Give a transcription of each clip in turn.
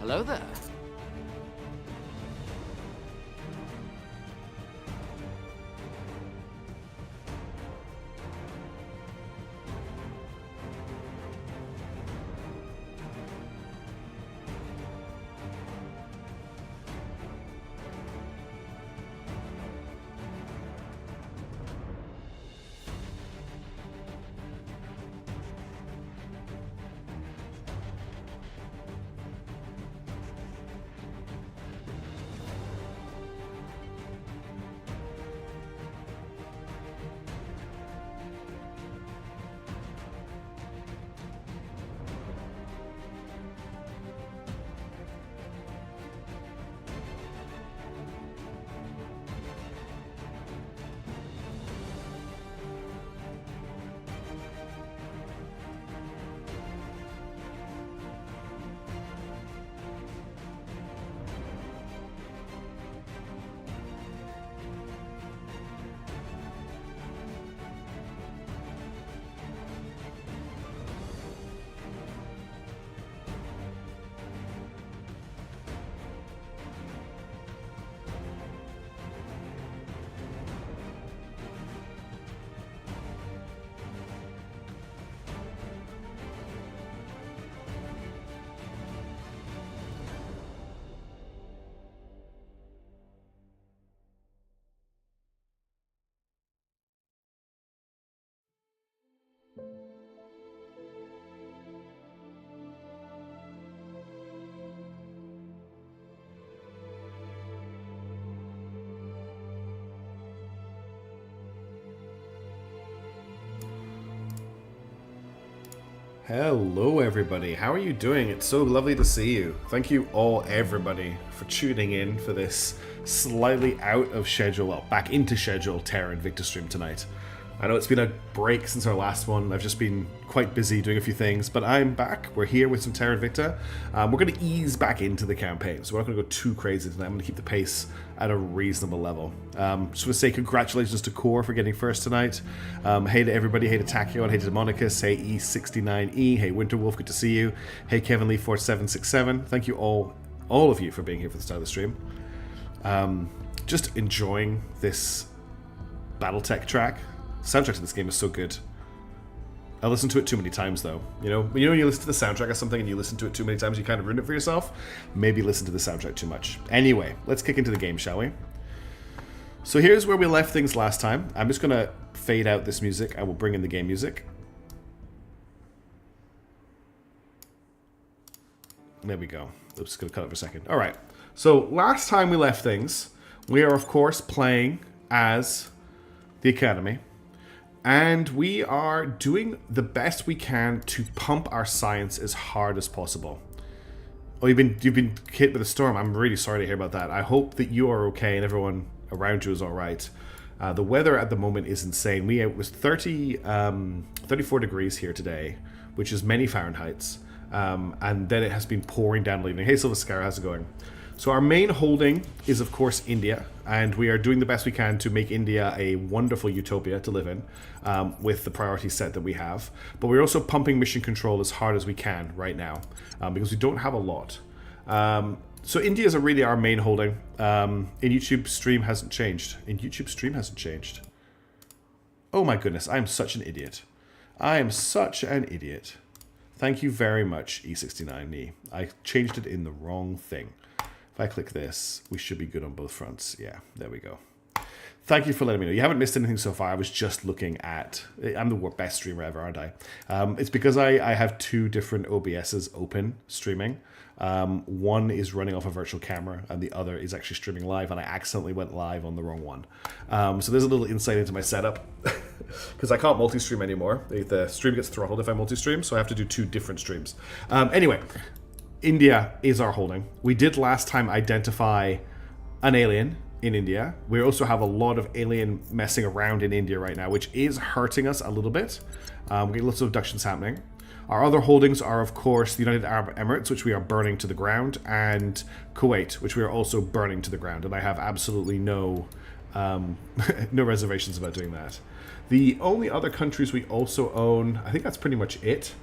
Hello there. Hello everybody, how are you doing? It's so lovely to see you. Thank you all everybody for tuning in for this slightly out of schedule, well back into schedule Terra Invicta stream tonight. I know it's been a break since our last one. I've just been quite busy doing a few things, but I'm back. We're here with some Terra Invicta. We're going to ease back into the campaign, so we're not going to go too crazy tonight. I'm going to keep the pace at a reasonable level. Just want to say congratulations to Core for getting first tonight. Hey to everybody. Hey to Tachyon. Hey to Demonicus. Hey E69E. Hey Winterwolf. Good to see you. Hey Kevin Lee 4767. Thank you all of you for being here for the start of the stream. Just enjoying this BattleTech track. The soundtrack to this game is so good. I listened to it too many times though. You know when you listen to the soundtrack of something and you listen to it too many times, you kind of ruin it for yourself. Maybe listen to the soundtrack too much. Anyway, let's kick into the game, shall we? So here's where we left things last time. I'm just going to fade out this music. I will bring in the game music. There we go. Oops, going to cut it for a second. Alright, so last time we left things, we are of course playing as the Academy. And we are doing the best we can to pump our science as hard as possible. Oh, you've been hit with a storm. I'm really sorry to hear about that. I hope that you are okay and everyone around you is all right. The weather at the moment is insane. It was 34 degrees here today, which is many Fahrenheits. And then it has been pouring down all evening. Hey, Silver Scar, how's it going? So our main holding is, of course, India, and we are doing the best we can to make India a wonderful utopia to live in with the priority set that we have. But we're also pumping mission control as hard as we can right now because we don't have a lot. So India is really our main holding. In YouTube stream hasn't changed. Oh my goodness, I am such an idiot. Thank you very much, E69E. I changed it in the wrong thing. If I click this, we should be good on both fronts. Yeah, there we go. Thank you for letting me know. You haven't missed anything so far. I was just looking at... I'm the best streamer ever, aren't I? It's because I have two different OBSs open streaming. One is running off a virtual camera, and the other is actually streaming live, and I accidentally went live on the wrong one. So there's a little insight into my setup. Because I can't multi-stream anymore. The stream gets throttled if I multi-stream, so I have to do two different streams. Anyway... India is our holding. We did last time identify an alien in India. We also have a lot of alien messing around in India right now, which is hurting us a little bit. We get lots of abductions happening. Our other holdings are, of course, the United Arab Emirates, which we are burning to the ground, and Kuwait, which we are also burning to the ground. And I have absolutely no reservations about doing that. The only other countries we also own, I think that's pretty much it.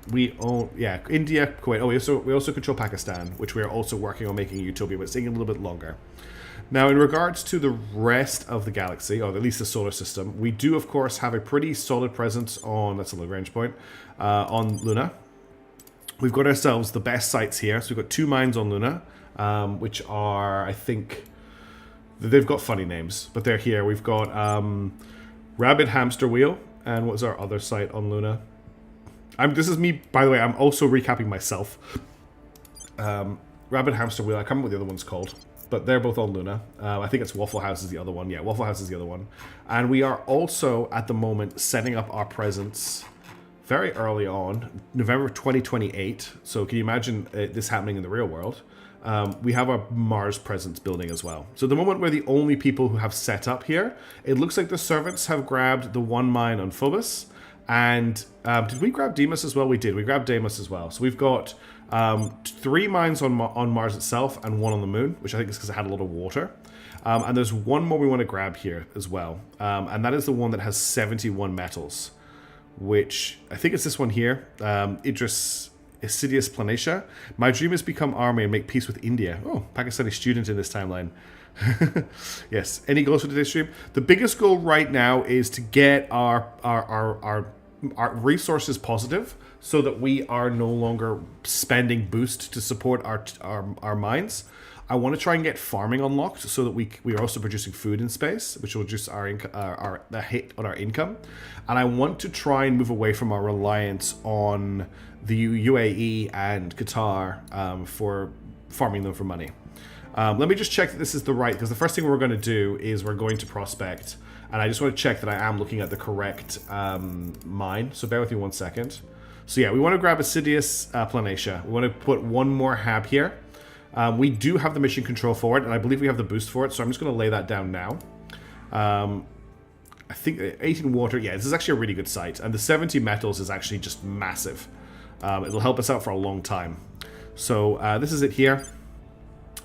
We own, yeah, India, Kuwait. Oh, we also control Pakistan, which we are also working on making a utopia, but it's taking a little bit longer. Now, in regards to the rest of the galaxy, or at least the solar system, we do, of course, have a pretty solid presence on, that's a low range point, on Luna. We've got ourselves the best sites here. So we've got 2 mines on Luna, which are, I think, they've got funny names, but they're here. We've got Rabbit Hamster Wheel, and what's our other site on Luna? This is me, by the way, I'm also recapping myself. Rabbit Hamster Wheel, I can't remember what the other one's called, but they're both on Luna. I think it's Waffle House is the other one. Yeah, Waffle House is the other one. And we are also, at the moment, setting up our presence very early on, November 2028. So can you imagine this happening in the real world? We have our Mars presence building as well. So at the moment, we're the only people who have set up here. It looks like the servants have grabbed the 1 mine on Phobos. And did we grab Deimos as well? We did. We grabbed Deimos as well. So we've got 3 mines on Mars itself and 1 on the moon, which I think is because it had a lot of water. And there's 1 more we want to grab here as well. And that is the one that has 71 metals, which I think it's this one here. Idris Assidius Planatia. My dream is become army and make peace with India. Oh, Pakistani student in this timeline. Yes. Any goals for today's stream? The biggest goal right now is to get our resources positive, so that we are no longer spending boost to support our mines. I want to try and get farming unlocked so that we are also producing food in space, which will reduce the hit on our income. And I want to try and move away from our reliance on the UAE and Qatar for farming them for money. Let me just check that this is the right, because the first thing we're going to do is we're going to prospect, and I just want to check that I am looking at the correct mine. So bear with me 1 second. So yeah, we want to grab Assidius Planatia. We want to put 1 more hab here. We do have the mission control for it, and I believe we have the boost for it, so I'm just going to lay that down now. I think 18 water, yeah, this is actually a really good site, and the 70 metals is actually just massive. It'll help us out for a long time. So this is it here.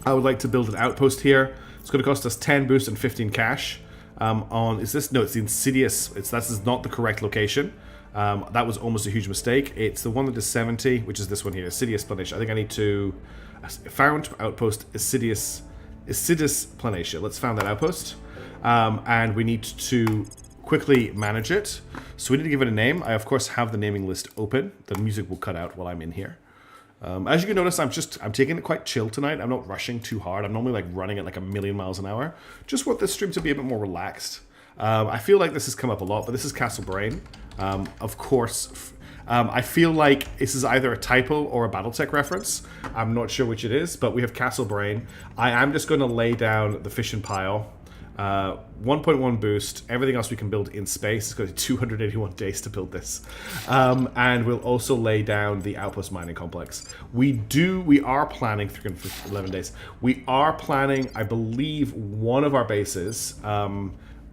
I would like to build an outpost here. It's going to cost us 10 boost and 15 cash. Is this? No, it's the Insidious. This is not the correct location. That was almost a huge mistake. It's the one that is 70, which is this one here, Assidius Planatia. I think I need to found outpost Assidius Planatia. Let's found that outpost, and we need to quickly manage it. So we need to give it a name. I of course have the naming list open. The music will cut out while I'm in here. As you can notice, I'm taking it quite chill tonight. I'm not rushing too hard. I'm normally like running at like 1,000,000 miles an hour. Just want this stream to be a bit more relaxed. I feel like this has come up a lot, but this is Castle Brain. Of course, I feel like this is either a typo or a Battletech reference. I'm not sure which it is, but we have Castle Brain. I am just going to lay down the fission pile. 1.1 boost. Everything else we can build in space. It's going to take 281 days to build this. And we'll also lay down the outpost mining complex. We are planning 311 days. We are planning, I believe, one of our bases.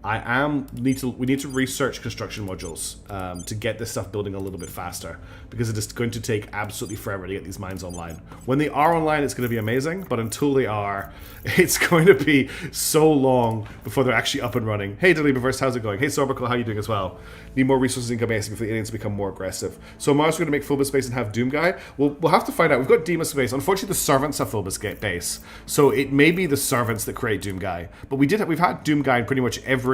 We need to research construction modules to get this stuff building a little bit faster, because it is going to take absolutely forever to get these mines online. When they are online, it's going to be amazing, but until they are, it's going to be so long before they're actually up and running. Hey, Deliververse, how's it going? Hey, Sorbical, how are you doing as well? Need more resources in Kabasi before the aliens become more aggressive. So Mars is going to make Phobos base and have Doom Guy? We'll have to find out. We've got Deimos base. Unfortunately, the servants have Phobos base, so it may be the servants that create Doom Guy. But we've had Doom Guy in pretty much every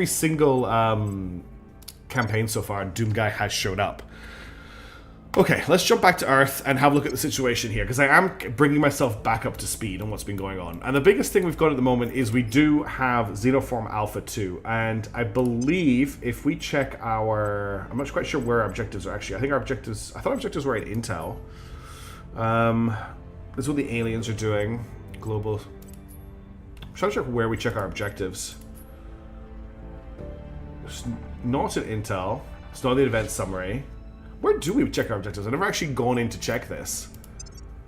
single campaign so far, and Doom Guy has showed up. Okay, let's jump back to Earth and have a look at the situation here, because I am bringing myself back up to speed on what's been going on. And the biggest thing we've got at the moment is we do have Xenoform Alpha 2, and I believe if we check I'm not quite sure where our objectives are actually. I thought our objectives were at Intel. This is what the aliens are doing. Global. I'm trying to check where we check our objectives. It's not at Intel. It's not in the event summary. Where do we check our objectives? I've never actually gone in to check this.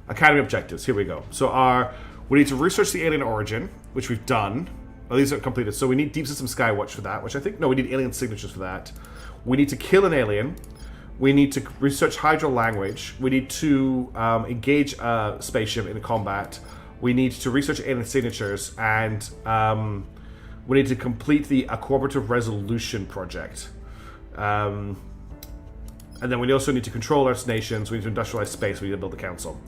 Academy objectives. Here we go. So we need to research the alien origin, which we've done. Well, these are completed. So we need Deep System Skywatch for that, which I think... No, we need alien signatures for that. We need to kill an alien. We need to research Hydro language. We need to engage a spaceship in combat. We need to research alien signatures. And we need to complete the cooperative resolution project. And then we also need to control our nations, we need to industrialize space, we need to build the council.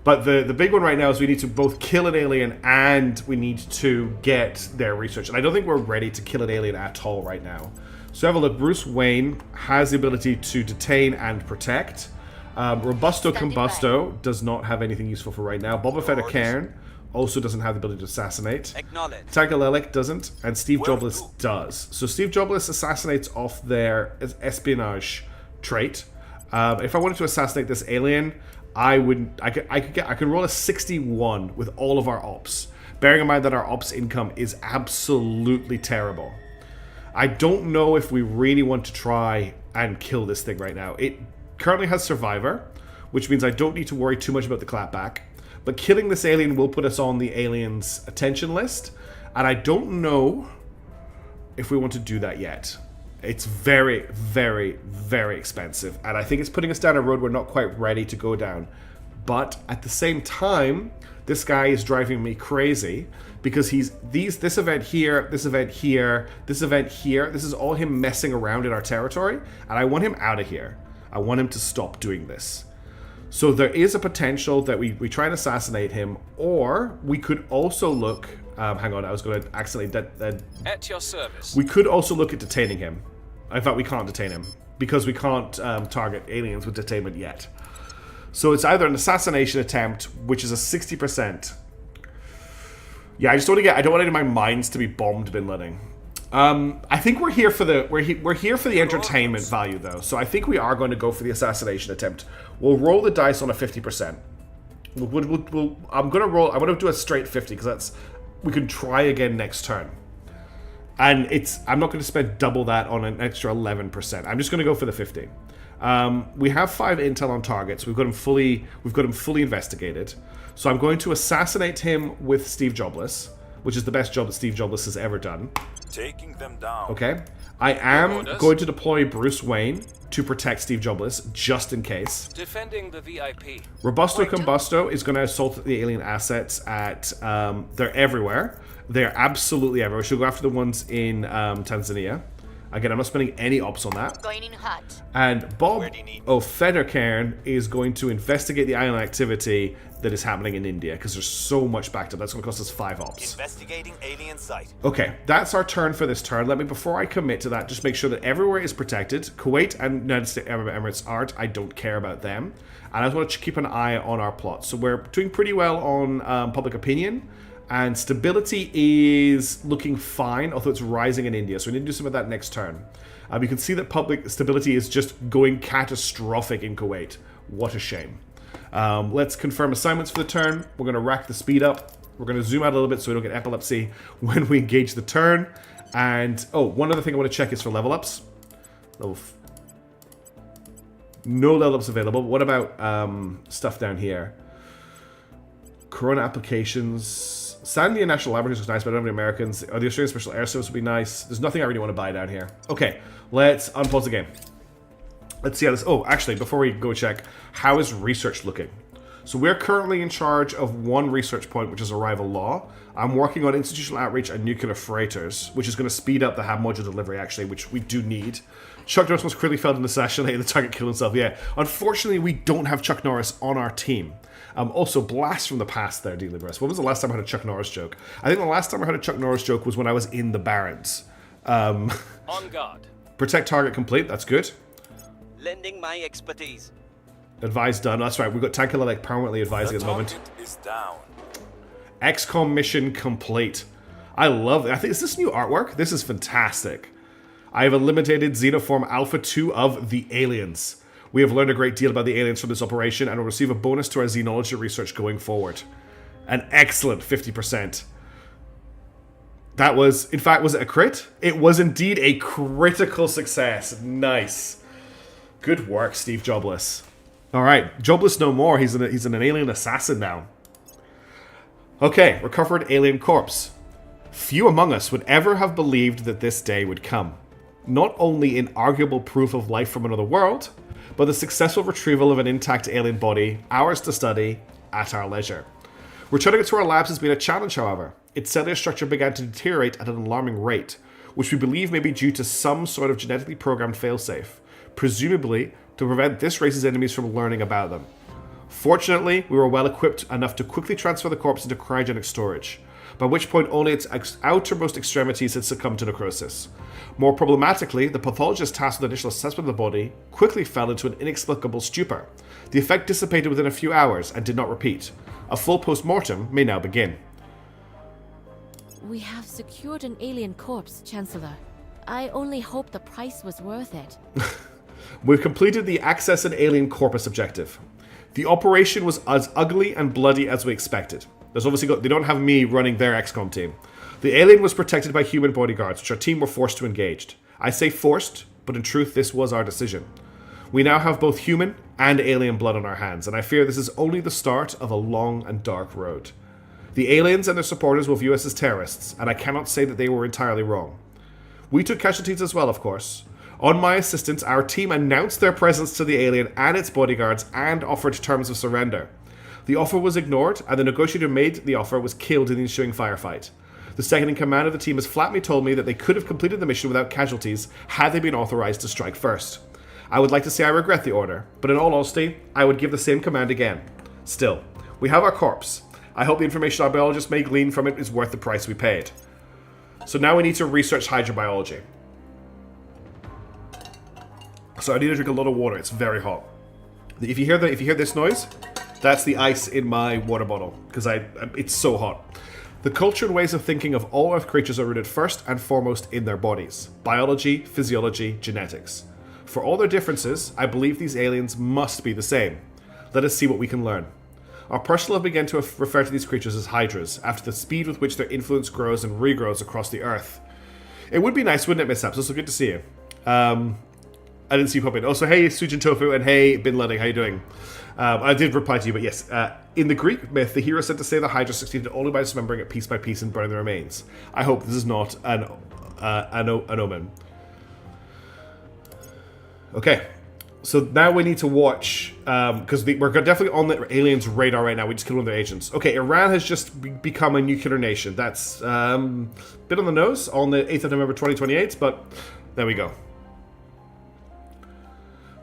But the big one right now is we need to both kill an alien and we need to get their research. And I don't think we're ready to kill an alien at all right now. So have a look. Bruce Wayne has the ability to detain and protect. Robusto Combusto does not have anything useful for right now. Boba Fett Cairn also doesn't have the ability to assassinate. Tagalelic doesn't, and Steve Jobless does. So Steve Jobless assassinates off their espionage trait. If I wanted to assassinate this alien, I can roll a 61 with all of our ops. Bearing in mind that our ops income is absolutely terrible. I don't know if we really want to try and kill this thing right now. It currently has Survivor, which means I don't need to worry too much about the clapback. But killing this alien will put us on the alien's attention list. And I don't know if we want to do that yet. It's very, very, very expensive. And I think it's putting us down a road we're not quite ready to go down. But at the same time, this guy is driving me crazy. Because he's this event here, this event here, this event here. This is all him messing around in our territory. And I want him out of here. I want him to stop doing this. So there is a potential that we try and assassinate him, or we could also look... hang on, I was going to accidentally... At your service. We could also look at detaining him. In fact, we can't detain him, because we can't target aliens with detainment yet. So it's either an assassination attempt, which is a 60%. Yeah, I don't want any of my mines to be bombed Bin Laden. I think we're here for the entertainment value though, so I think we are going to go for the assassination attempt. We'll roll the dice on a 50%. I'm going to do a straight 50 because we can try again next turn. And I'm not going to spend double that on an extra 11%. I'm just going to go for the 50. We have 5 intel on targets. We've got him fully investigated. So I'm going to assassinate him with Steve Jobless, which is the best job that Steve Jobless has ever done. Taking them down. Okay. I am going to deploy Bruce Wayne to protect Steve Jobless, just in case. Defending the VIP. Robusto Combusto is going to assault the alien assets at... they're everywhere. They're absolutely everywhere. She'll go after the ones in Tanzania. Again, I'm not spending any ops on that. Going in hot. And Bob O'Federcairn is going to investigate the island activity that is happening in India, because there's so much backed up. That's going to cost us 5 ops. Investigating alien site. Okay, that's our turn for this turn. Let me, before I commit to that, just make sure that everywhere is protected. Kuwait and United States Arab Emirates aren't. I don't care about them. And I just want to keep an eye on our plot. So we're doing pretty well on public opinion. And stability is looking fine, although it's rising in India. So we need to do some of that next turn. You can see that public stability is just going catastrophic in Kuwait. What a shame. Let's confirm assignments for the turn. We're going to rack the speed up. We're going to zoom out a little bit so we don't get epilepsy when we engage the turn. And, one other thing I want to check is for level ups. No level ups available. What about stuff down here? Corona applications... Sandia National Laboratories looks nice, but I don't have any Americans. The Australian Special Air Service would be nice. There's nothing I really want to buy down here. Okay, let's unpause the game. Let's see how this... Oh, actually, before we go check, how is research looking? So we're currently in charge of 1 research point, which is arrival law. I'm working on institutional outreach and nuclear freighters, which is going to speed up the HAB module delivery, actually, which we do need. Chuck Norris was critically felled in the session. The target killed himself. Yeah, unfortunately, we don't have Chuck Norris on our team. Also, blast from the past there, D. Libris. When was the last time I heard a Chuck Norris joke? I think the last time I heard a Chuck Norris joke was when I was in the Barrens. On guard. Protect target complete. That's good. Lending my expertise. Advise done. That's right. We've got Tankalelec permanently advising at the moment. Is down. XCOM mission complete. I love it. I think, is this new artwork? This is fantastic. I have eliminated Xenoform Alpha 2 of the aliens. We have learned a great deal about the aliens from this operation and will receive a bonus to our xenology research going forward. An excellent 50%. That was, in fact, was it a crit? It was indeed a critical success. Nice. Good work, Steve Jobless. Alright, Jobless no more. He's an alien assassin now. Okay, recovered alien corpse. Few among us would ever have believed that this day would come. Not only inarguable proof of life from another world, but the successful retrieval of an intact alien body, ours to study, at our leisure. Returning it to our labs has been a challenge, however. Its cellular structure began to deteriorate at an alarming rate, which we believe may be due to some sort of genetically programmed failsafe. Presumably, to prevent this race's enemies from learning about them. Fortunately, we were well equipped enough to quickly transfer the corpse into cryogenic storage, by which point only its outermost extremities had succumbed to necrosis. More problematically, the pathologist tasked with initial assessment of the body quickly fell into an inexplicable stupor. The effect dissipated within a few hours and did not repeat. A full post-mortem may now begin. We have secured an alien corpse, Chancellor. I only hope the price was worth it. We've completed the Access an Alien Corpus objective. The operation was as ugly and bloody as we expected. There's obviously they don't have me running their XCOM team. The alien was protected by human bodyguards, which our team were forced to engage. I say forced, but in truth this was our decision. We now have both human and alien blood on our hands, and I fear this is only the start of a long and dark road. The aliens and their supporters will view us as terrorists, and I cannot say that they were entirely wrong. We took casualties as well, of course. On my assistance, our team announced their presence to the alien and its bodyguards and offered terms of surrender. The offer was ignored, and the negotiator who made the offer was killed in the ensuing firefight. The second in command of the team has flatly told me that they could have completed the mission without casualties had they been authorized to strike first. I would like to say I regret the order, but in all honesty, I would give the same command again. Still, we have our corpse. I hope the information our biologists may glean from it is worth the price we paid. So now we need to research hydrobiology. So I need to drink a lot of water. It's very hot. If you hear this noise, that's the ice in my water bottle because it's so hot. The culture and ways of thinking of all Earth creatures are rooted first and foremost in their bodies: biology, physiology, genetics. For all their differences, I believe these aliens must be the same. Let us see what we can learn. Our personnel have begun to refer to these creatures as hydras, after the speed with which their influence grows and regrows across the Earth. It would be nice, wouldn't it, Miss Apps? So good to see you. I didn't see you pop in. Also, hey, Sujin Tofu, and hey, Bin Laden, how you doing? I did reply to you, but yes. In the Greek myth, the hero said to say the Hydra succeeded only by dismembering it piece by piece and burning the remains. I hope this is not an omen. Okay, so now we need to watch, because we're definitely on the aliens' radar right now. We just killed one of their agents. Okay, Iran has just become a nuclear nation. That's a bit on the nose on the 8th of November 2028, but there we go.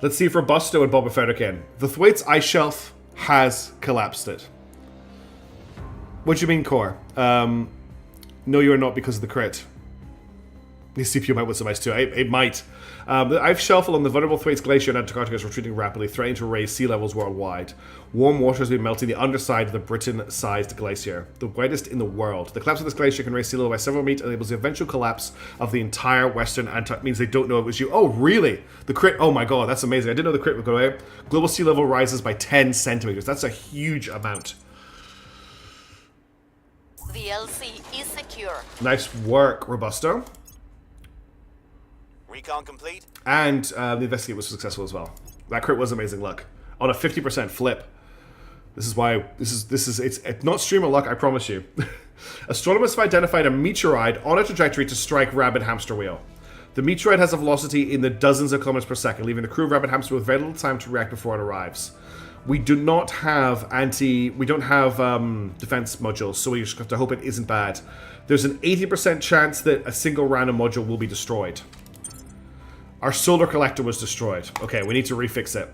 Let's see if Robusto and Boba Fett are in. The Thwaites ice shelf has collapsed it. What do you mean, Core? No, you're not because of the crit. The CPU might want some ice too. It might. The ice shelf along the vulnerable Thwaites Glacier in Antarctica is retreating rapidly, threatening to raise sea levels worldwide. Warm water has been melting the underside of the Britain-sized glacier, the widest in the world. The collapse of this glacier can raise sea level by several meters and enables the eventual collapse of the entire western Antarctica. Means they don't know it was you. Oh, really? The crit. Oh my god, that's amazing. I didn't know the crit would go away. Global sea level rises by 10 centimeters. That's a huge amount. The LC is secure. Nice work, Robusto. Recon complete? And the investigate was successful as well. That crit was amazing luck on a 50% flip. This is why it's not streamer luck, I promise you. Astronomers have identified a meteorite on a trajectory to strike Rabbit Hamster Wheel. The meteorite has a velocity in the dozens of kilometers per second, leaving the crew of Rabbit Hamster with very little time to react before it arrives. We do not have defense modules, so we just have to hope it isn't bad. There's an 80% chance that a single random module will be destroyed. Our solar collector was destroyed. Okay, we need to refix it.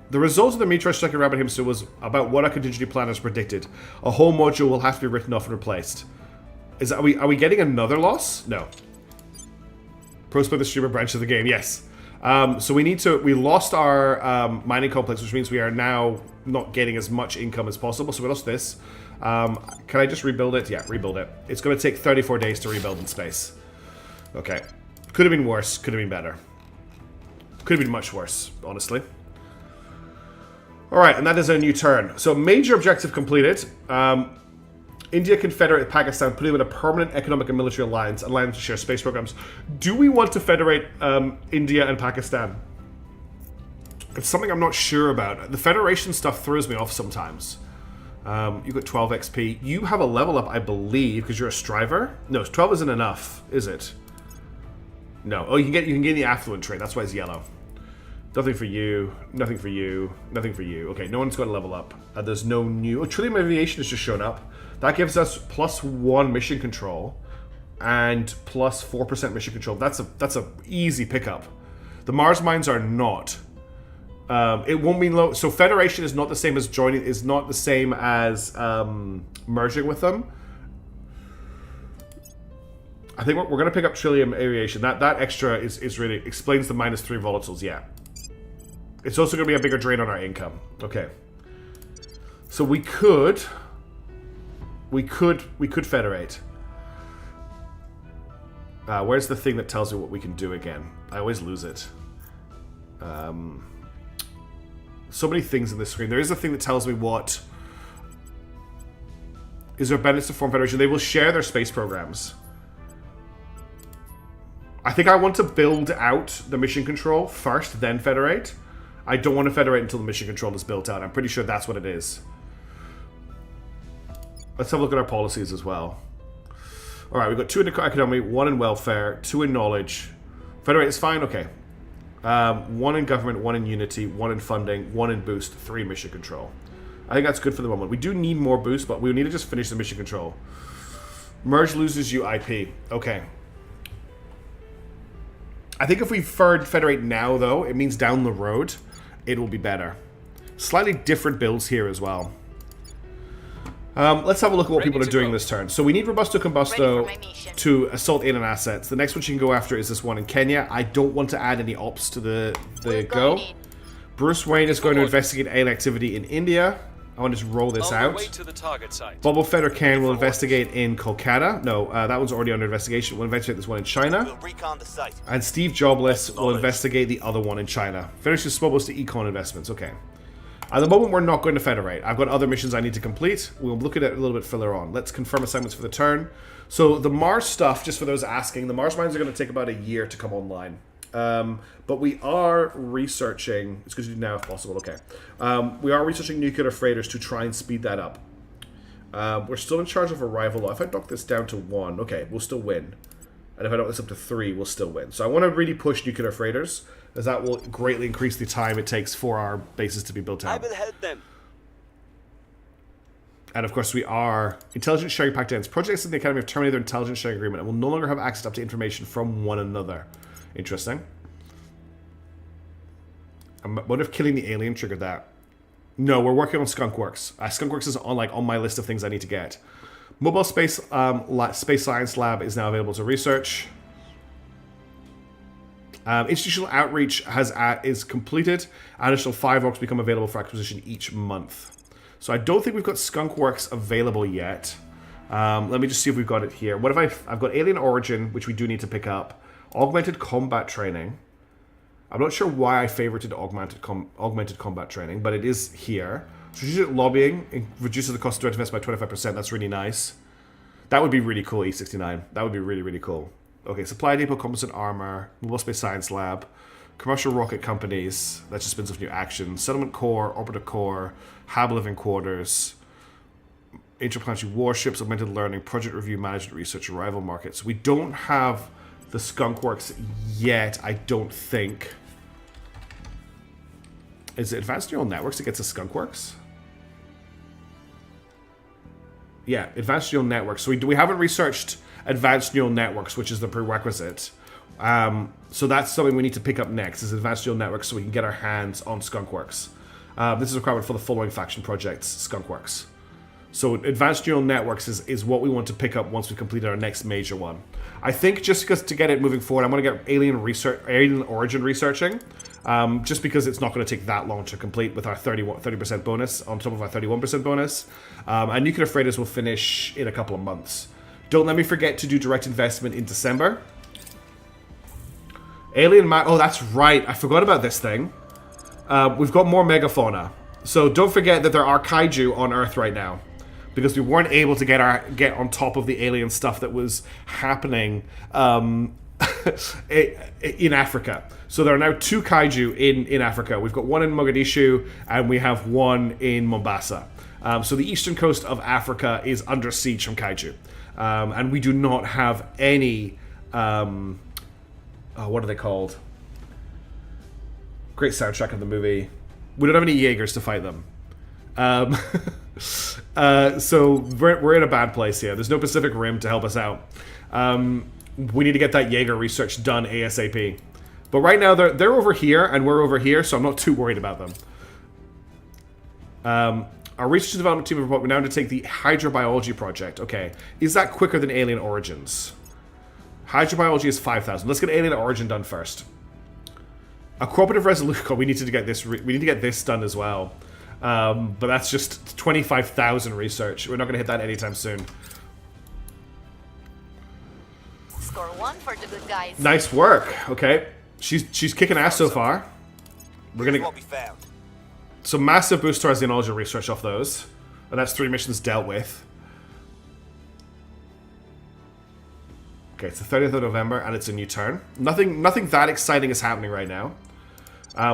The result of the meteorite striking Rabbit Hamster was about what our contingency planners predicted. A whole module will have to be written off and replaced. Are we getting another loss? No. Pros by the streamer branch of the game, yes. So we lost our mining complex, which means we are now not getting as much income as possible. So we lost this. Can I just rebuild it? Yeah, rebuild it. It's going to take 34 days to rebuild in space. Okay. Could have been worse. Could have been better. Could have been much worse, honestly. Alright, and that is a new turn. So major objective completed. India confederate Pakistan, putting them in a permanent economic and military alliance, allowing them to share space programs. Do we want to federate India and Pakistan? It's something I'm not sure about. The federation stuff throws me off sometimes. You got 12 XP. You have a level up, I believe, because you're a striver. No, 12 isn't enough, is it? No. Oh, you can get the affluent trait. That's why it's yellow. Nothing for you. Nothing for you. Nothing for you. Okay, no one's got a level up. There's no new. Oh, Trillium Aviation has just shown up. That gives us +1 mission control and +4% mission control. That's a easy pickup. The Mars mines are not. It won't mean low. So Federation is not the same as joining. Is not the same as merging with them. I think we're going to pick up Trillium Aviation. That extra is really explains the -3 volatiles. Yeah. It's also going to be a bigger drain on our income. Okay. So we could federate. Where's the thing that tells me what we can do again? I always lose it. So many things in this screen. There is a thing that tells me what is there benefits to form federation. They will share their space programs. I think I want to build out the mission control first, then federate. I don't want to federate until the mission control is built out. I'm pretty sure that's what it is. Let's have a look at our policies as well. Alright, we've got 2 in economy, 1 in welfare, 2 in knowledge. Federate is fine? Okay. 1 in government, 1 in unity, 1 in funding, 1 in boost, 3 in mission control. I think that's good for the moment. We do need more boost, but we need to just finish the mission control. Merge loses you IP. Okay. I think if we federate now, though, it means down the road, it will be better. Slightly different builds here as well. Let's have a look at what people are doing this turn. So we need Robusto Combusto to assault alien assets. The next one you can go after is this one in Kenya. I don't want to add any ops to the go. Bruce Wayne is going to investigate alien activity in India. I want to just roll this out. To the target site. Bobo Fett or Ken will investigate in Kolkata. No, that one's already under investigation. We'll investigate this one in China. We'll recon the site. And Steve Jobless will investigate the other one in China. Finishes Smobos to Econ investments. Okay. At the moment, we're not going to federate. I've got other missions I need to complete. We'll look at it a little bit further on. Let's confirm assignments for the turn. So the Mars stuff, just for those asking, the Mars mines are going to take about a year to come online. But we are researching... It's good to do now if possible. Okay. We are researching nuclear freighters to try and speed that up. We're still in charge of arrival law. If I knock this down to 1, okay, we'll still win. And if I knock this up to 3, we'll still win. So I want to really push nuclear freighters, as that will greatly increase the time it takes for our bases to be built out. I will help them. And of course we are... Intelligence sharing pact ends. Projects in the Academy have terminated their intelligence sharing agreement and will no longer have access up to information from one another. Interesting. What if killing the alien triggered that? No, we're working on Skunkworks. Skunkworks is on my list of things I need to get. Mobile Space Space Science Lab is now available to research. Institutional outreach is completed. Additional 5 orcs become available for acquisition each month. So I don't think we've got Skunkworks available yet. Let me just see if we've got it here. What if I've got Alien Origin, which we do need to pick up. Augmented Combat Training. I'm not sure why I favorited augmented combat training, but it is here. Strategic lobbying reduces the cost of direct investment by 25%. That's really nice. That would be really cool, E69. That would be really, really cool. Okay, Supply Depot, Composite Armor, Mobile Space Science Lab, Commercial Rocket Companies. That just spins off new actions. Settlement Core, Orbiter Core, Hab Living Quarters, Interplanetary Warships, Augmented Learning, Project Review, Management Research, Arrival Markets. We don't have the Skunkworks yet, I don't think. Is it Advanced Neural Networks that gets the Skunkworks? Yeah, Advanced Neural Networks. So we haven't researched Advanced Neural Networks, which is the prerequisite. So that's something we need to pick up next, is Advanced Neural Networks, so we can get our hands on Skunkworks. This is a requirement for the following faction projects, Skunkworks. So Advanced Neural Networks is what we want to pick up once we completed our next major one. I think just because to get it moving forward, I'm going to get Alien Origin researching, just because it's not going to take that long to complete with our 30% bonus on top of our 31% bonus. And Nuclear Freighters will finish in a couple of months. Don't let me forget to do direct investment in December. Oh, that's right. I forgot about this thing. We've got more megafauna. So don't forget that there are kaiju on Earth right now, because we weren't able to get on top of the alien stuff that was happening in Africa. So there are now 2 kaiju in Africa. We've got one in Mogadishu and we have one in Mombasa. So the eastern coast of Africa is under siege from kaiju. And we do not have any... what are they called? Great soundtrack of the movie. We don't have any Jaegers to fight them. So we're in a bad place here. There's no Pacific Rim to help us out. We need to get that Jaeger research done ASAP. But right now, they're over here, and we're over here, so I'm not too worried about them. Our research and development team report, we're now to take the hydrobiology project. Okay. Is that quicker than Alien Origins? Hydrobiology is 5,000. Let's get Alien Origin done first. A cooperative resolution. We need to get this. We need to get this done as well. But that's just 25,000 research. We're not going to hit that anytime soon. Score 1 for the good guys. Nice work. Okay, she's kicking ass so far. We're gonna What we found. so massive boost to our xenology research off those, and that's 3 missions dealt with. Okay, it's the 30th of November, and it's a new turn. Nothing that exciting is happening right now.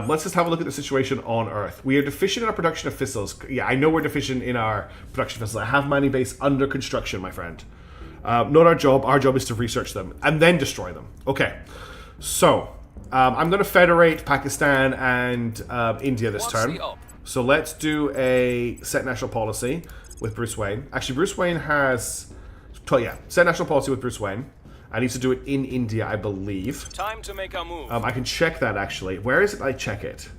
Let's just have a look at the situation on Earth. We are deficient in our production of fissils. Yeah, I know we're deficient in our production of fissils. I have mining base under construction, my friend. Not our job. Our job is to research them and then destroy them. Okay, so I'm going to federate Pakistan and India this turn. So let's do a set national policy with Bruce Wayne. Actually, Bruce Wayne has... set national policy with Bruce Wayne. I need to do it in India, I believe. Time to make our move. I can check that, actually. Where is it I check it?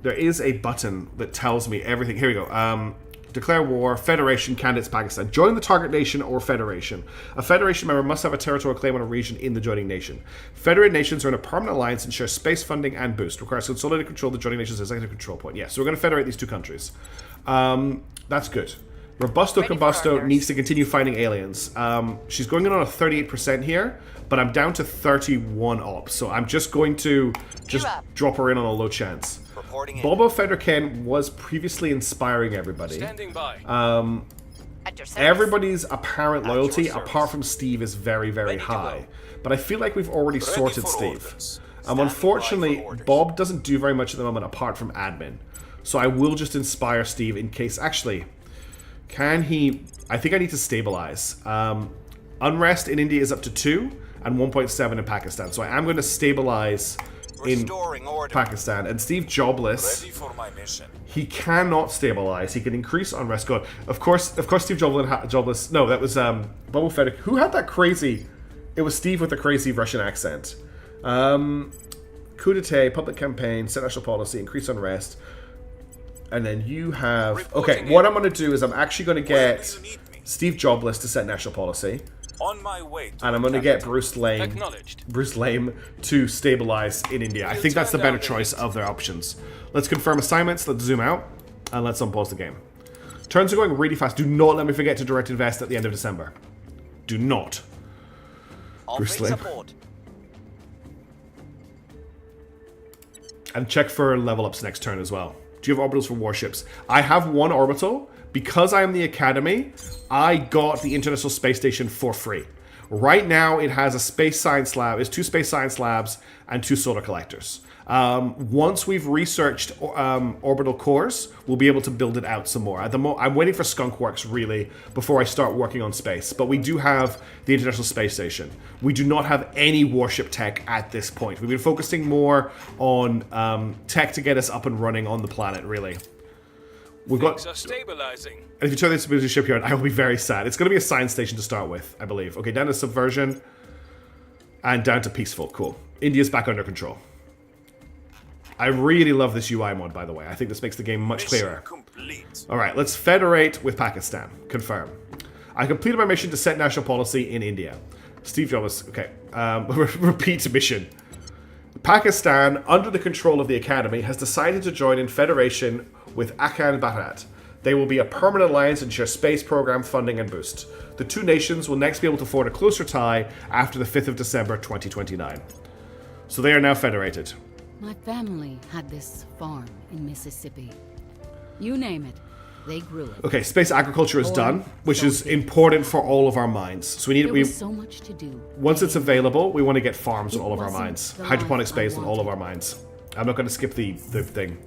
There is a button that tells me everything. Here we go. Declare war, Federation, candidates Pakistan. Join the target nation or Federation. A Federation member must have a territorial claim on a region in the joining nation. Federated nations are in a permanent alliance and share space funding and boost. Requires consolidated control of the joining nation's executive control point. Yeah, so we're going to federate these 2 countries. That's good. Robusto Combusto needs to continue fighting aliens. She's going in on a 38% here, but I'm down to 31 ops, so I'm just going to drop her in on a low chance. Bobo Federken was previously inspiring everybody. Standing by. At your service. Everybody's apparent loyalty, apart from Steve, is very, very high. But I feel like we've already sorted Steve. Unfortunately, Bob doesn't do very much at the moment apart from admin. So I will just inspire Steve in case... Actually... Can he... I think I need to stabilize. Unrest in India is up to 2 and 1.7 in Pakistan. So I am going to stabilize in Pakistan. And Steve jobless. Ready for my mission. He cannot stabilize. He can increase unrest. God, of course Steve jobless. No, that was Bobo Fett. Who had that crazy... It was Steve with the crazy Russian accent. Coup d'etat, public campaign, set national policy, increase unrest. And then you have... Okay, what I'm going to do is I'm actually going to get Steve Jobless to set national policy. On my way to And I'm going to get Bruce Lame to stabilize in India. I think that's the better choice of their options. Let's confirm assignments, let's zoom out, and let's unpause the game. Turns are going really fast. Do not let me forget to direct invest at the end of December. Do not. Bruce Lame. And check for level ups next turn as well. Do you have orbitals for warships? I have 1 orbital. Because I am the Academy, I got the International Space Station for free. Right now, it has a space science lab. It's 2 space science labs and 2 solar collectors. Once we've researched orbital cores, we'll be able to build it out some more. At the I'm waiting for Skunk Works, really, before I start working on space. But we do have the International Space Station. We do not have any warship tech at this point. We've been focusing more on tech to get us up and running on the planet, really. We've got... Things are stabilizing. And if you turn this to a shipyard, I will be very sad. It's going to be a science station to start with, I believe. Okay, down to subversion. And down to peaceful. Cool. India's back under control. I really love this UI mod, by the way. I think this makes the game much clearer. Alright, let's federate with Pakistan. Confirm. I completed my mission to set national policy in India. Steve Jobs, okay. Repeat mission. Pakistan, under the control of the Academy, has decided to join in federation with Akan Bharat. They will be a permanent alliance and share space program funding and boost. The 2 nations will next be able to forge a closer tie after the 5th of December 2029. So they are now federated. My family had this farm in Mississippi. You name it, they grew it. Okay, space agriculture is done, which is important for all of our mines. So we need so much to do. Once it's available, we want to get farms on all of our mines. Hydroponic space on all of our mines. I'm not going to skip the thing.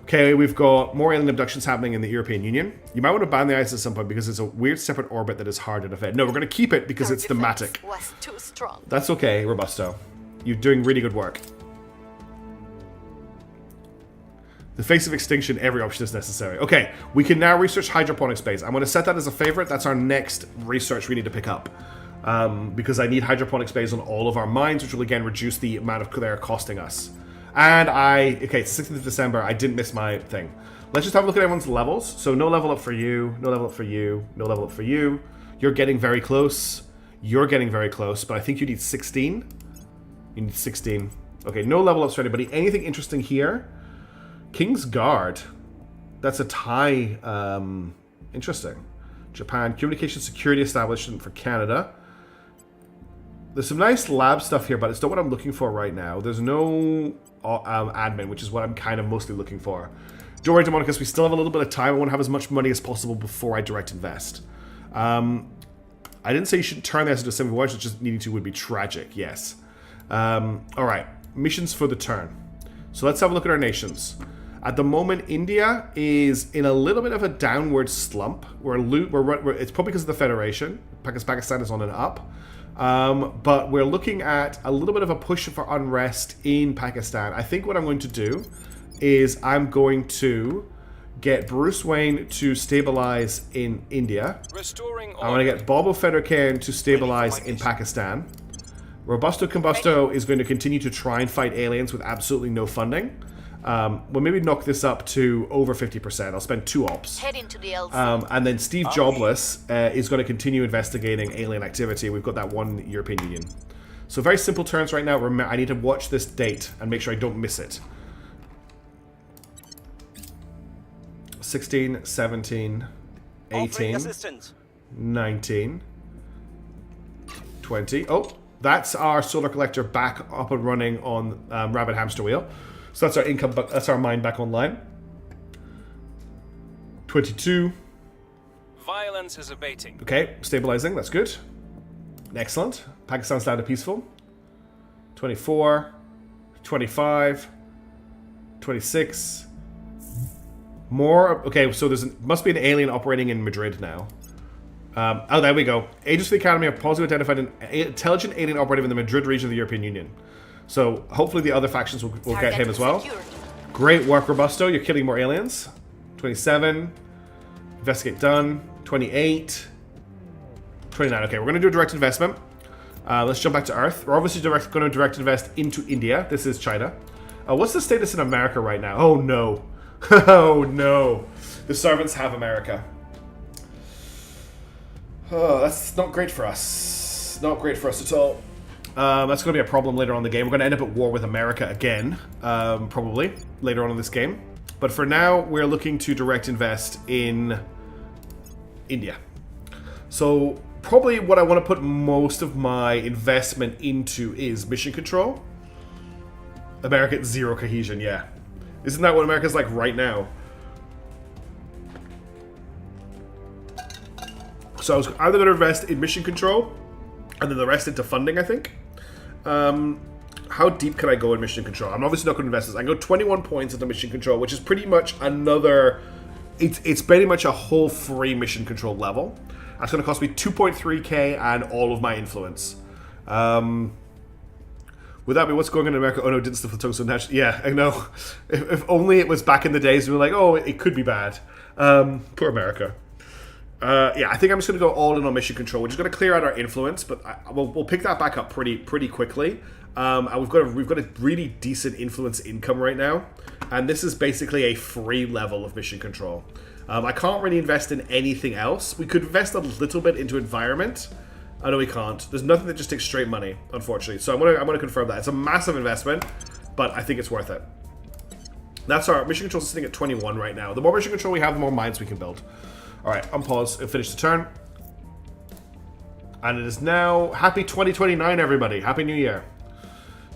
Okay, we've got more alien abductions happening in the European Union. You might want to ban the ice at some point because it's a weird separate orbit that is hard to defend. No, we're going to keep it because it's thematic. Was too strong. That's okay, Robusto. You're doing really good work. The face of extinction, every option is necessary. Okay, we can now research hydroponic space. I'm going to set that as a favorite. That's our next research we need to pick up. because I need hydroponics bays on all of our mines, which will again reduce the amount of they're costing us. And okay, it's 16th of December. I didn't miss my thing. Let's just have a look at everyone's levels. So no level up for you, no level up for you, no level up for you. You're getting very close. You're getting very close, but I think you need 16. You need 16. Okay, no level ups for anybody. Anything interesting here? King's Guard. That's a tie. Interesting. Japan. Communication Security Establishment for Canada. There's some nice lab stuff here, but it's not what I'm looking for right now. There's no admin, which is what I'm kind of mostly looking for. Don't worry, Demonicus, we still have a little bit of time. I want to have as much money as possible before I direct invest. I didn't say you should turn this into a civil war, just needing to would be tragic, yes. Alright, missions for the turn. So let's have a look at our nations. At the moment, India is in a little bit of a downward slump. It's probably because of the Federation. Pakistan is on an up. But we're looking at a little bit of a push for unrest in Pakistan. I think what I'm going to do is I'm going to get Bruce Wayne to stabilize in India. Restoring I'm going to get Bobo Federcan to stabilize in Pakistan. Robusto Combusto is going to continue to try and fight aliens with absolutely no funding. We'll maybe knock this up to over 50%. I'll spend 2 ops. Head into the LC. And then Steve Jobless is going to continue investigating alien activity. We've got that one European Union. So very simple turns right now. I need to watch this date and make sure I don't miss it. 16, 17, 18, 19, 20. Oh, that's our solar collector back up and running on Rabbit Hamster Wheel. So that's our income, that's our mine back online. 22. Violence is abating. Okay, stabilizing, that's good. Excellent. Pakistan's down to peaceful. 24. 25. 26. More. Okay, so must be an alien operating in Madrid now. Oh, there we go. Agents of the Academy have positively identified an intelligent alien operative in the Madrid region of the European Union. So hopefully the other factions will get him as well. Great work, Robusto. You're killing more aliens. 27. Investigate done. 28. 29. Okay, we're going to do a direct investment. Let's jump back to Earth. We're obviously going to direct invest into India. This is China. What's the status in America right now? Oh, no. Oh, no. The servants have America. Oh, that's not great for us. Not great for us at all. That's going to be a problem later on in the game. We're going to end up at war with America again, probably, later on in this game. But for now, we're looking to direct invest in India. So, probably what I want to put most of my investment into is mission control. America at 0 cohesion, yeah. Isn't that what America's like right now? So I was either going to invest in mission control and then the rest into funding, I think. How deep can I go in mission control? I'm obviously not going to invest this. I go 21 points into mission control, which is pretty much another... It's pretty much a whole free mission control level. That's going to cost me 2.3k and all of my influence. Would that be what's going on in America? Oh no, didn't stuff the tongue so naturally. Yeah, I know. If only it was back in the days we were like, oh, it could be bad. Poor America. Yeah, I think I'm just going to go all in on mission control. We're just going to clear out our influence, but we'll pick that back up pretty quickly. And we've got a really decent influence income right now, and this is basically a free level of mission control. I can't really invest in anything else. We could invest a little bit into environment. I know we can't. There's nothing that just takes straight money, unfortunately. So I'm gonna confirm that. It's a massive investment, but I think it's worth it. That's our mission control sitting at 21 right now. The more mission control we have, the more mines we can build. Alright, unpause and finish the turn. And it is now happy 2029, everybody. Happy New Year.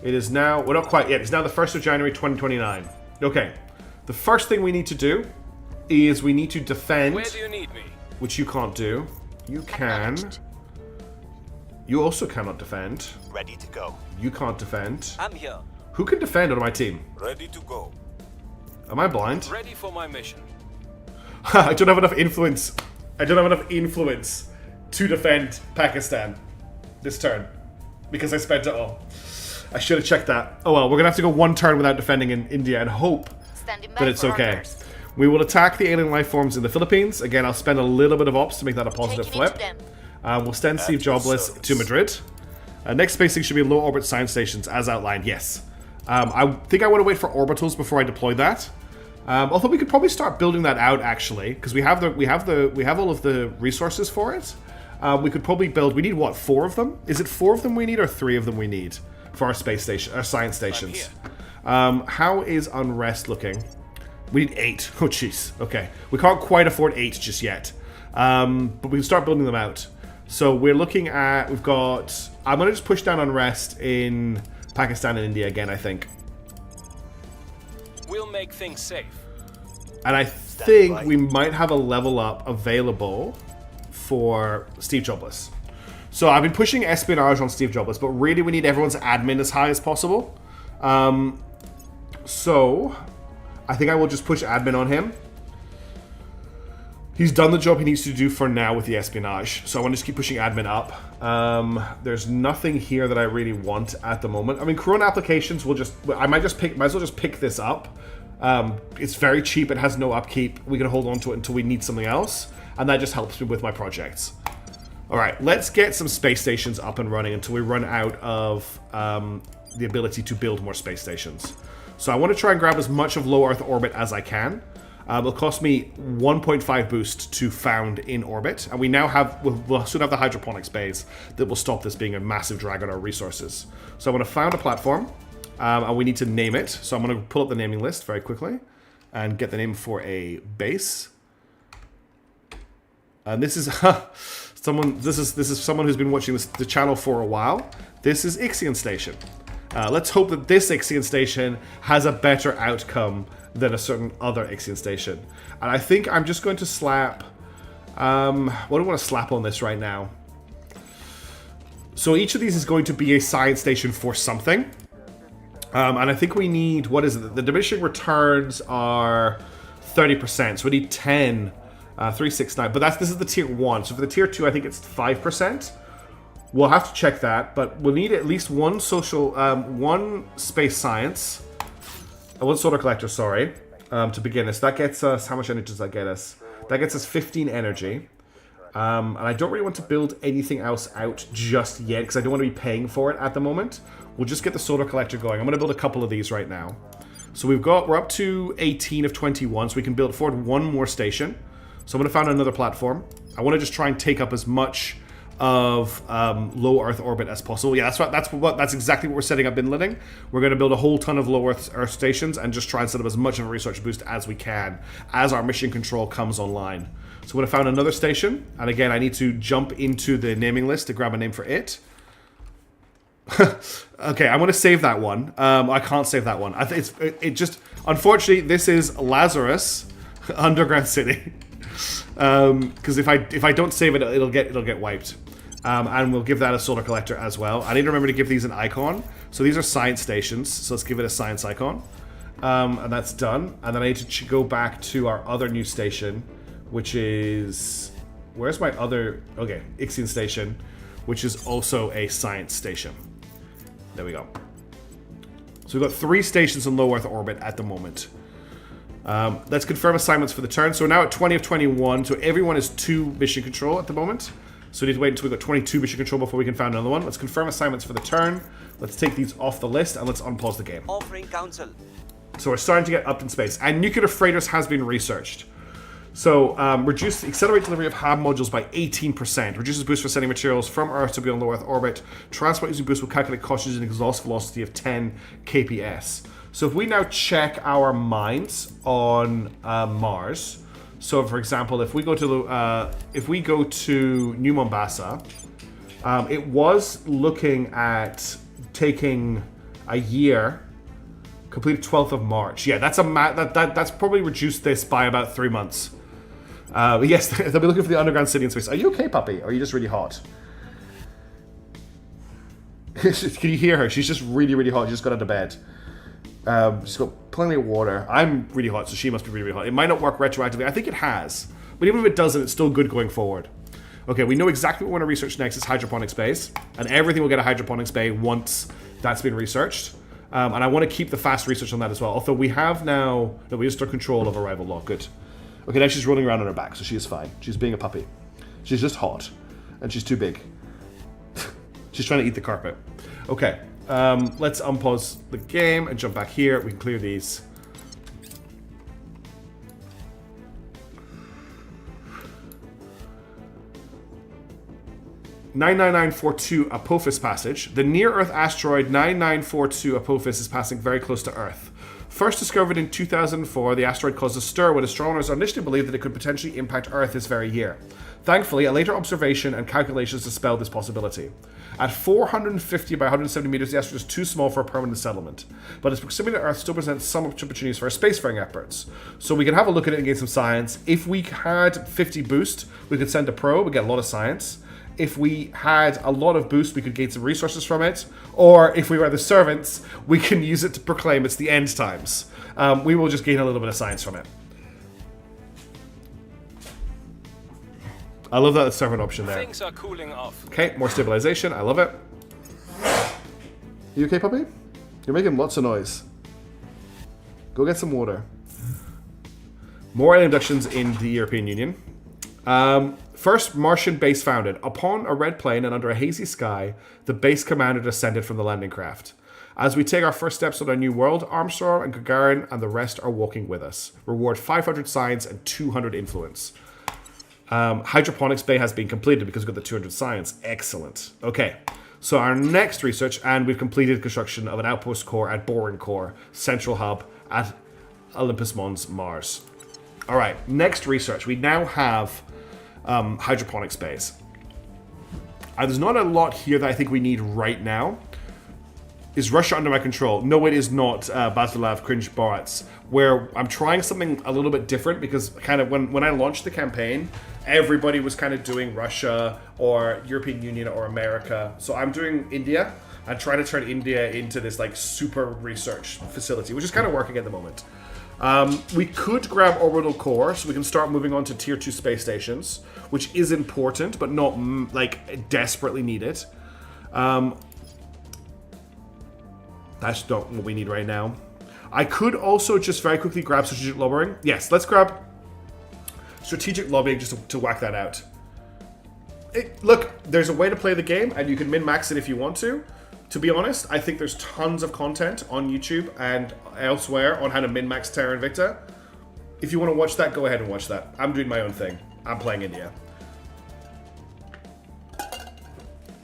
It is now, well, not quite yet. It's now the 1st of January 2029. Okay. The first thing we need to do is we need to defend. Where do you need me? Which you can't do. You can. You also cannot defend. Ready to go. You can't defend. I'm here. Who can defend on my team? Ready to go. Am I blind? Ready for my mission. I don't have enough influence. I don't have enough influence to defend Pakistan this turn because I spent it all. I should have checked that. Oh well, we're gonna have to go one turn without defending in India and hope that it's okay. We will attack the alien life forms in the Philippines. Again, I'll spend a little bit of ops to make that a positive flip. We'll send Steve At your Jobless service. to Madrid. Next space station should be low orbit science stations, as outlined. Yes. I think I want to wait for orbitals before I deploy that. Although we could probably start building that out actually, because we have all of the resources for it. We could probably build. We need what? 4 of them? Is it 4 of them we need, or 3 of them we need for our space station, our science stations? How is unrest looking? We need 8. Oh jeez. Okay, we can't quite afford 8 just yet, but we can start building them out. So we're looking at. We've got. I'm gonna just push down unrest in Pakistan and India again, I think. We'll make things safe. And I think we might have a level up available for Steve Jobless. So I've been pushing espionage on Steve Jobless, but really we need everyone's admin as high as possible. So I think I will just push admin on him. He's done the job he needs to do for now with the espionage, so I want to just keep pushing admin up. There's nothing here that I really want at the moment. I mean, Corona applications will just... I might as well just pick this up. It's very cheap, it has no upkeep. We can hold on to it until we need something else, and that just helps me with my projects. Alright, let's get some space stations up and running until we run out of the ability to build more space stations. So I want to try and grab as much of low Earth orbit as I can. It'll cost me 1.5 boost to found in orbit, and we now have, we'll soon have the hydroponics bays that will stop this being a massive drag on our resources. So I want to found a platform, and we need to name it. So I'm going to pull up the naming list very quickly and get the name for a base. And this is someone. This is someone who's been watching the channel for a while. This is Ixion Station. Let's hope that this Ixion Station has a better outcome than a certain other Ixion Station. And I think I'm just going to slap... what do I want to slap on this right now? So each of these is going to be a science station for something. And I think we need... What is it? The diminishing returns are 30%. So we need 10. 3, 6, 9. But this is the tier 1. So for the tier 2, I think it's 5%. We'll have to check that. But we'll need at least one social... one space science... one solar collector, sorry, to begin this. That gets us, how much energy does that get us? That gets us 15 energy. And I don't really want to build anything else out just yet, because I don't want to be paying for it at the moment. We'll just get the solar collector going. I'm going to build a couple of these right now. So we're up to 18 of 21, so we can build forward one more station. So I'm going to find another platform. I want to just try and take up as much of low Earth orbit as possible. Yeah, that's exactly what we're setting up Binletting. We're going to build a whole ton of low Earth stations and just try and set up as much of a research boost as we can as our mission control comes online. So I'm going to find another station, and again I need to jump into the naming list to grab a name for it. Okay, I'm going to save that one. I can't save that one. It just unfortunately this is Lazarus Underground City. Because if I don't save it, it'll get wiped. And we'll give that a solar collector as well. I need to remember to give these an icon. So these are science stations. So let's give it a science icon. And that's done. And then I need to go back to our other new station, which is... Where's my other... Okay, Ixion Station, which is also a science station. There we go. So we've got 3 stations in low Earth orbit at the moment. Let's confirm assignments for the turn. So we're now at 20 of 21. So everyone is 2 mission control at the moment. So we need to wait until we've got 22 mission control before we can find another one. Let's confirm assignments for the turn. Let's take these off the list and let's unpause the game. Offering counsel. So we're starting to get up in space. And nuclear freighters has been researched. So accelerate delivery of HAB modules by 18%. Reduces boost for sending materials from Earth to beyond low Earth orbit. Transport using boost will calculate cost using an exhaust velocity of 10 kps. So if we now check our mines on Mars, so for example, if we go to New Mombasa, it was looking at taking a year, completed 12th of March. Yeah, that's probably reduced this by about 3 months. Yes, they'll be looking for the underground city in space. Are you okay, puppy? Or are you just really hot? Can you hear her? She's just really, really hot. She just got out of bed. She's got plenty of water. I'm really hot, so she must be really, really hot. It might not work retroactively. I think it has. But even if it doesn't, it's still good going forward. Okay, we know exactly what we want to research next is hydroponics bays. And everything will get a hydroponics bay once that's been researched. And I want to keep the fast research on that as well. Although we have now... No, we just took control of arrival log. Good. Okay, now she's rolling around on her back, so she is fine. She's being a puppy. She's just hot. and she's too big. She's trying to eat the carpet. Okay, let's unpause the game and jump back here. We can clear these. (99942) Apophis Passage. The near-Earth asteroid 9942 Apophis is passing very close to Earth. First discovered in 2004, the asteroid caused a stir when astronomers initially believed that it could potentially impact Earth this very year. Thankfully, a later observation and calculations dispelled this possibility. At 450 by 170 meters, the asteroid is too small for a permanent settlement, but its proximity to Earth still presents some opportunities for our spacefaring efforts. So we can have a look at it and get some science. If we had 50 boost, we could send a probe, we get a lot of science. If we had a lot of boost, we could gain some resources from it. Or if we were the servants, we can use it to proclaim it's the end times. We will just gain a little bit of science from it. I love that servant option there. Things are cooling off. Okay, more stabilization. I love it. You okay, puppy? You're making lots of noise. Go get some water. More alien abductions in the European Union. First Martian base founded. Upon a red plain and under a hazy sky, the base commander descended from the landing craft. As we take our first steps on our new world, Armstrong and Gagarin and the rest are walking with us. Reward 500 science and 200 influence. Hydroponics bay has been completed because we've got the 200 science. Excellent. Okay, so our next research, and we've completed construction of an outpost core at Boring Core, central hub at Olympus Mons, Mars. All right, next research. We now have hydroponics bays. There's not a lot here that I think we need right now. Is Russia under my control? No, it is not, Basilav Cringe Barats, where I'm trying something a little bit different because kind of when I launched the campaign, everybody was kind of doing Russia or European Union or America. So I'm doing India and trying to turn India into this like super research facility, which is kind of working at the moment. We could grab orbital core, so we can start moving on to tier 2 space stations, which is important, but not like desperately needed. That's not what we need right now. I could also just very quickly grab strategic lobbying. Yes, let's grab strategic lobbying just to whack that out. Look, there's a way to play the game, and you can min-max it if you want to. To be honest, I think there's tons of content on YouTube and elsewhere on how to min-max Terra Invicta. If you want to watch that, go ahead and watch that. I'm doing my own thing. I'm playing India.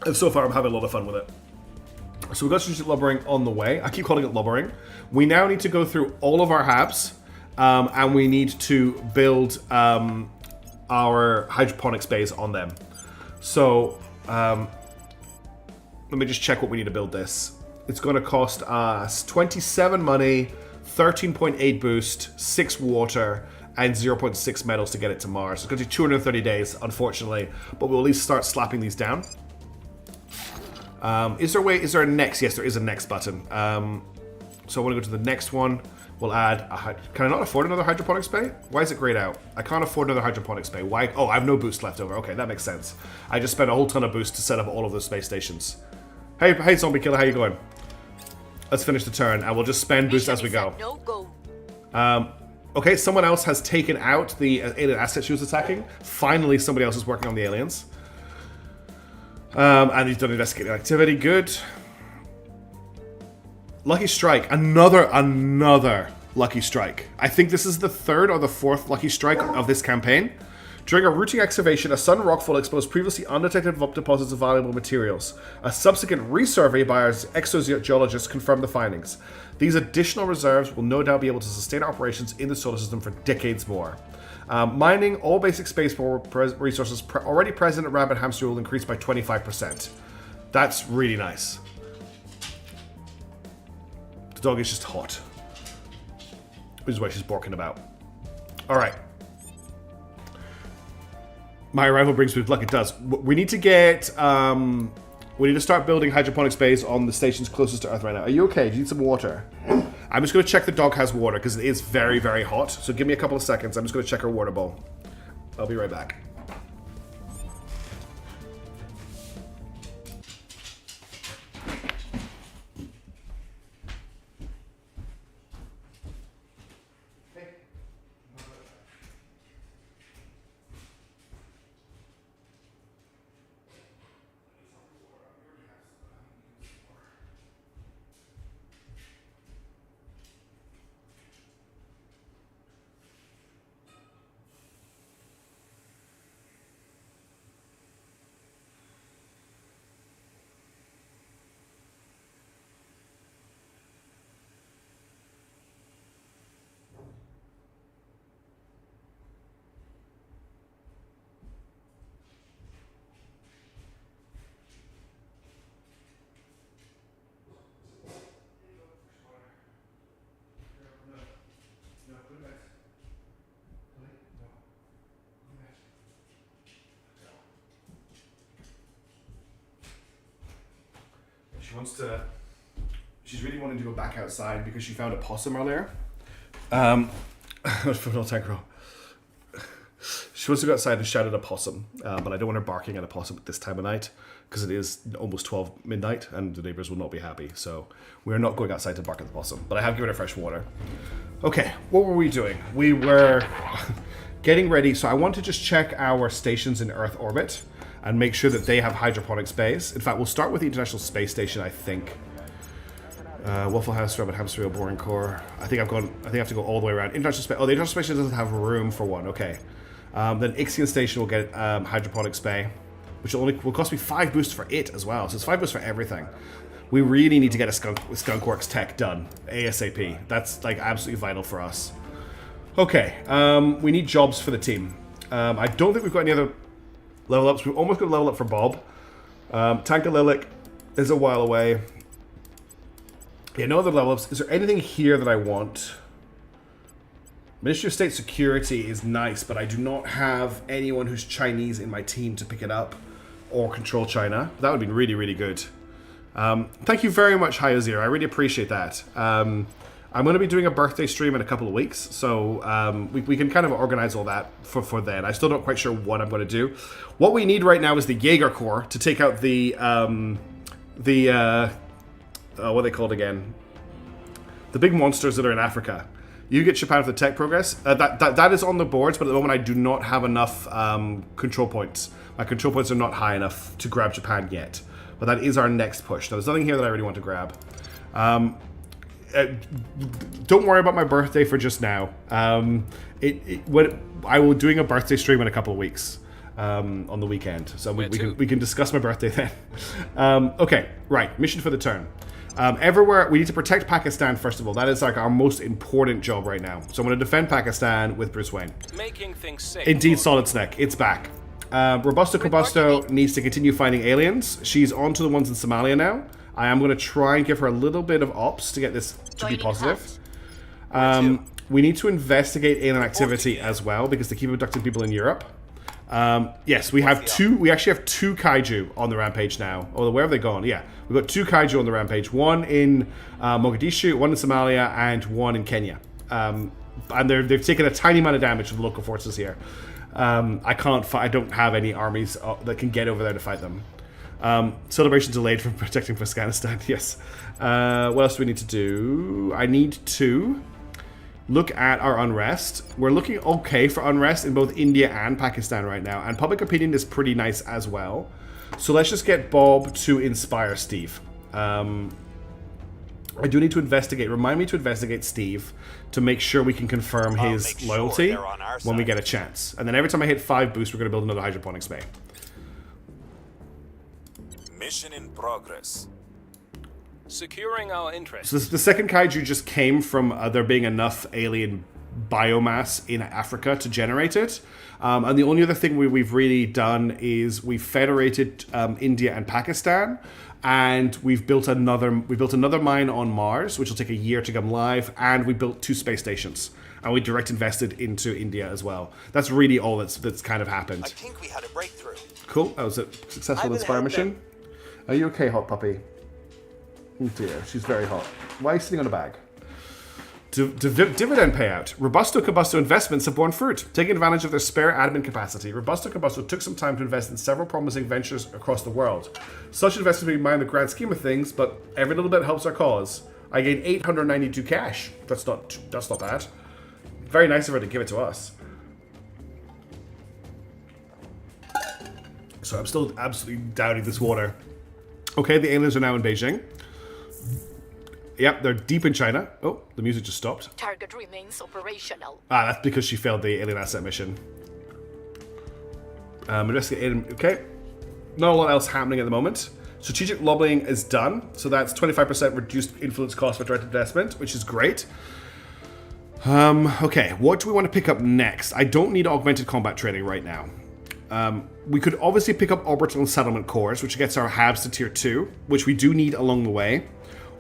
And so far, I'm having a lot of fun with it. So we've got strategic lobbering on the way. I keep calling it lobbering. We now need to go through all of our habs, and we need to build our hydroponics bays on them. So, let me just check what we need to build this. It's going to cost us 27 money, 13.8 boost, 6 water, and 0.6 metals to get it to Mars. It's going to take 230 days, unfortunately, but we'll at least start slapping these down. Is there a next? Yes, there is a next button. So I want to go to the next one. We'll add can I not afford another hydroponics bay? Why is it grayed out? I can't afford another hydroponics bay. Why? Oh, I have no boost left over. Okay, that makes sense. I just spent a whole ton of boost to set up all of those space stations. Hey, zombie killer, how you going? Let's finish the turn, and we'll just spend boost as we go. No go. Okay, someone else has taken out the alien asset she was attacking. Finally, somebody else is working on the aliens. And he's done investigating activity. Good. Lucky strike. Another lucky strike. I think this is the 3rd or the 4th lucky strike of this campaign. During a routine excavation, a sudden rockfall exposed previously undetected deposits of valuable materials. A subsequent resurvey by our exogeologists confirmed the findings. These additional reserves will no doubt be able to sustain operations in the solar system for decades more. Mining all basic space resources already present at Rabbit Hamster will increase by 25%. That's really nice. The dog is just hot. Which is what she's barking about. Alright. My arrival brings me luck. It does. We need to get... we need to start building hydroponics bays on the stations closest to Earth right now. Are you okay? Do you need some water? I'm just going to check the dog has water because it is very, very hot. So give me a couple of seconds. I'm just going to check her water bowl. I'll be right back. She's really wanting to go back outside because she found a possum earlier. For no Tegro. She wants to go outside and shout at a possum, but I don't want her barking at a possum at this time of night because it is almost 12 midnight and the neighbors will not be happy. So we're not going outside to bark at the possum, but I have given her fresh water. Okay, what were we doing? We were getting ready. So I want to just check our stations in Earth orbit and make sure that they have hydroponics bays. In fact, we'll start with the International Space Station, I think. Waffle House, Rabbit Hamster Wheel, Boring Core. I think I have to go all the way around. International Space. Oh, the International Space Station doesn't have room for one. Okay. Then Ixion Station will get hydroponics bay, which will cost me 5 boosts for it as well. So it's 5 boosts for everything. We really need to get a Skunkworks tech done ASAP. That's like absolutely vital for us. Okay. We need jobs for the team. I don't think we've got any other level ups. We've almost got a level up for Bob. Tanka Lilik is a while away. Yeah, no other level ups. Is there anything here that I want? Ministry of State Security is nice, but I do not have anyone who's Chinese in my team to pick it up or control China. That would be really, really good. Thank you very much, Hyozir. I really appreciate that. I'm going to be doing a birthday stream in a couple of weeks, so we can kind of organize all that for then. I'm still not quite sure what I'm going to do. What we need right now is the Jaeger Corps to take out the what are they called again? The big monsters that are in Africa. You get Japan for the tech progress. That is on the boards, but at the moment I do not have enough control points. My control points are not high enough to grab Japan yet. But that is our next push. Now, there's nothing here that I really want to grab. Don't worry about my birthday for just now. I will doing a birthday stream in a couple of weeks on the weekend. So we can discuss my birthday then. Okay, right. Mission for the turn. Everywhere, we need to protect Pakistan, first of all. That is like our most important job right now. So I'm going to defend Pakistan with Bruce Wayne. Making things safe. Indeed, Solid Snake. It's back. Robusto Cobusto needs to continue finding aliens. She's on to the ones in Somalia now. I am going to try and give her a little bit of ops to get this to be positive. We need to investigate alien activity as well because they keep abducting people in Europe. Yes, we have two. We actually have 2 kaiju on the rampage now. Or where have they gone? Yeah, we've got 2 kaiju on the rampage. One in Mogadishu, one in Somalia, and one in Kenya. And they've taken a tiny amount of damage from the local forces here. I don't have any armies that can get over there to fight them. Celebration delayed from protecting Afghanistan. Yes. What else do we need to do? I need to look at our unrest. We're looking okay for unrest in both India and Pakistan right now, and public opinion is pretty nice as well. So let's just get Bob to inspire Steve. I do need to investigate. Remind me to investigate Steve to make sure we can confirm his loyalty when we get a chance. And then every time I hit 5 boosts, we're going to build another hydroponics bay. Mission in progress. Securing our interests. So the second kaiju just came from there being enough alien biomass in Africa to generate it. And the only other thing we've really done is we've federated India and Pakistan. And we've built another mine on Mars, which will take a year to come live, and we built 2 space stations, and we direct invested into India as well. That's really all that's kind of happened. I think we had a breakthrough. Cool. That was a successful Inspire mission. Are you okay, hot puppy? Oh dear, she's very hot. Why are you sitting on a bag? Dividend payout. Robusto Cobusto investments have borne fruit. Taking advantage of their spare admin capacity, Robusto Cobusto took some time to invest in several promising ventures across the world. Such investments may be mind the grand scheme of things, but every little bit helps our cause. I gained 892 cash. That's not bad. Very nice of her to give it to us. So I'm still absolutely doubting this water. Okay, the aliens are now in Beijing. Yep, they're deep in China. Oh, the music just stopped. Target remains operational. Ah, that's because she failed the alien asset mission. Investigate. Okay. Not a lot else happening at the moment. Strategic lobbying is done. So that's 25% reduced influence cost for direct investment, which is great. Okay, what do we want to pick up next? I don't need augmented combat training right now. We could obviously pick up orbital and settlement cores, which gets our HABs to tier 2, which we do need along the way.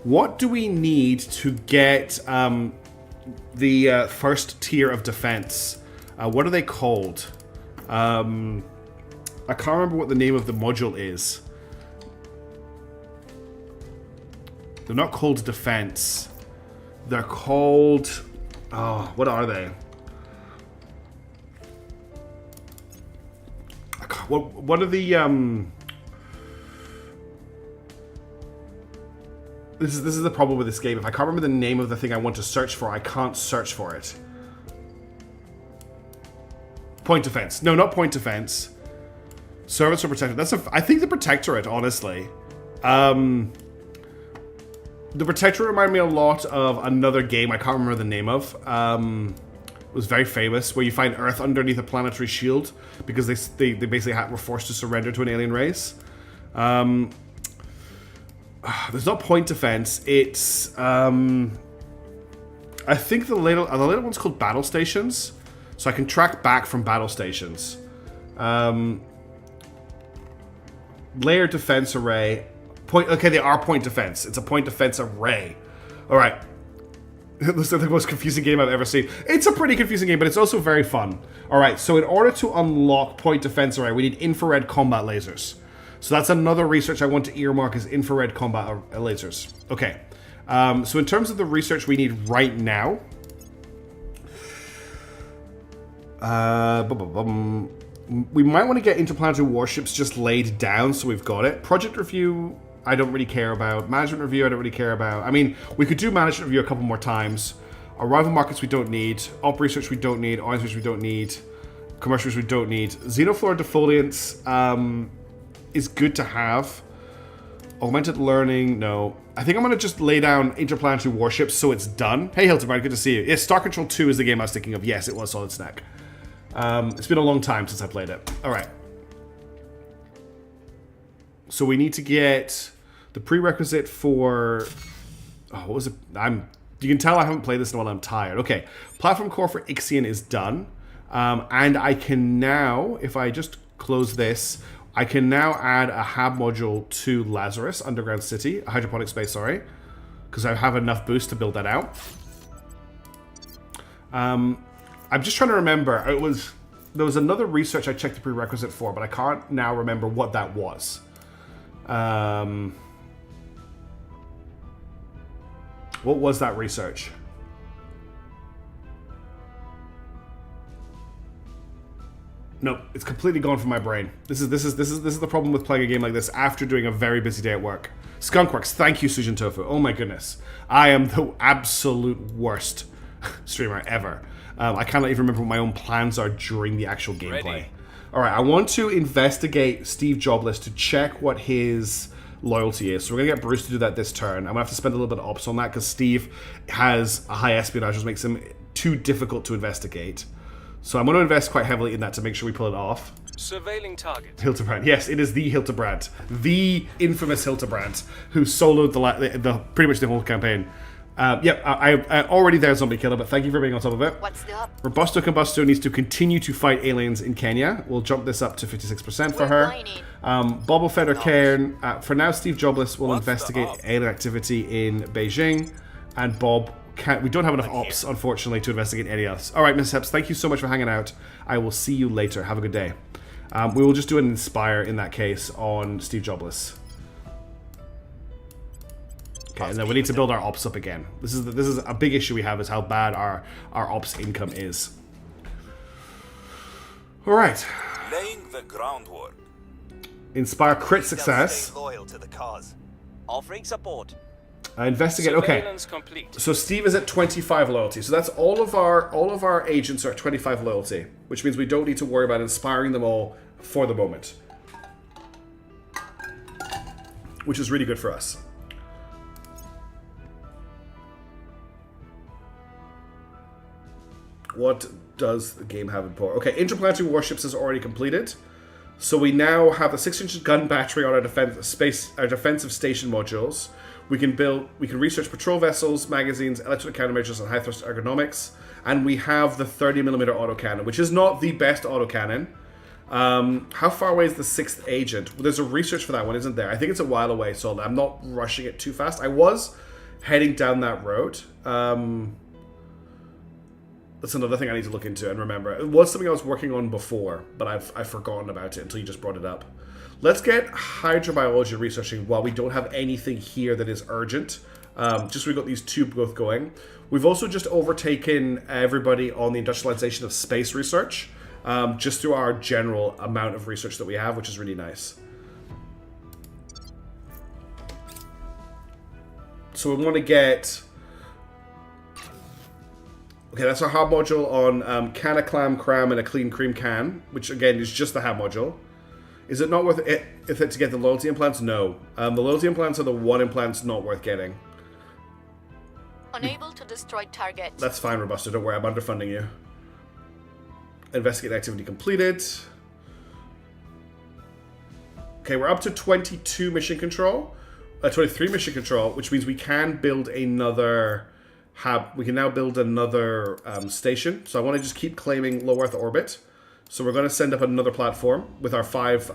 What do we need to get the first tier of defense? What are they called? I can't remember what the name of the module is. They're not called defense. They're called... Oh, what are they? What are the... This is the problem with this game. If I can't remember the name of the thing I want to search for, I can't search for it. Point defense. No, not point defense. Service or protectorate. That's I think the protectorate, honestly. The protectorate reminded me a lot of another game I can't remember the name of. It was very famous, where you find Earth underneath a planetary shield because they basically were forced to surrender to an alien race. There's not point defense. It's I think the later one's called battle stations, so I can track back from battle stations. Layer defense array. Okay, they are point defense. It's a point defense array. All right. This is the most confusing game I've ever seen. It's a pretty confusing game, but it's also very fun. All right. So in order to unlock point defense array, we need infrared combat lasers. So that's another research I want to earmark as infrared combat lasers. Okay. So in terms of the research we need right now, we might want to get interplanetary warships just laid down so we've got it. Project review, I don't really care about. Management review, I don't really care about. I mean, we could do management review a couple more times. Arrival markets we don't need. Op research we don't need. Orange research we don't need. Commercials we don't need. Xenoflora defoliants is good to have. Augmented learning, no. I think I'm going to just lay down interplanetary warships so it's done. Hey Hildebrand, good to see you. Yes, Star Control 2 is the game I was thinking of. Yes, it was Solid Snake. It's been a long time since I played it. Alright. So we need to get the prerequisite for... Oh, what was it? You can tell I haven't played this in a while. I'm tired. Okay. Platform core for Ixion is done. And I can now, if I just close this, I can now add a hab module to Lazarus, Underground City, a hydroponic space, sorry. Because I have enough boost to build that out. I'm just trying to remember. There was another research I checked the prerequisite for, but I can't now remember what that was. What was that research? No, it's completely gone from my brain. This is the problem with playing a game like this after doing a very busy day at work. Skunkworks, thank you, Sujin Tofu. Oh my goodness, I am the absolute worst streamer ever. I cannot even remember what my own plans are during the actual gameplay. All right, I want to investigate Steve Jobless to check what his loyalty is. So we're gonna get Bruce to do that this turn. I'm gonna have to spend a little bit of ops on that because Steve has a high espionage, which makes him too difficult to investigate. So I'm going to invest quite heavily in that to make sure we pull it off. Surveilling target. Hildebrand. Yes, it is the Hildebrand. The infamous Hildebrand, who soloed the pretty much the whole campaign. I already there, Zombie Killer, but thank you for being on top of it. What's up? Robusto Combusto needs to continue to fight aliens in Kenya. We'll jump this up to 56% for her. Bobo Feder Cairn. For now, Steve Jobless will investigate alien activity in Beijing. And Bob... we don't have enough ops, unfortunately, to investigate any else. All right, Miss Heps, thank you so much for hanging out. I will see you later. Have a good day. We will just do an Inspire, in that case, on Steve Jobless. Okay, and then we need to build our ops up again. This is a big issue we have, is how bad our ops income is. All right. Laying the groundwork. Inspire crit success. Stay loyal to the cause. Offering support. Investigate. Okay, Complete. so Steve is at 25 loyalty. So that's all of our agents are at 25 loyalty, which means we don't need to worry about inspiring them all for the moment, which is really good for us. What does the game have in port? Okay, interplanetary warships is already completed. So we now have a 6-inch gun battery on our defensive station modules. We can research patrol vessels, magazines, electronic countermeasures, and high thrust ergonomics. And we have the 30mm autocannon, which is not the best autocannon. How far away is the 6th agent? Well, there's a research for that one, isn't there? I think it's a while away, so I'm not rushing it too fast. I was heading down that road. That's another thing I need to look into and remember. It was something I was working on before, but I've forgotten about it until you just brought it up. Let's get hydrobiology researching while we don't have anything here that is urgent. Just so we've got these two both going. We've also just overtaken everybody on the industrialization of space research, just through our general amount of research that we have, which is really nice. So we want to get... Okay, that's our hab module on can a clam cram and a clean cream can, which again is just the hab module. Is it not worth it to get the loyalty implants? No. The loyalty implants are the one implants not worth getting. Unable to destroy target. That's fine, Robusto. Don't worry, I'm underfunding you. Investigate activity completed. Okay, we're up to 22 mission control. 23 mission control, which means we can build another hab. We can now build another station. So I want to just keep claiming low Earth orbit. So we're going to send up another platform with our 5.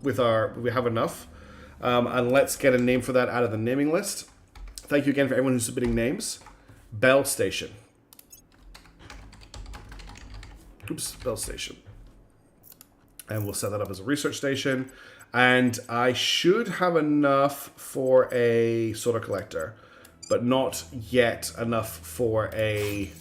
We have enough, and let's get a name for that out of the naming list. Thank you again for everyone who's submitting names. Bell Station. Oops, Bell Station. And we'll set that up as a research station. And I should have enough for a solar collector, but not yet enough for a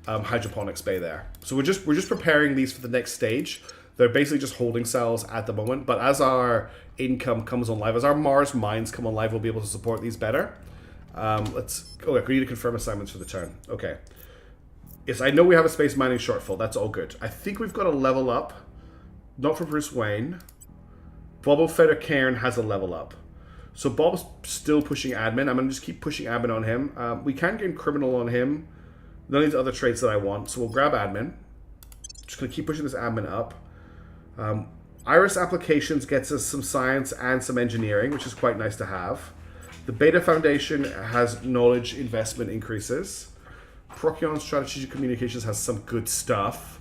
hydroponics bay there. So we're just preparing these for the next stage. They're basically just holding cells at the moment, but as our income comes on live, as our Mars mines come on live, we'll be able to support these better. We need to confirm assignments for the turn. Okay. Yes, I know we have a space mining shortfall. That's all good. I think we've got a level up. Not for Bruce Wayne. Bobo Feder Cairn has a level up. So Bob's still pushing admin. I'm going to just keep pushing admin on him. We can gain criminal on him. None of these other traits that I want. So we'll grab admin. Just going to keep pushing this admin up. Iris Applications gets us some science and some engineering, which is quite nice to have. The Beta Foundation has knowledge investment increases. Procyon Strategic Communications has some good stuff.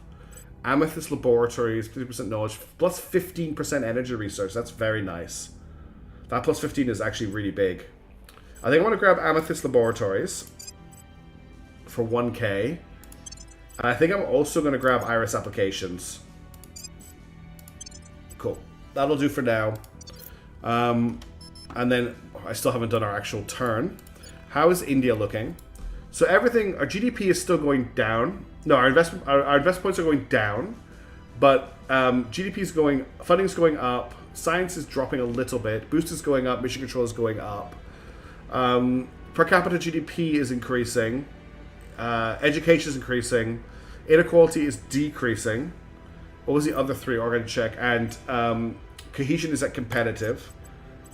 Amethyst Laboratories, 50% knowledge, plus 15% energy research. That's very nice. That plus 15 is actually really big. I think I want to grab Amethyst Laboratories for 1k. And I think I'm also going to grab Iris Applications. Cool. That'll do for now. And then I still haven't done our actual turn. How is India looking? So everything, our GDP is still going down. No, our investment points are going down, but GDP is going, funding is going up. Science is dropping a little bit. Boost is going up. Mission control is going up. Per capita GDP is increasing. Education is increasing. Inequality is decreasing. What was the other three? Organ check. And cohesion is at competitive.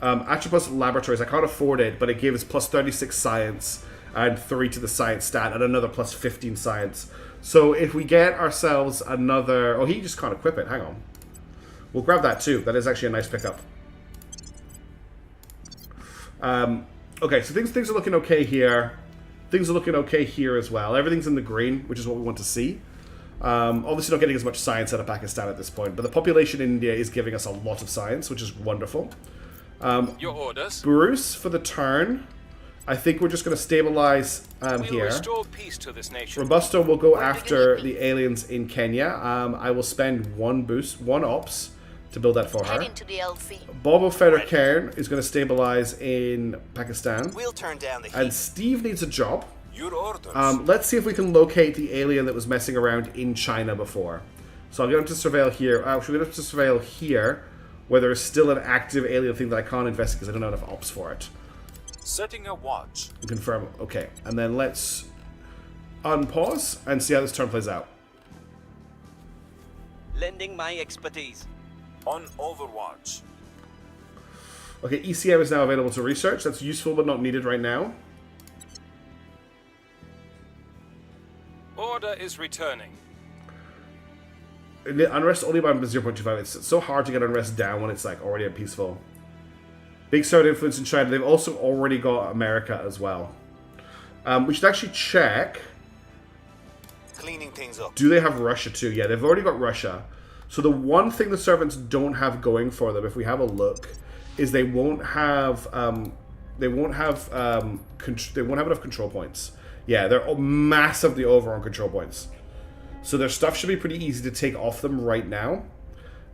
Atropos Laboratories, I can't afford it, but it gave us plus 36 science and 3 to the science stat and another plus 15 science. So if we get ourselves another... Oh, he just can't equip it. Hang on. We'll grab that too. That is actually a nice pickup. Okay, so things are looking okay here. Things are looking okay here as well. Everything's in the green, which is what we want to see. Obviously not getting as much science out of Pakistan at this point, but the population in India is giving us a lot of science, which is wonderful. Your orders. Bruce, for the turn, I think we're just going to stabilize We'll here. restore peace to this nation. Robusto will go after the aliens in Kenya. I will spend one ops to build that for her. Head into the LC. Bobo Feder Cairn is going to stabilize in Pakistan. We'll turn down the heat. And Steve needs a job. Your orders. Let's see if we can locate the alien that was messing around in China before. So I'll get him to surveil here. Actually, we're going to surveil here, where there is still an active alien thing that I can't investigate because I don't have enough ops for it. Setting a watch. Confirm. Okay, and then let's unpause and see how this turn plays out. Lending my expertise. On Overwatch. Okay, ECM is now available to research. That's useful but not needed right now. Order is returning. Unrest only by 0.25. It's so hard to get unrest down when it's like already peaceful. Big South influence in China. They've also already got America as well. We should actually check. Cleaning things up. Do they have Russia too? Yeah, they've already got Russia. So the one thing the servants don't have going for them, if we have a look, is they won't have enough control points. Yeah, they're massively over on control points. So their stuff should be pretty easy to take off them right now.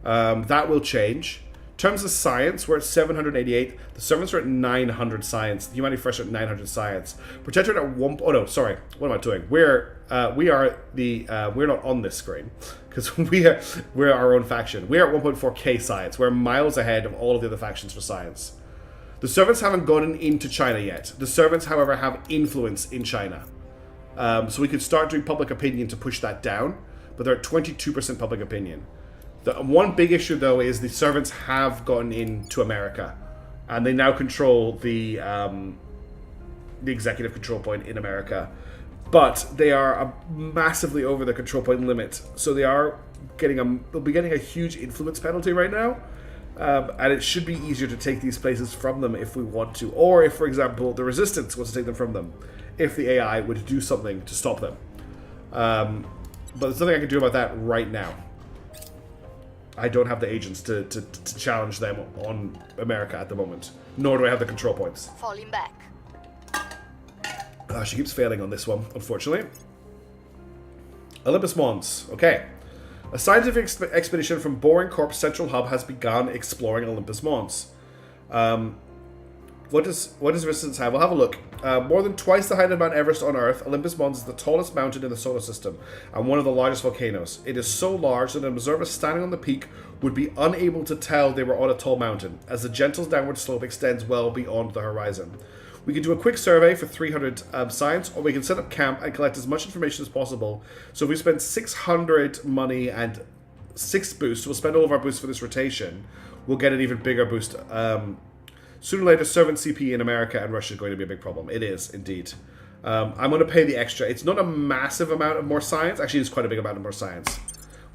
That will change. terms of science, we're at 788. The servants are at 900 science. The humanity first are at 900 science. Protectorate at 1. Oh no, sorry. What am I doing? We're not on this screen because we're our own faction. We're at 1.4k science. We're miles ahead of all of the other factions for science. The servants haven't gotten into China yet. The servants, however, have influence in China. So we could start doing public opinion to push that down, but they're at 22% public opinion. The one big issue, though, is the servants have gotten into America, and they now control the executive control point in America. But they are massively over the control point limit, so they'll be getting a huge influence penalty right now. And it should be easier to take these places from them if we want to. Or if, for example, the Resistance wants to take them from them. If the AI would do something to stop them. But there's nothing I can do about that right now. I don't have the agents to challenge them on America at the moment. Nor do I have the control points. Falling back. She keeps failing on this one, unfortunately. Olympus Mons. Okay. A scientific expedition from Boring Corp's central hub has begun exploring Olympus Mons. What does Resistance have? We'll have a look. More than twice the height of Mount Everest on Earth, Olympus Mons is the tallest mountain in the solar system and one of the largest volcanoes. It is so large that an observer standing on the peak would be unable to tell they were on a tall mountain, as the gentle downward slope extends well beyond the horizon. We can do a quick survey for 300 science, or we can set up camp and collect as much information as possible. So if we spend 600 money and 6 boosts, we'll spend all of our boosts for this rotation, we'll get an even bigger boost. Sooner or later, servant CP in America and Russia is going to be a big problem. It is, indeed. I'm going to pay the extra. It's not a massive amount of more science. Actually, it's quite a big amount of more science.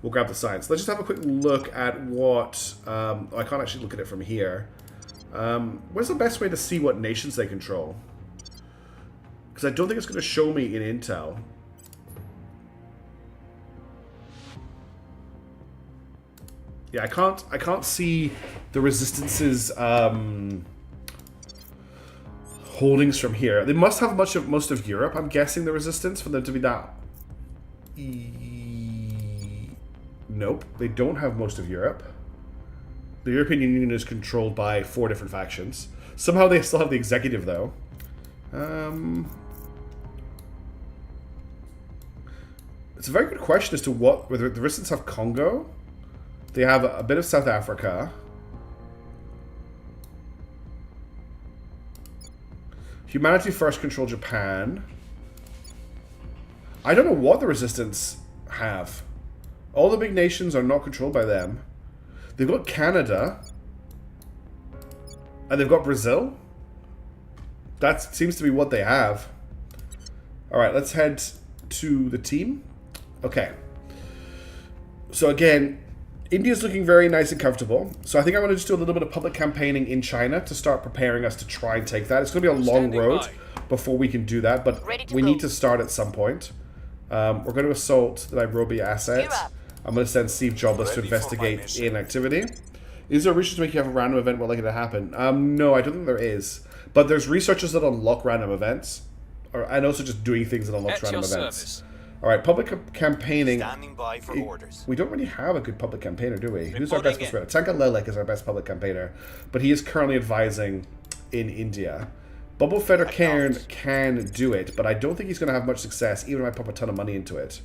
We'll grab the science. Let's just have a quick look at what... I can't actually look at it from here. Where's the best way to see what nations they control? Because I don't think it's going to show me in Intel. Yeah, I can't see the Resistance's holdings from here. They must have most of Europe, I'm guessing, the Resistance, for them to be that... Nope, they don't have most of Europe. The European Union is controlled by 4 different factions. Somehow they still have the executive, though. It's a very good question as to whether the Resistance have Congo. They have a bit of South Africa. Humanity First control Japan. I don't know what the Resistance have. All the big nations are not controlled by them. They've got Canada. And they've got Brazil. That seems to be what they have. Alright, let's head to the team. Okay. So again, India's looking very nice and comfortable. So I think I'm going to just do a little bit of public campaigning in China to start preparing us to try and take that. It's going to be a long road before we can do that, but we need to start at some point. We're going to assault the Nairobi asset. I'm going to send Steve Jobless to investigate inactivity. Is there research to make you have a random event more likely to happen? No, I don't think there is. But there's researchers that unlock random events. And also just doing things that unlocks random events. Alright, public campaigning. Standing by for orders. We don't really have a good public campaigner, do we? Who's our best campaigner? Tanka Lelek is our best public campaigner. But he is currently advising in India. Bubble Feather Cairn can do it, but I don't think he's going to have much success, even if I pump a ton of money into it.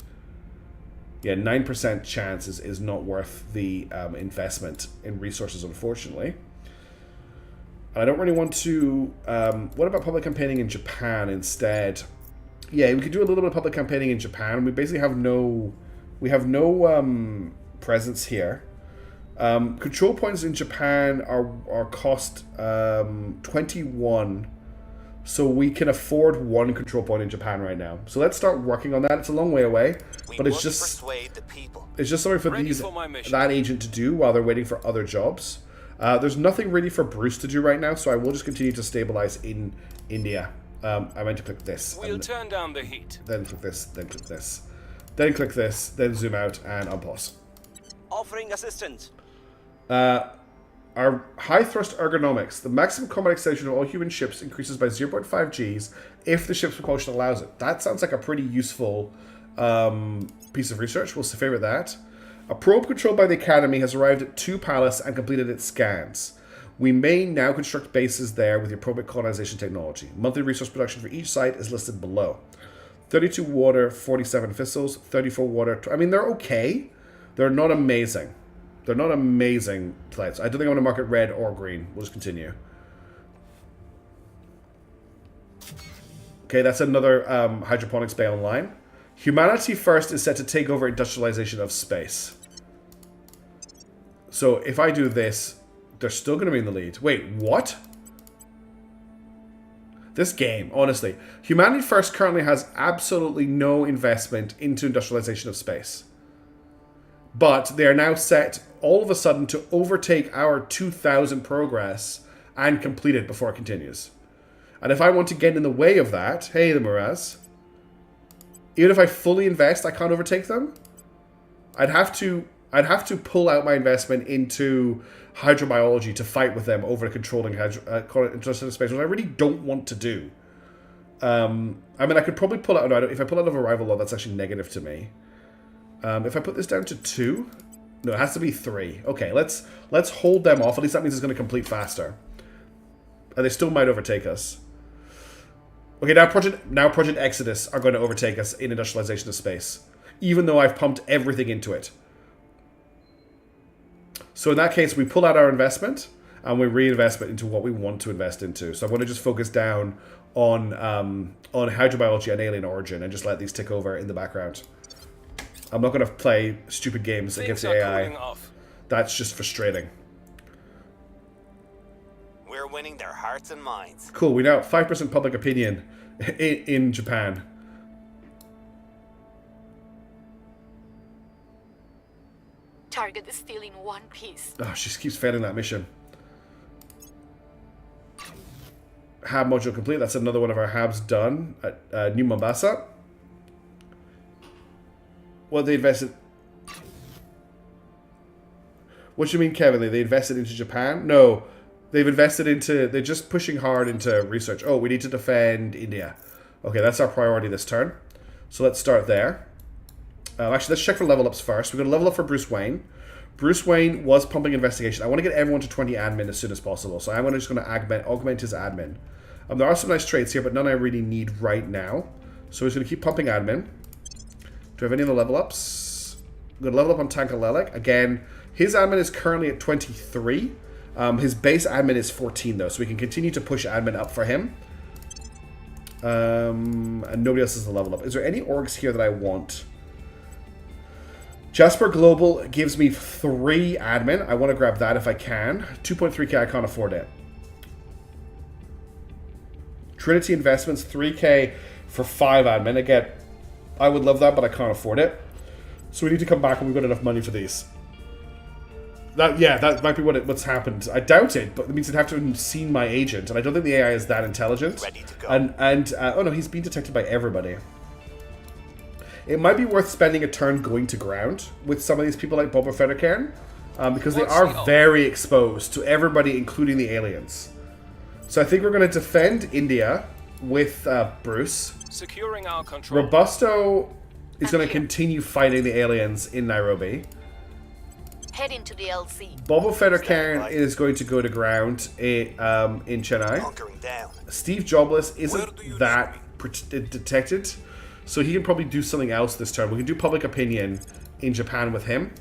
Yeah, 9% chance is not worth the investment in resources, unfortunately. And I don't really want to... what about public campaigning in Japan instead? Yeah, we could do a little bit of public campaigning in Japan. We basically have no... We have no presence here. Control points in Japan are cost 21. So we can afford 1 control point in Japan right now. So let's start working on that. It's a long way away, but it's just something for that agent to do while they're waiting for other jobs. There's nothing really for Bruce to do right now, so I will just continue to stabilize in India. I meant to click this. We'll turn down the heat. Then click this. Then click this. Then click this. Then zoom out and unpause. Offering assistance. Our high thrust ergonomics. The maximum combat extension of all human ships increases by 0.5 Gs if the ship's propulsion allows it. That sounds like a pretty useful piece of research. We'll favorite that. A probe controlled by the Academy has arrived at 2 Palace and completed its scans. We may now construct bases there with the appropriate colonization technology. Monthly resource production for each site is listed below. 32 water, 47 thistles, 34 water. I mean, they're okay. They're not amazing. They're not amazing plants. I don't think I want to mark it red or green. We'll just continue. Okay, that's another hydroponics bay online. Humanity First is set to take over industrialization of space. So if I do this, they're still going to be in the lead. Wait, what? This game, honestly. Humanity First currently has absolutely no investment into industrialization of space. But they are now set, all of a sudden, to overtake our 2,000 progress and complete it before it continues. And if I want to get in the way of that, hey, the Miraz, even if I fully invest, I can't overtake them. I'd have to pull out my investment into hydrobiology to fight with them over controlling industrial space, which I really don't want to do. I mean, I could probably pull out. No, if I pull out of arrival law, that's actually negative to me. If I put this down to 2, no, it has to be 3. Okay, let's hold them off. At least that means it's going to complete faster, and they still might overtake us. Okay, now Project Exodus are going to overtake us in industrialization of space, even though I've pumped everything into it. So in that case, we pull out our investment and we reinvest it into what we want to invest into. So I'm going to just focus down on hydrobiology and alien origin and just let these tick over in the background. I'm not going to play stupid games against the AI. That's just frustrating. We're winning their hearts and minds. Cool, we now have 5% public opinion in Japan. Target is still in one piece. Oh, she keeps failing that mission. Hab module complete. That's another one of our Habs done at New Mombasa. What they invested... What do you mean, Kevin? They invested into Japan? No. They've invested into... They're just pushing hard into research. Oh, we need to defend India. Okay, that's our priority this turn. So let's start there. Actually, let's check for level ups first. We're going to level up for Bruce Wayne. Bruce Wayne was pumping investigation. I want to get everyone to 20 admin as soon as possible. So I'm just going to augment his admin. There are some nice traits here, but none I really need right now. So we're just going to keep pumping admin. Do I have any other level ups? I'm going to level up on Tankalelic. Again, his admin is currently at 23. His base admin is 14, though. So we can continue to push admin up for him. And nobody else has a level up. Is there any orgs here that I want? Jasper Global gives me 3 admin. I want to grab that if I can. 2.3k, I can't afford it. Trinity Investments, 3k for 5 admin. Again, I would love that, but I can't afford it. So we need to come back when we've got enough money for these. That might be what's happened. I doubt it, but it means I'd have to have seen my agent, and I don't think the AI is that intelligent. Ready to go. Oh no, he's been detected by everybody. It might be worth spending a turn going to ground with some of these people like Boba Fettercairn, because they are very exposed to everybody, including the aliens. So I think we're going to defend India with Bruce. Securing our control. Robusto is going to continue fighting the aliens in Nairobi. Head into the LC. Boba Fettercairn is going to go to ground in Chennai. Hunkering down. Steve Jobless isn't that detected, so he can probably do something else this turn. We can do public opinion in Japan with him.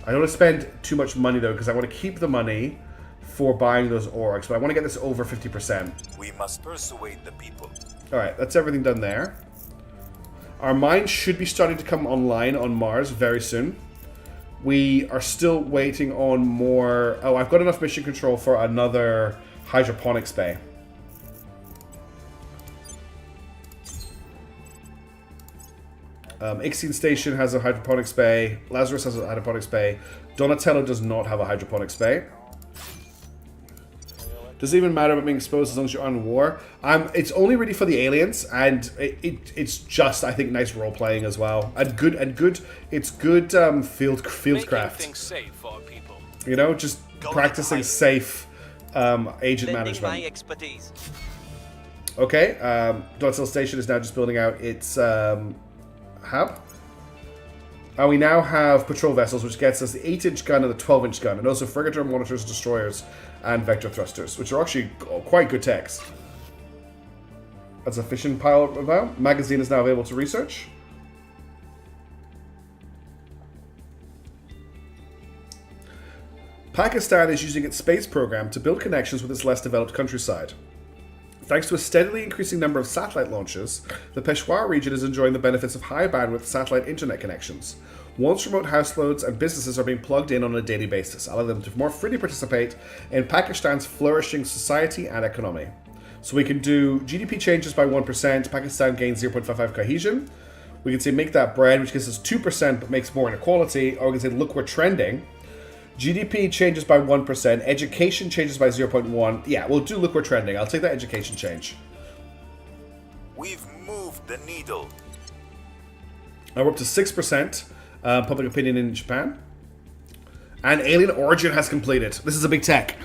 I don't want to spend too much money, though, because I want to keep the money for buying those orgs, but I want to get this over 50%. We must persuade the people. Alright, that's everything done there. Our mine should be starting to come online on Mars very soon. We are still waiting on more... Oh, I've got enough mission control for another hydroponics bay. Ixtine Station has a hydroponics bay. Lazarus has a hydroponics bay. Donatello does not have a hydroponics bay. Does it even matter about being exposed as long as you're on war? It's only really for the aliens, and it's just, I think, nice role playing as well, and good. It's good fieldcraft. Things safe for our people. You know, just practicing safe agent management. My expertise. Okay, Donatello Station is now just building out its hub. And we now have patrol vessels, which gets us the 8-inch gun and the 12-inch gun, and also frigator monitors, destroyers, and vector thrusters, which are actually quite good techs. That's a fission pile about. Magazine is now available to research. Pakistan is using its space program to build connections with its less developed countryside. Thanks to a steadily increasing number of satellite launches, the Peshawar region is enjoying the benefits of high bandwidth satellite internet connections. Once remote households and businesses are being plugged in on a daily basis, allowing them to more freely participate in Pakistan's flourishing society and economy. So we can do GDP changes by 1%, Pakistan gains 0.55 cohesion. We can say make that bread, which gives us 2% but makes more inequality, or we can say look, we're trending. GDP changes by 1%, education changes by 0.1. Yeah, we'll do look, we're trending. I'll take that education change. We've moved the needle. Now we're up to 6% public opinion in Japan. And alien origin has completed. This is a big tech.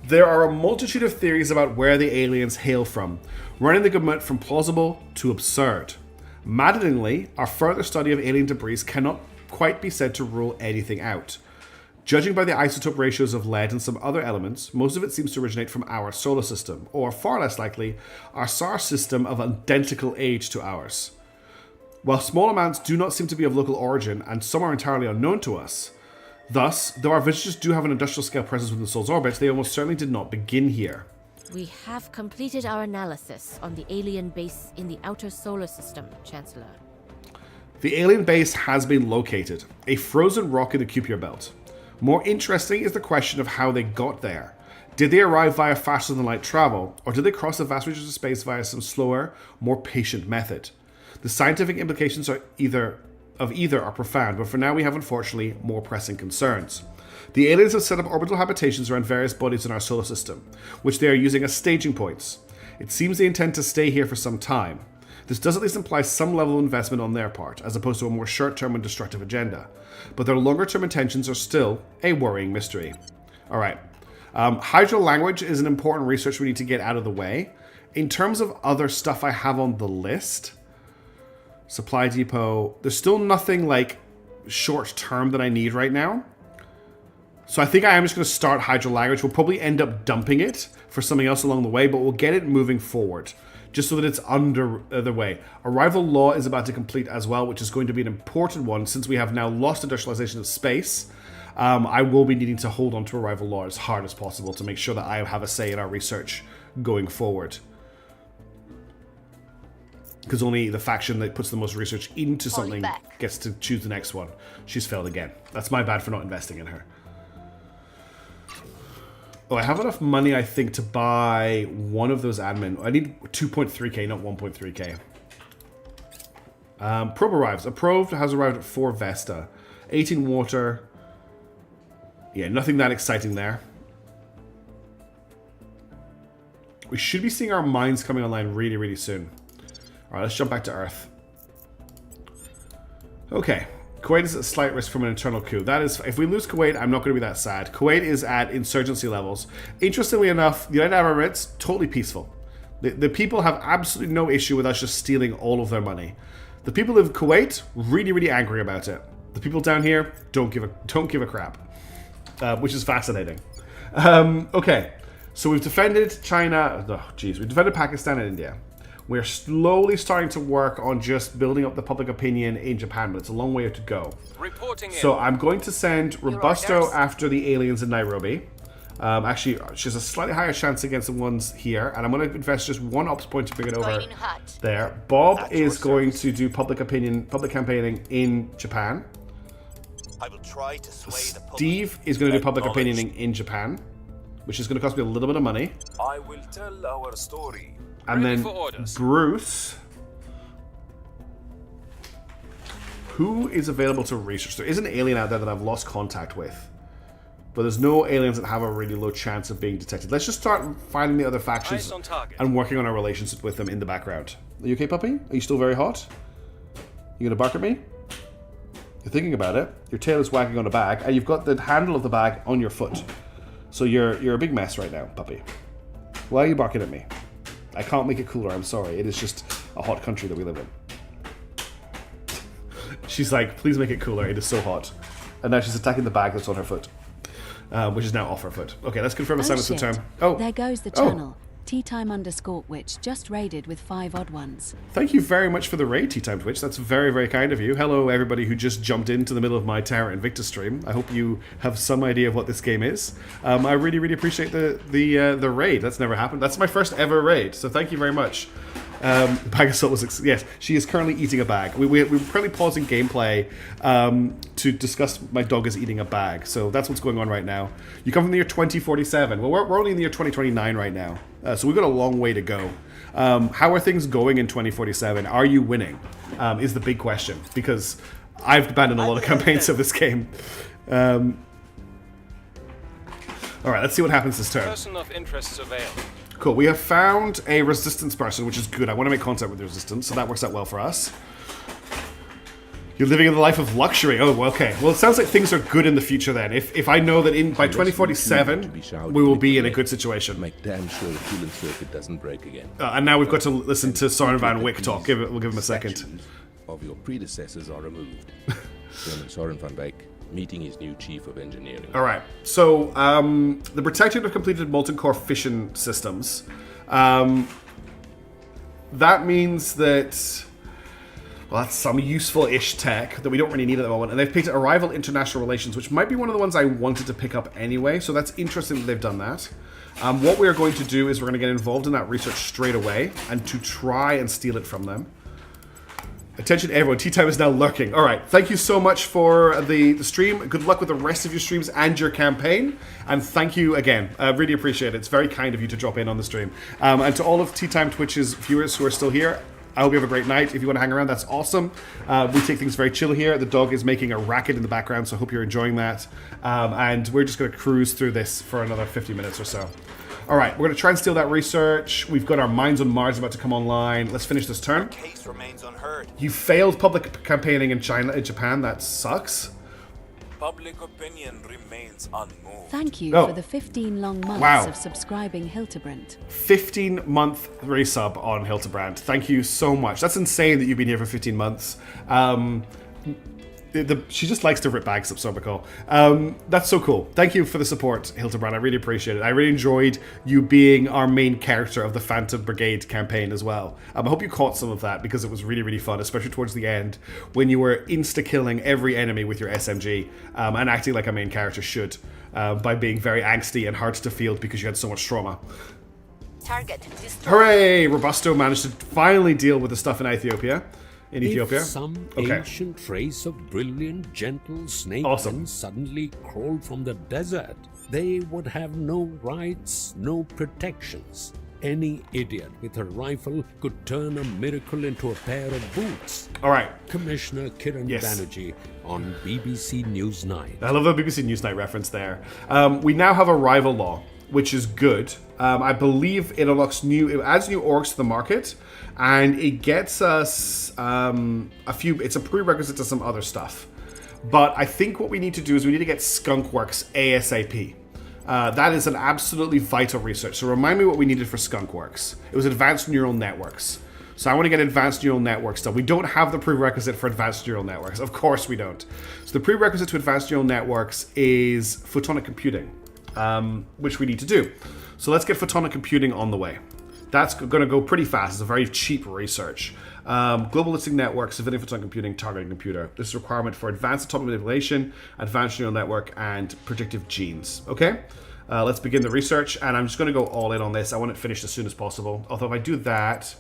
There are a multitude of theories about where the aliens hail from, running the gamut from plausible to absurd. Maddeningly, our further study of alien debris cannot quite be said to rule anything out. Judging by the isotope ratios of lead and some other elements, most of it seems to originate from our solar system, or far less likely, our star system of identical age to ours. While small amounts do not seem to be of local origin, and some are entirely unknown to us, thus, though our visitors do have an industrial scale presence within the solar's orbit, they almost certainly did not begin here. We have completed our analysis on the alien base in the outer solar system, Chancellor. The alien base has been located, a frozen rock in the Kuiper belt. More interesting is the question of how they got there. Did they arrive via faster than light travel, or did they cross the vast reaches of space via some slower, more patient method? The scientific implications are either are profound, but for now we have unfortunately more pressing concerns. The aliens have set up orbital habitations around various bodies in our solar system, which they are using as staging points. It seems they intend to stay here for some time. This does at least imply some level of investment on their part, as opposed to a more short-term and destructive agenda. But their longer-term intentions are still a worrying mystery. Alright. Hydro language is an important research we need to get out of the way. In terms of other stuff I have on the list, supply depot, there's still nothing like short-term that I need right now. So I think I am just going to start hydro language. We'll probably end up dumping it for something else along the way, but we'll get it moving forward, just so that it's under the way. Arrival law is about to complete as well, which is going to be an important one since we have now lost industrialization of space. I will be needing to hold on to arrival law as hard as possible to make sure that I have a say in our research going forward. Because only the faction that puts the most research into something gets to choose the next one. She's failed again. That's my bad for not investing in her. Oh, I have enough money, I think, to buy one of those admin. I need 2.3k, not 1.3k. Probe arrives. A probe has arrived at 4 Vesta. 18 water. Yeah, nothing that exciting there. We should be seeing our mines coming online really, really soon. Alright, let's jump back to Earth. Okay. Kuwait is at slight risk from an internal coup. That is, if we lose Kuwait, I'm not going to be that sad. Kuwait is at insurgency levels. Interestingly enough, the United Arab Emirates, totally peaceful. The people have absolutely no issue with us just stealing all of their money. The people of Kuwait, really, really angry about it. The people down here don't give a crap, which is fascinating. Okay, so we've defended China. Oh, geez, we've defended Pakistan and India. We're slowly starting to work on just building up the public opinion in Japan, but it's a long way to go. Reporting So in. I'm going to send Robusto after the aliens in Nairobi. Actually, she has a slightly higher chance against the ones here, and I'm going to invest just one ops point to bring it over there. Bob is going to do public campaigning in Japan. I will try to sway the public. Steve is going to do public opinioning in Japan, which is going to cost me a little bit of money. I will tell our story. And Ready then for orders. Bruce, who is available to research? There is an alien out there that I've lost contact with, but there's no aliens that have a really low chance of being detected. Let's just start finding the other factions Eyes on target. and working on our relationship with them in the background. Are you okay, puppy? Are you still very hot? You gonna bark at me? You're thinking about it. Your tail is wagging on a bag, and you've got the handle of the bag on your foot. So you're a big mess right now, puppy. Why are you barking at me? I can't make it cooler, I'm sorry. It is just a hot country that we live in. She's like, please make it cooler. It is so hot. And now she's attacking the bag that's on her foot, which is now off her foot. Okay, let's confirm assignments with term. Oh, there goes the channel. Teatime_Witch just raided with 5 odd ones. Thank you very much for the raid, Tea Time Twitch. That's very, very kind of you. Hello, everybody who just jumped into the middle of my Terra Invicta stream. I hope you have some idea of what this game is. I really, really appreciate the raid. That's never happened. That's my first ever raid, so thank you very much. Bag of salt was... Yes, she is currently eating a bag. We're currently pausing gameplay to discuss my dog is eating a bag. So that's what's going on right now. You come from the year 2047. Well, we're only in the year 2029 right now. So we've got a long way to go. How are things going in 2047? Are you winning? Is the big question. Because I've abandoned a lot of campaigns of this game. Alright, let's see what happens this turn. Person of interest surveilled. Cool, we have found a resistance person, which is good. I want to make contact with the resistance, so that works out well for us. You're living in the life of luxury. Oh, well, okay. Well, it sounds like things are good in the future then. If I know that by 2047, we will be in a good situation. Make damn sure the cooling circuit doesn't break again. And now we've got to listen to Soren Van Wyck talk. We'll give him a second. Of your predecessors are removed. Chairman Soren Van Wyck meeting his new chief of engineering. All right. So the protected have completed molten core fission systems. That means that, well, that's some useful-ish tech that we don't really need at the moment. And they've picked Arrival International Relations, which might be one of the ones I wanted to pick up anyway. So that's interesting that they've done that. What we are going to do is we're going to get involved in that research straight away and to try and steal it from them. Attention everyone, Tea Time is now lurking. Alright, thank you so much for the stream. Good luck with the rest of your streams and your campaign. And thank you again. I really appreciate it. It's very kind of you to drop in on the stream. And to all of Tea Time Twitch's viewers who are still here, I hope you have a great night. If you want to hang around, that's awesome. We take things very chill here. The dog is making a racket in the background, so I hope you're enjoying that. And we're just going to cruise through this for another 50 minutes or so. Alright, we're going to try and steal that research. We've got our Mines on Mars about to come online. Let's finish this turn. Case remains unheard. You failed public campaigning in Japan. That sucks. Public opinion remains unmoved. Thank you for the 15 long months of subscribing Hildebrand. 15-month resub on Hildebrand. Thank you so much. That's insane that you've been here for 15 months. She just likes to rip bags up, so recall. That's so cool. Thank you for the support, Hildebrand. I really appreciate it. I really enjoyed you being our main character of the Phantom Brigade campaign as well. I hope you caught some of that because it was really, really fun, especially towards the end when you were insta-killing every enemy with your SMG and acting like a main character should by being very angsty and hard to field because you had so much trauma. Target destroyed. Hooray! Robusto managed to finally deal with the stuff in Ethiopia. If some ancient race of brilliant, gentle snakemen suddenly crawled from the desert, they would have no rights, no protections. Any idiot with a rifle could turn a miracle into a pair of boots. All right. Commissioner Kiran Banerjee on BBC Newsnight. I love the BBC Newsnight reference there. We now have a rival law, which is good. I believe it unlocks it adds new orgs to the market, and it gets us it's a prerequisite to some other stuff. But I think what we need to do is we need to get Skunkworks ASAP. That is an absolutely vital research. So remind me what we needed for Skunkworks. It was advanced neural networks. So I want to get advanced neural networks done. We don't have the prerequisite for advanced neural networks. Of course we don't. So the prerequisite to advanced neural networks is photonic computing, which we need to do. So let's get photonic computing on the way. That's going to go pretty fast. It's a very cheap research. Global listing network, civilian photonic computing, targeting computer. This is a requirement for advanced atomic manipulation, advanced neural network, and predictive genes. Okay, let's begin the research, and I'm just going to go all in on this. I want it finished as soon as possible. Although if I do that,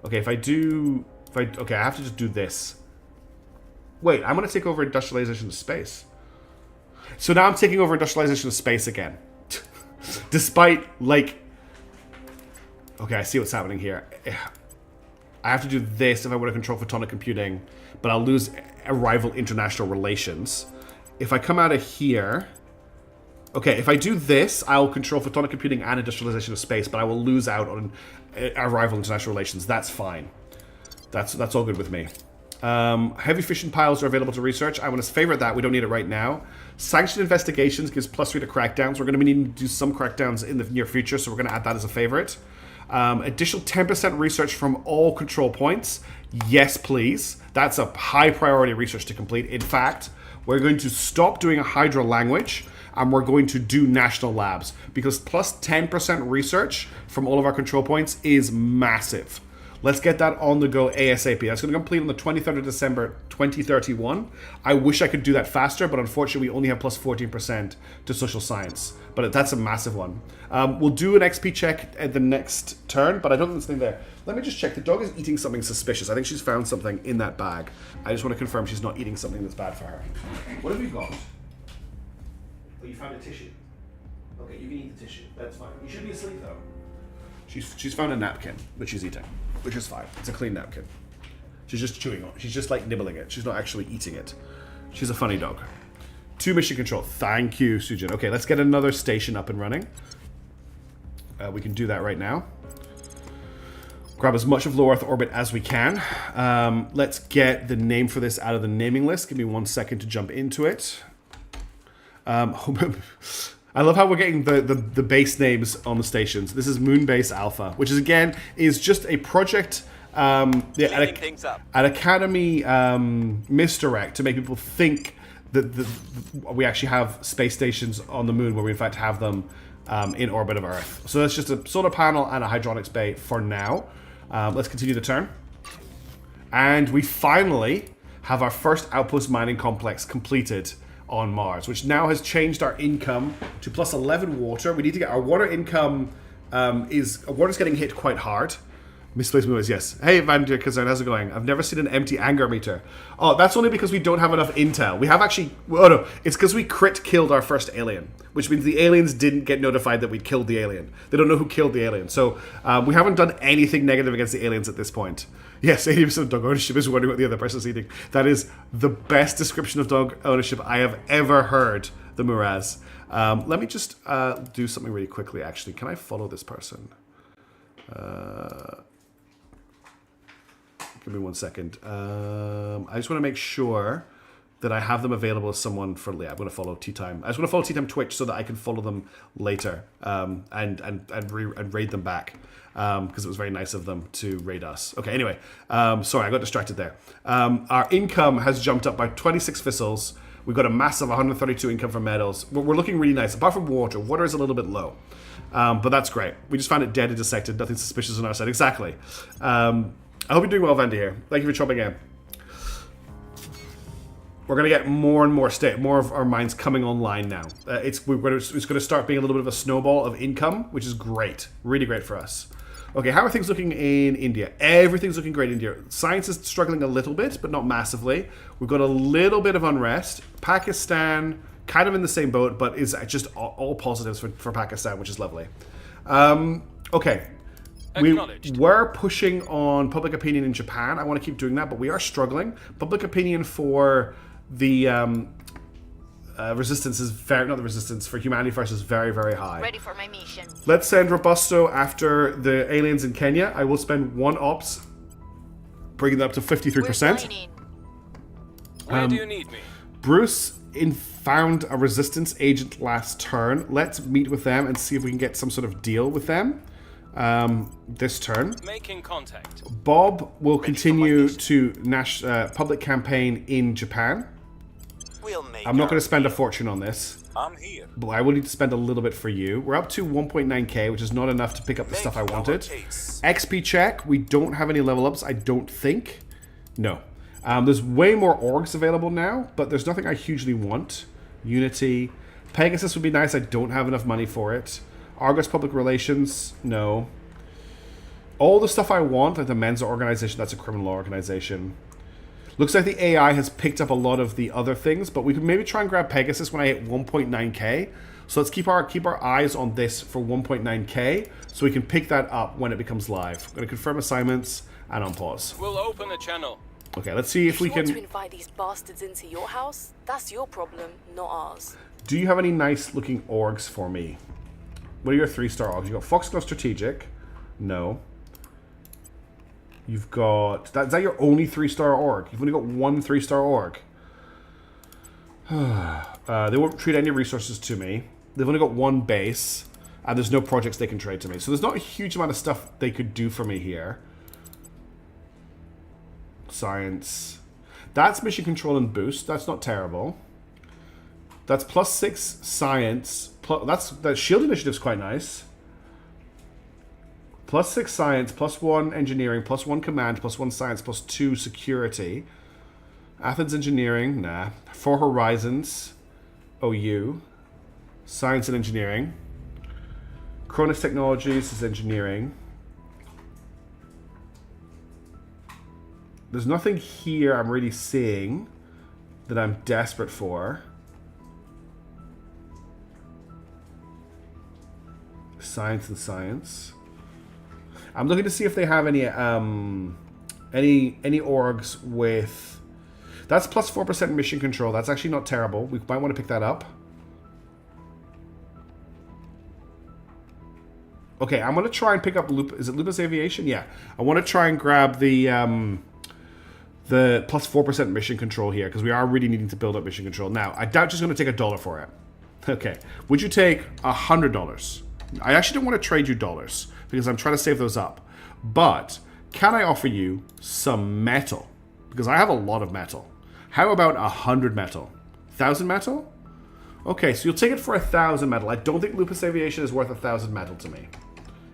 okay, I have to just do this. Wait, I'm going to take over industrialization of space. So now I'm taking over industrialization of space again. Despite, like... Okay, I see what's happening here. I have to do this if I want to control photonic computing, but I'll lose Arrival International Relations. If I come out of here... Okay, if I do this, I'll control photonic computing and industrialization of space, but I will lose out on Arrival International Relations. That's fine. That's all good with me. Heavy fission piles are available to research. I want to favorite that. We don't need it right now. Sanctioned investigations gives +3 to crackdowns. We're going to be needing to do some crackdowns in the near future, so we're going to add that as a favorite. Additional 10% research from all control points. Yes, please. That's a high priority research to complete. In fact, we're going to stop doing a Hydra language and we're going to do national labs because plus 10% research from all of our control points is massive. Let's get that on the go ASAP. That's going to complete on the 23rd of December 2031. I wish I could do that faster, but unfortunately we only have plus 14% to social science. But that's a massive one. We'll do an XP check at the next turn, but I don't think there's anything there. Let me just check. The dog is eating something suspicious. I think she's found something in that bag. I just want to confirm she's not eating something that's bad for her. What have you got? Oh, you found a tissue. Okay, you can eat the tissue. That's fine. You should be asleep though. She's found a napkin that she's eating, which is fine. It's a clean napkin. She's just chewing on it. She's just like nibbling it. She's not actually eating it. She's a funny dog. 2 mission control. Thank you, Sujin. Okay, let's get another station up and running. We can do that right now. Grab as much of low Earth orbit as we can. Let's get the name for this out of the naming list. Give me 1 second to jump into it. I love how we're getting the base names on the stations. This is Moonbase Alpha, which is again is just a project at Academy misdirect to make people think that we actually have space stations on the moon, where we in fact have them in orbit of Earth. So that's just a solar panel and a hydronics bay for now. Let's continue the turn, and we finally have our first outpost mining complex completed on Mars, which now has changed our income to plus 11 water. We need to get our water income. Water's getting hit quite hard. Misplaced movies, yes. Hey, Van der Kazan, how's it going? I've never seen an empty anger meter. Oh, that's only because we don't have enough intel. We have actually... Oh, no. It's because we crit killed our first alien, which means the aliens didn't get notified that we'd killed the alien. They don't know who killed the alien. So we haven't done anything negative against the aliens at this point. Yes, 80% of dog ownership is wondering what the other person's eating. That is the best description of dog ownership I have ever heard, the Muraz. Let me just do something really quickly, actually. Can I follow this person? Give me 1 second. I just want to make sure that I have them available as someone for... Yeah, I'm going to follow Tea Time. I just want to follow Tea Time Twitch so that I can follow them later and raid them back. Because it was very nice of them to raid us. Okay, anyway. Sorry, I got distracted there. Our income has jumped up by 26 fissils. We've got a massive 132 income from metals. We're looking really nice. Apart from water. Water is a little bit low. But that's great. We just found it dead and dissected. Nothing suspicious on our side. Exactly. I hope you're doing well, Vandy here. Thank you for chopping in. We're going to get more and more of our mines coming online now. It's going to start being a little bit of a snowball of income, which is great. Really great for us. Okay, how are things looking in India? Everything's looking great in India. Science is struggling a little bit, but not massively. We've got a little bit of unrest. Pakistan, kind of in the same boat, but is just all positives for Pakistan, which is lovely. Okay. We're pushing on public opinion in Japan. I want to keep doing that, but we are struggling. Public opinion for the resistance is very... Not the resistance, for humanity first is very, very high. Ready for my mission. Let's send Robusto after the aliens in Kenya. I will spend 1 ops, bringing that up to 53%. Where do you need me? Bruce found a resistance agent last turn. Let's meet with them and see if we can get some sort of deal with them. This turn. Making contact. Bob will continue to public campaign in Japan. I'm not going to spend a fortune on this. I'm here. But I will need to spend a little bit for you. We're up to 1.9k, which is not enough to pick up the stuff I wanted. XP check. We don't have any level ups, I don't think. No. There's way more orgs available now, but there's nothing I hugely want. Unity. Pegasus would be nice. I don't have enough money for it. Argus Public Relations, no. All the stuff I want, like the Mensa organization, that's a criminal organization. Looks like the AI has picked up a lot of the other things, but we could maybe try and grab Pegasus when I hit 1.9k. So let's keep our eyes on this for 1.9k, so we can pick that up when it becomes live. I'm going to confirm assignments and on pause. We'll open a channel. Okay, let's see if we can... If you want to invite these bastards into your house, that's your problem, not ours. Do you have any nice looking orgs for me? What are your 3-star orgs? You've got Foxglove Strategic. No. You've got... Is that your only 3-star org? You've only got 1 3-star org. They won't treat any resources to me. They've only got 1 base. And there's no projects they can trade to me. So there's not a huge amount of stuff they could do for me here. Science. That's mission control and boost. That's not terrible. That's +6 science. That shield initiative's quite nice. +6 science, +1 engineering, +1 command, +1 science, +2 security. Athens engineering, nah. 4 horizons, OU. Science and engineering. Cronus Technologies is engineering. There's nothing here I'm really seeing that I'm desperate for. Science and science. I'm looking to see if they have any orgs with. That's +4% mission control. That's actually not terrible. We might want to pick that up. Okay, I'm gonna try and pick up is it Lupus Aviation? Yeah, I want to try and grab the +4% mission control here because we are really needing to build up mission control. Now, I doubt she's gonna take $1 for it. Okay, would you take $100? I actually don't want to trade you dollars because I'm trying to save those up. But can I offer you some metal? Because I have a lot of metal. How about 100 metal? 1,000 metal? Okay, so you'll take it for 1,000 metal. I don't think Lupus Aviation is worth 1,000 metal to me.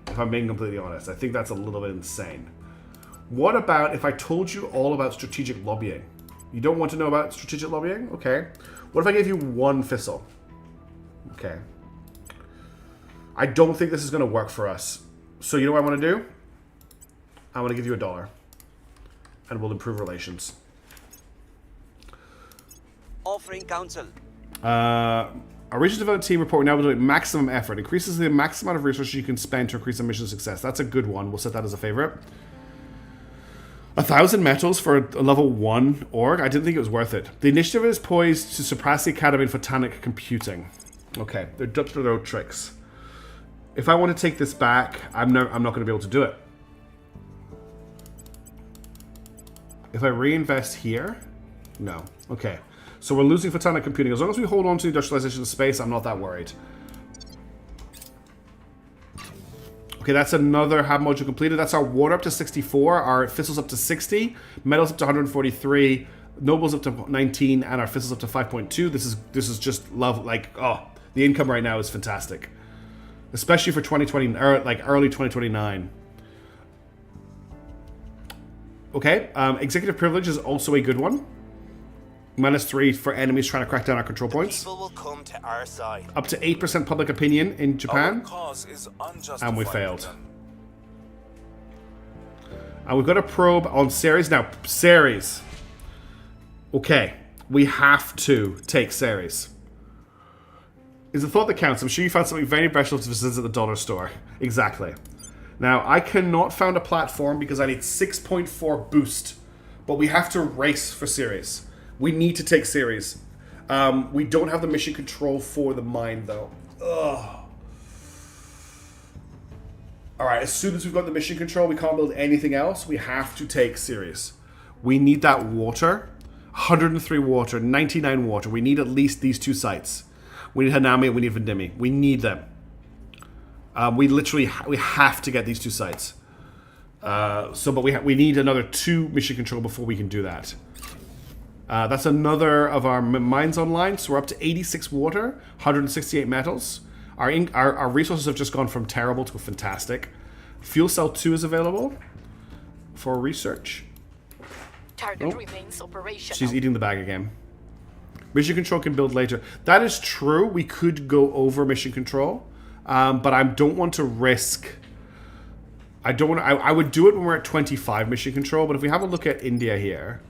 If I'm being completely honest. I think that's a little bit insane. What about if I told you all about strategic lobbying? You don't want to know about strategic lobbying? Okay. What if I gave you 1 fissile? Okay. I don't think this is going to work for us. So you know what I want to do? I want to give you $1. And we'll improve relations. Offering counsel. Our research development team report now doing maximum effort. Increases the maximum amount of resources you can spend to increase the mission success. That's a good one. We'll set that as a favorite. 1,000 metals for a level 1 org? I didn't think it was worth it. The initiative is poised to surpass the Academy in Photonic Computing. Okay, they're up to their own tricks. If I want to take this back, I'm not going to be able to do it. If I reinvest here? No. Okay. So we're losing photonic computing. As long as we hold on to the industrialization of space, I'm not that worried. Okay, that's another hab module completed. That's our water up to 64, our fizzles up to 60, metals up to 143, nobles up to 19, and our fizzles up to 5.2. This is just love. Like, oh, the income right now is fantastic, especially for 2020, or like early 2029. Okay, executive privilege is also a good one. -3 for enemies trying to crack down our control points. People will come to our side. Up to 8% public opinion in Japan. Our cause is unjustified. And we failed. And we've got a probe on Ceres. Now, Ceres. Okay, we have to take Ceres. Is the thought that counts. I'm sure you found something very special to visit at the dollar store. Exactly. Now, I cannot find a platform because I need 6.4 boost. But we have to race for Ceres. We need to take Ceres. We don't have the mission control for the mine, though. Ugh. Alright, as soon as we've got the mission control, we can't build anything else. We have to take Ceres. We need that water. 103 water, 99 water. We need at least these 2 sites. We need Hanami and we need Vendimi. We need them. We literally we have to get these 2 sites. But we need another 2 mission control before we can do that. That's another of our mines online. So we're up to 86 water, 168 metals. Our resources have just gone from terrible to fantastic. Fuel cell 2 is available for research. Target remains operational. She's eating the bag again. Mission control can build later. That is true. We could go over mission control, but I don't want to risk. I don't want. I would do it when we're at 25 mission control. But if we have a look at India here.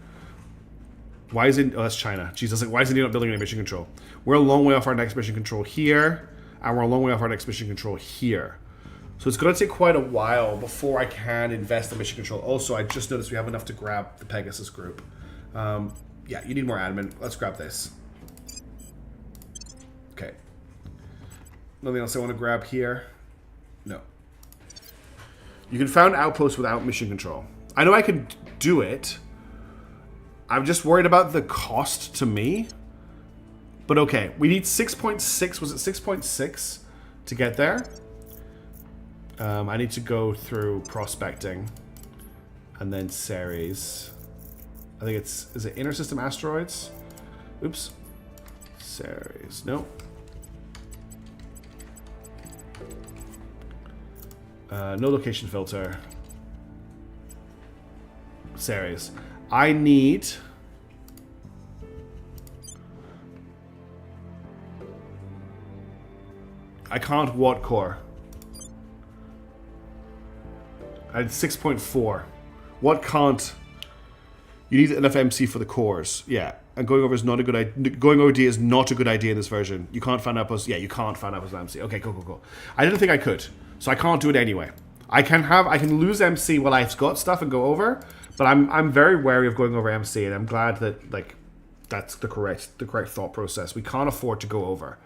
Why is it? Oh, that's China. Jesus, like, why is India not building any mission control? We're a long way off our next mission control here, and we're a long way off our next mission control here. So it's going to take quite a while before I can invest in mission control. Also, I just noticed we have enough to grab the Pegasus group. Yeah, you need more admin. Let's grab this. Okay. Nothing else I want to grab here? No. You can found outposts without mission control. I know I can do it. I'm just worried about the cost to me. But okay, we need 6.6. Was it 6.6 to get there? I need to go through prospecting. And then Ceres. I think it's... Is it Inner System Asteroids? Oops. Ceres. No. No location filter. Ceres. I need... I can't watt core. I had 6.4. What can't... You need enough MC for the cores. Yeah. And going over is not a good idea. Going over D is not a good idea in this version. You can't fan outposts. Yeah, you can't fan outposts with MC. Okay, cool. I didn't think I could. So I can't do it anyway. I can lose MC while I've got stuff and go over, but I'm very wary of going over MC, and I'm glad that like that's the correct thought process. We can't afford to go over.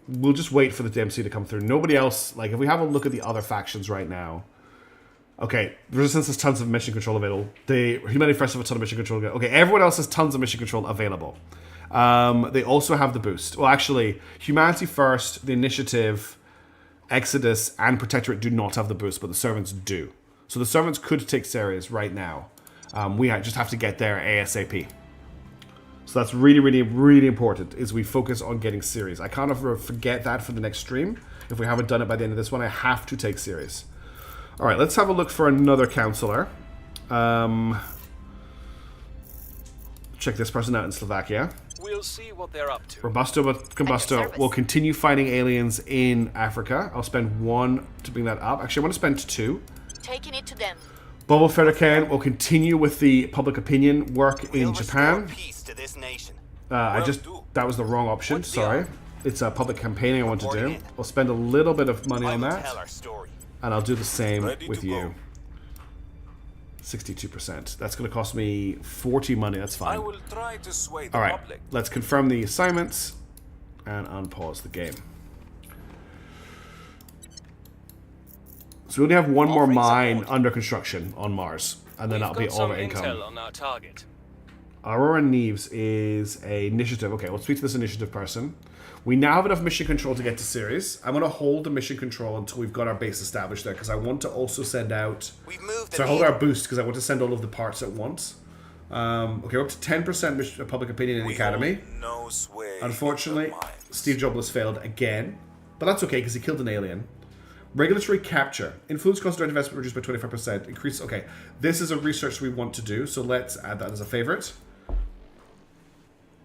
We'll just wait for the MC to come through. Nobody else, like if we have a look at the other factions right now. Okay, Resistance has tons of mission control available. The Humanity First have a ton of mission control. Okay, everyone else has tons of mission control available. They also have the boost. Well, actually, Humanity First, the Initiative, Exodus, and Protectorate do not have the boost, but the Servants do. So the Servants could take Ceres right now. We just have to get there ASAP. So that's really, really, really important, is we focus on getting Ceres. I can't forget that for the next stream. If we haven't done it by the end of this one, I have to take Ceres. All right, let's have a look for another counselor. Check this person out in Slovakia. We'll see what they're up to. Robusto but Combusto will continue fighting aliens in Africa. I'll spend 1 to bring that up. Actually, I want to spend 2. Taking it to them. Bobo Federcan will continue with the public opinion work in Japan. Peace to this nation. That was the wrong option. Sorry. It's a public campaigning I want to do. I'll spend a little bit of money on that. And I'll do the same with you. 62%. That's going to cost me 40 money. That's fine. I will try to sway the All right. public. Let's confirm the assignments and unpause the game. So we only have one more mine under construction on Mars, and then that'll be all our income. Intel on our target. Aurora Neves is a initiative. Okay, we'll speak to this initiative person. We now have enough mission control to get to Ceres. I'm going to hold the mission control until we've got our base established there, because I want to also send out... So I hold our boost, because I want to send all of the parts at once. Okay, we're up to 10% public opinion in the Academy. Unfortunately, Steve Jobs failed again. But that's okay, because he killed an alien. Regulatory capture. Influence cost of investment reduced by 25%. Increase... Okay, this is a research we want to do, so let's add that as a favorite.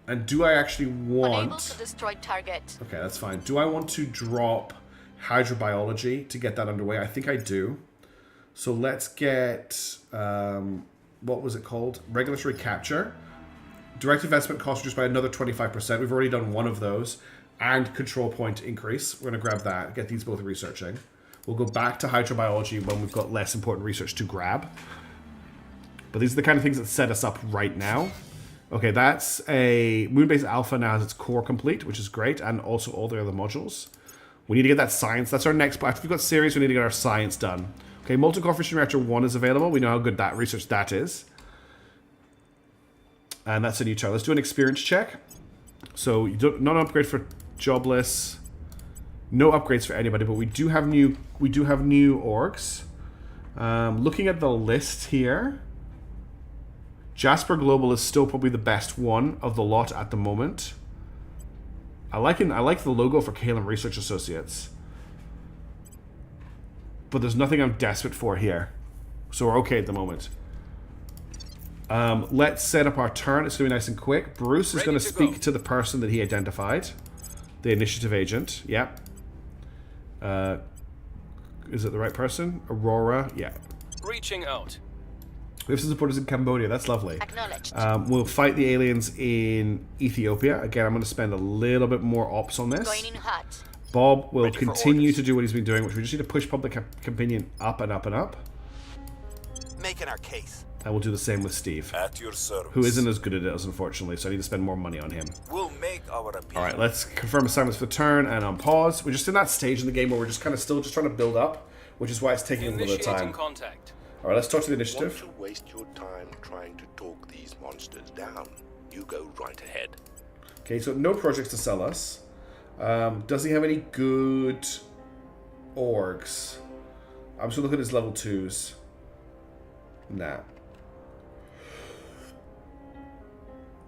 And do I actually want... Unable to destroy target. Okay, that's fine. Do I want to drop hydrobiology to get that underway? I think I do. So let's get... what was it called? Regulatory capture. Direct investment cost reduced by another 25%. We've already done one of those. And control point increase. We're going to grab that. Get these both researching. We'll go back to hydrobiology when we've got less important research to grab. But these are the kind of things that set us up right now. Okay, that's a Moonbase Alpha now has its core complete, which is great, and also all the other modules. We need to get that science. That's our next... After we've got Ceres, we need to get our science done. Okay, Molten Core Fission Reactor 1 is available. We know how good that research that is. And that's a new child. Let's do an experience check. So, you don't, not an upgrade for Jobless. No upgrades for anybody, but we do have new orgs. Looking at the list here... Jasper Global is still probably the best one of the lot at the moment. I like the logo for Kalem Research Associates. But there's nothing I'm desperate for here. So we're okay at the moment. Let's set up our turn. It's going to be nice and quick. Bruce is going to speak to the person that he identified. The initiative agent. Yep. Is it the right person? Aurora. Yeah. Reaching out. We have some supporters in Cambodia. That's lovely. Acknowledged. We'll fight the aliens in Ethiopia. Again, I'm going to spend a little bit more ops on this. Going in hot. Bob will continue to do what he's been doing, which we just need to push public opinion up and up and up. Making our case. And we'll do the same with Steve. At your service. Who isn't as good at it, unfortunately, so I need to spend more money on him. We'll make our appeal. Alright, let's confirm assignments for the turn and on pause. We're just in that stage in the game where we're just kind of still just trying to build up, which is why it's taking a little bit of time. Contact. Alright, let's talk to the initiative. Want to waste your time trying to talk these monsters down? You go right ahead. Okay, so no projects to sell us. Does he have any good orgs. I'm just looking at his level 2s. Nah.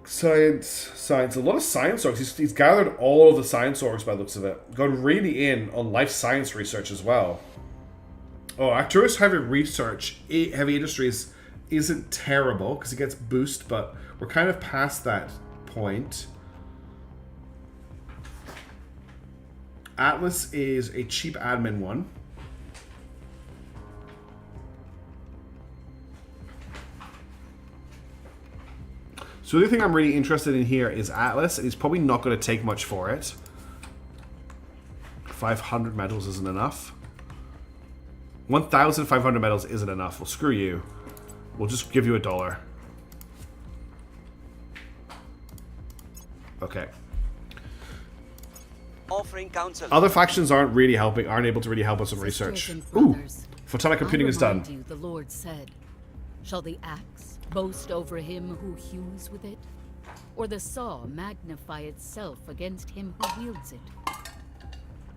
Science. A lot of science orgs. He's gathered all of the science orgs by the looks of it. Gone really in on life science research as well. Oh, Arcturus heavy research, heavy industries isn't terrible because it gets boost, but we're kind of past that point. Atlas is a cheap admin one. So the other thing I'm really interested in here is Atlas, and he's probably not going to take much for it. 500 medals isn't enough. 1,500 medals isn't enough. Well, screw you. We'll just give you $1. Okay. Offering counsel. Other factions aren't able to really help us with research. Ooh, photonic computing is done. You, the Lord said, shall the axe boast over him who hews with it, or the saw magnify itself against him who wields it?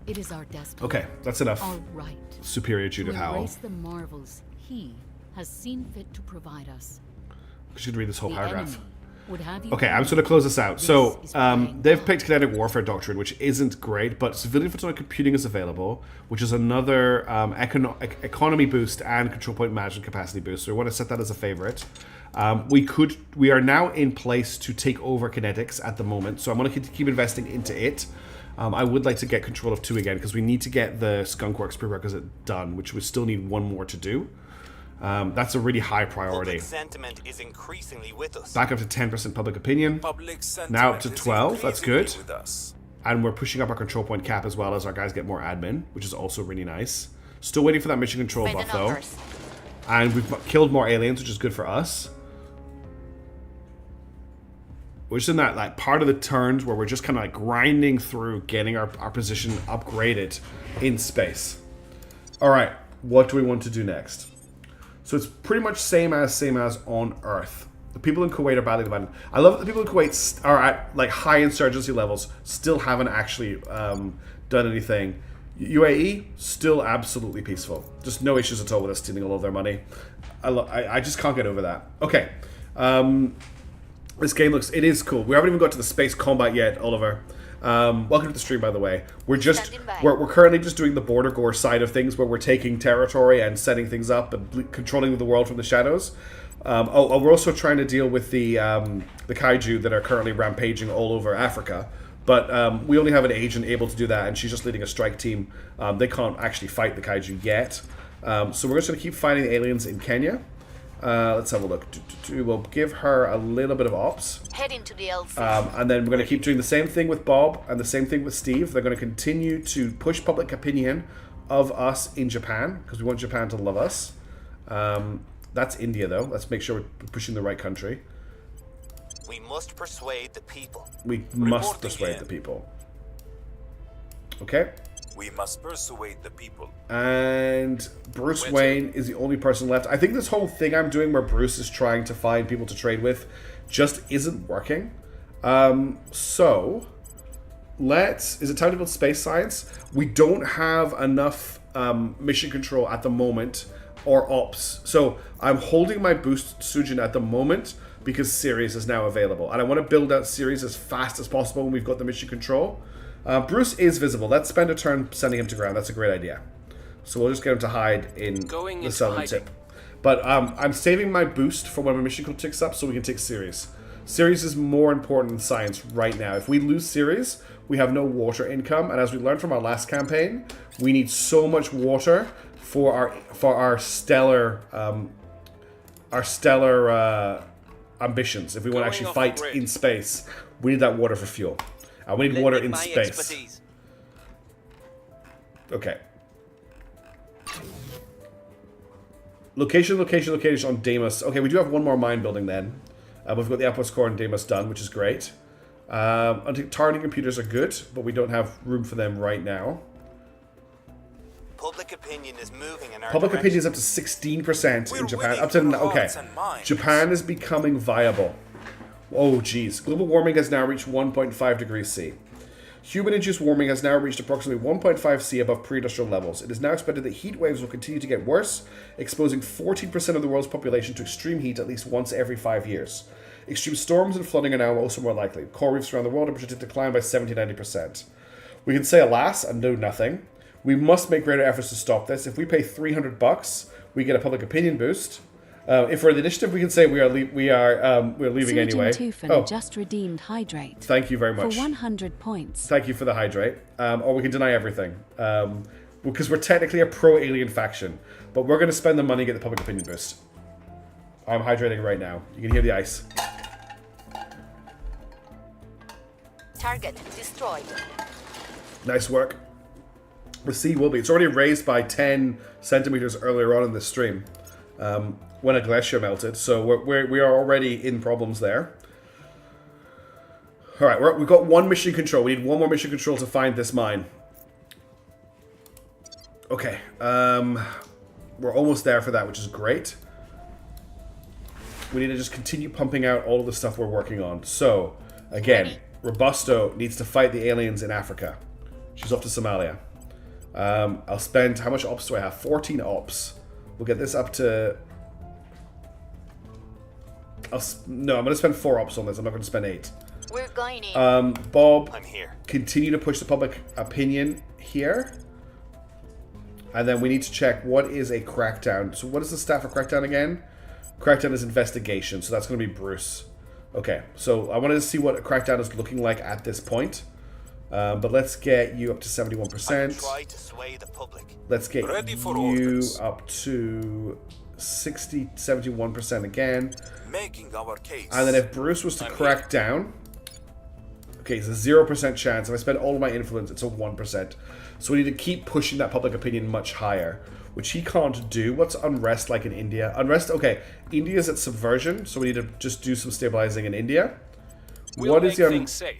It is our destiny. Okay, that's enough. All right. Superior Judith to Howell. embrace the marvels he has seen fit to provide us. I should read this whole paragraph. Okay, I'm just going to close this out. So, they've picked Kinetic Warfare Doctrine, which isn't great, but Civilian Photonic Computing is available, which is another economy boost and control point management capacity boost. So we want to set that as a favorite. We are now in place to take over Kinetics at the moment, so I'm going to keep investing into it. I would like to get control of 2 again, because we need to get the Skunkworks prerequisite done, which we still need 1 more to do. That's a really high priority. Public sentiment is increasingly with us. Back up to 10% public opinion. Now up to 12. That's good. And we're pushing up our control point cap as well as our guys get more admin, which is also really nice. Still waiting for that mission control buff though. And we've killed more aliens, which is good for us. We're just in that like part of the turns where we're just kind of like grinding through getting our position upgraded in space. All right, what do we want to do next? So it's pretty much same as on Earth. The people in Kuwait are badly divided. I love that the people in Kuwait are at like high insurgency levels, still haven't actually done anything. UAE, still absolutely peaceful. Just no issues at all with us stealing all of their money. I just can't get over that. Okay. This game it is cool. We haven't even got to the space combat yet, Oliver. Welcome to the stream, by the way. We're currently just doing the border gore side of things, where we're taking territory and setting things up and controlling the world from the shadows. We're also trying to deal with the kaiju that are currently rampaging all over Africa. But we only have an agent able to do that, and she's just leading a strike team. They can't actually fight the kaiju yet. So we're just going to keep fighting the aliens in Kenya. Let's have a look. We'll give her a little bit of ops. Head into the LC. And then we're going to keep doing the same thing with Bob and the same thing with Steve. They're going to continue to push public opinion of us in Japan, because we want Japan to love us. That's India, though. Let's make sure we're pushing the right country. We must persuade the people. We must persuade the people. Okay. We must persuade the people. And Bruce Wayne is the only person left. I think this whole thing I'm doing where Bruce is trying to find people to trade with just isn't working. So, is it time to build space science? We don't have enough mission control at the moment, or ops. So, I'm holding my boost Sujin at the moment because Ceres is now available. And I want to build out Ceres as fast as possible when we've got the mission control. Bruce is visible. Let's spend a turn sending him to ground. That's a great idea. So we'll just get him to hide in the southern tip. But I'm saving my boost for when my mission control ticks up so we can take Ceres. Ceres is more important than science right now. If we lose Ceres, we have no water income. And as we learned from our last campaign, we need so much water for our stellar ambitions. If we want to actually fight in space, we need that water for fuel. We need water in space. Expertise. Okay. Location on Deimos. Okay, we do have one more mine building then. We've got the outpost core on Deimos done, which is great. I think targeting computers are good, but we don't have room for them right now. Public opinion is moving in our Public opinion is up to 16% in Japan. Up to okay. Japan is becoming viable. Oh, geez. Global warming has now reached 1.5 degrees C. Human-induced warming has now reached approximately 1.5 C above pre-industrial levels. It is now expected that heat waves will continue to get worse, exposing 14% of the world's population to extreme heat at least once every 5 years. Extreme storms and flooding are now also more likely. Coral reefs around the world are projected to decline by 70-90%. We can say alas and do nothing. We must make greater efforts to stop this. If we pay $300, we get a public opinion boost. If we're the initiative, we can say we're leaving anyway. Just redeemed hydrate. Thank you very much. For 100 points. Thank you for the hydrate. Or we can deny everything. Because we're technically a pro-alien faction. But we're going to spend the money and get the public opinion boost. I'm hydrating right now. You can hear the ice. Target destroyed. Nice work. The sea will be. It's already raised by 10 centimeters earlier on in this stream. When a glacier melted, so we are already in problems there. All right, we've got one mission control. We need one more mission control to find this mine. Okay, we're almost there for that, which is great. We need to just continue pumping out all of the stuff we're working on. So, again, Robusto needs to fight the aliens in Africa. She's off to Somalia. I'll spend, how much ops do I have? 14 ops. We'll get this up to... No, I'm going to spend 4 ops on this. I'm not going to spend 8. We're going in. Bob, I'm here. Continue to push the public opinion here. And then we need to check what is a crackdown. So what is the stat for crackdown again? Crackdown is investigation, so that's going to be Bruce. Okay, so I wanted to see what a crackdown is looking like at this point. But let's get you up to 71%. Try to sway the public. Let's get Ready for you orders. up to 71% again. Making our case. And then if Bruce was to crack down... Okay, it's a 0% chance. If I spend all of my influence, it's a 1%. So we need to keep pushing that public opinion much higher, which he can't do. What's unrest like in India? Unrest, okay. India's at subversion, so we need to just do some stabilizing in India. What is the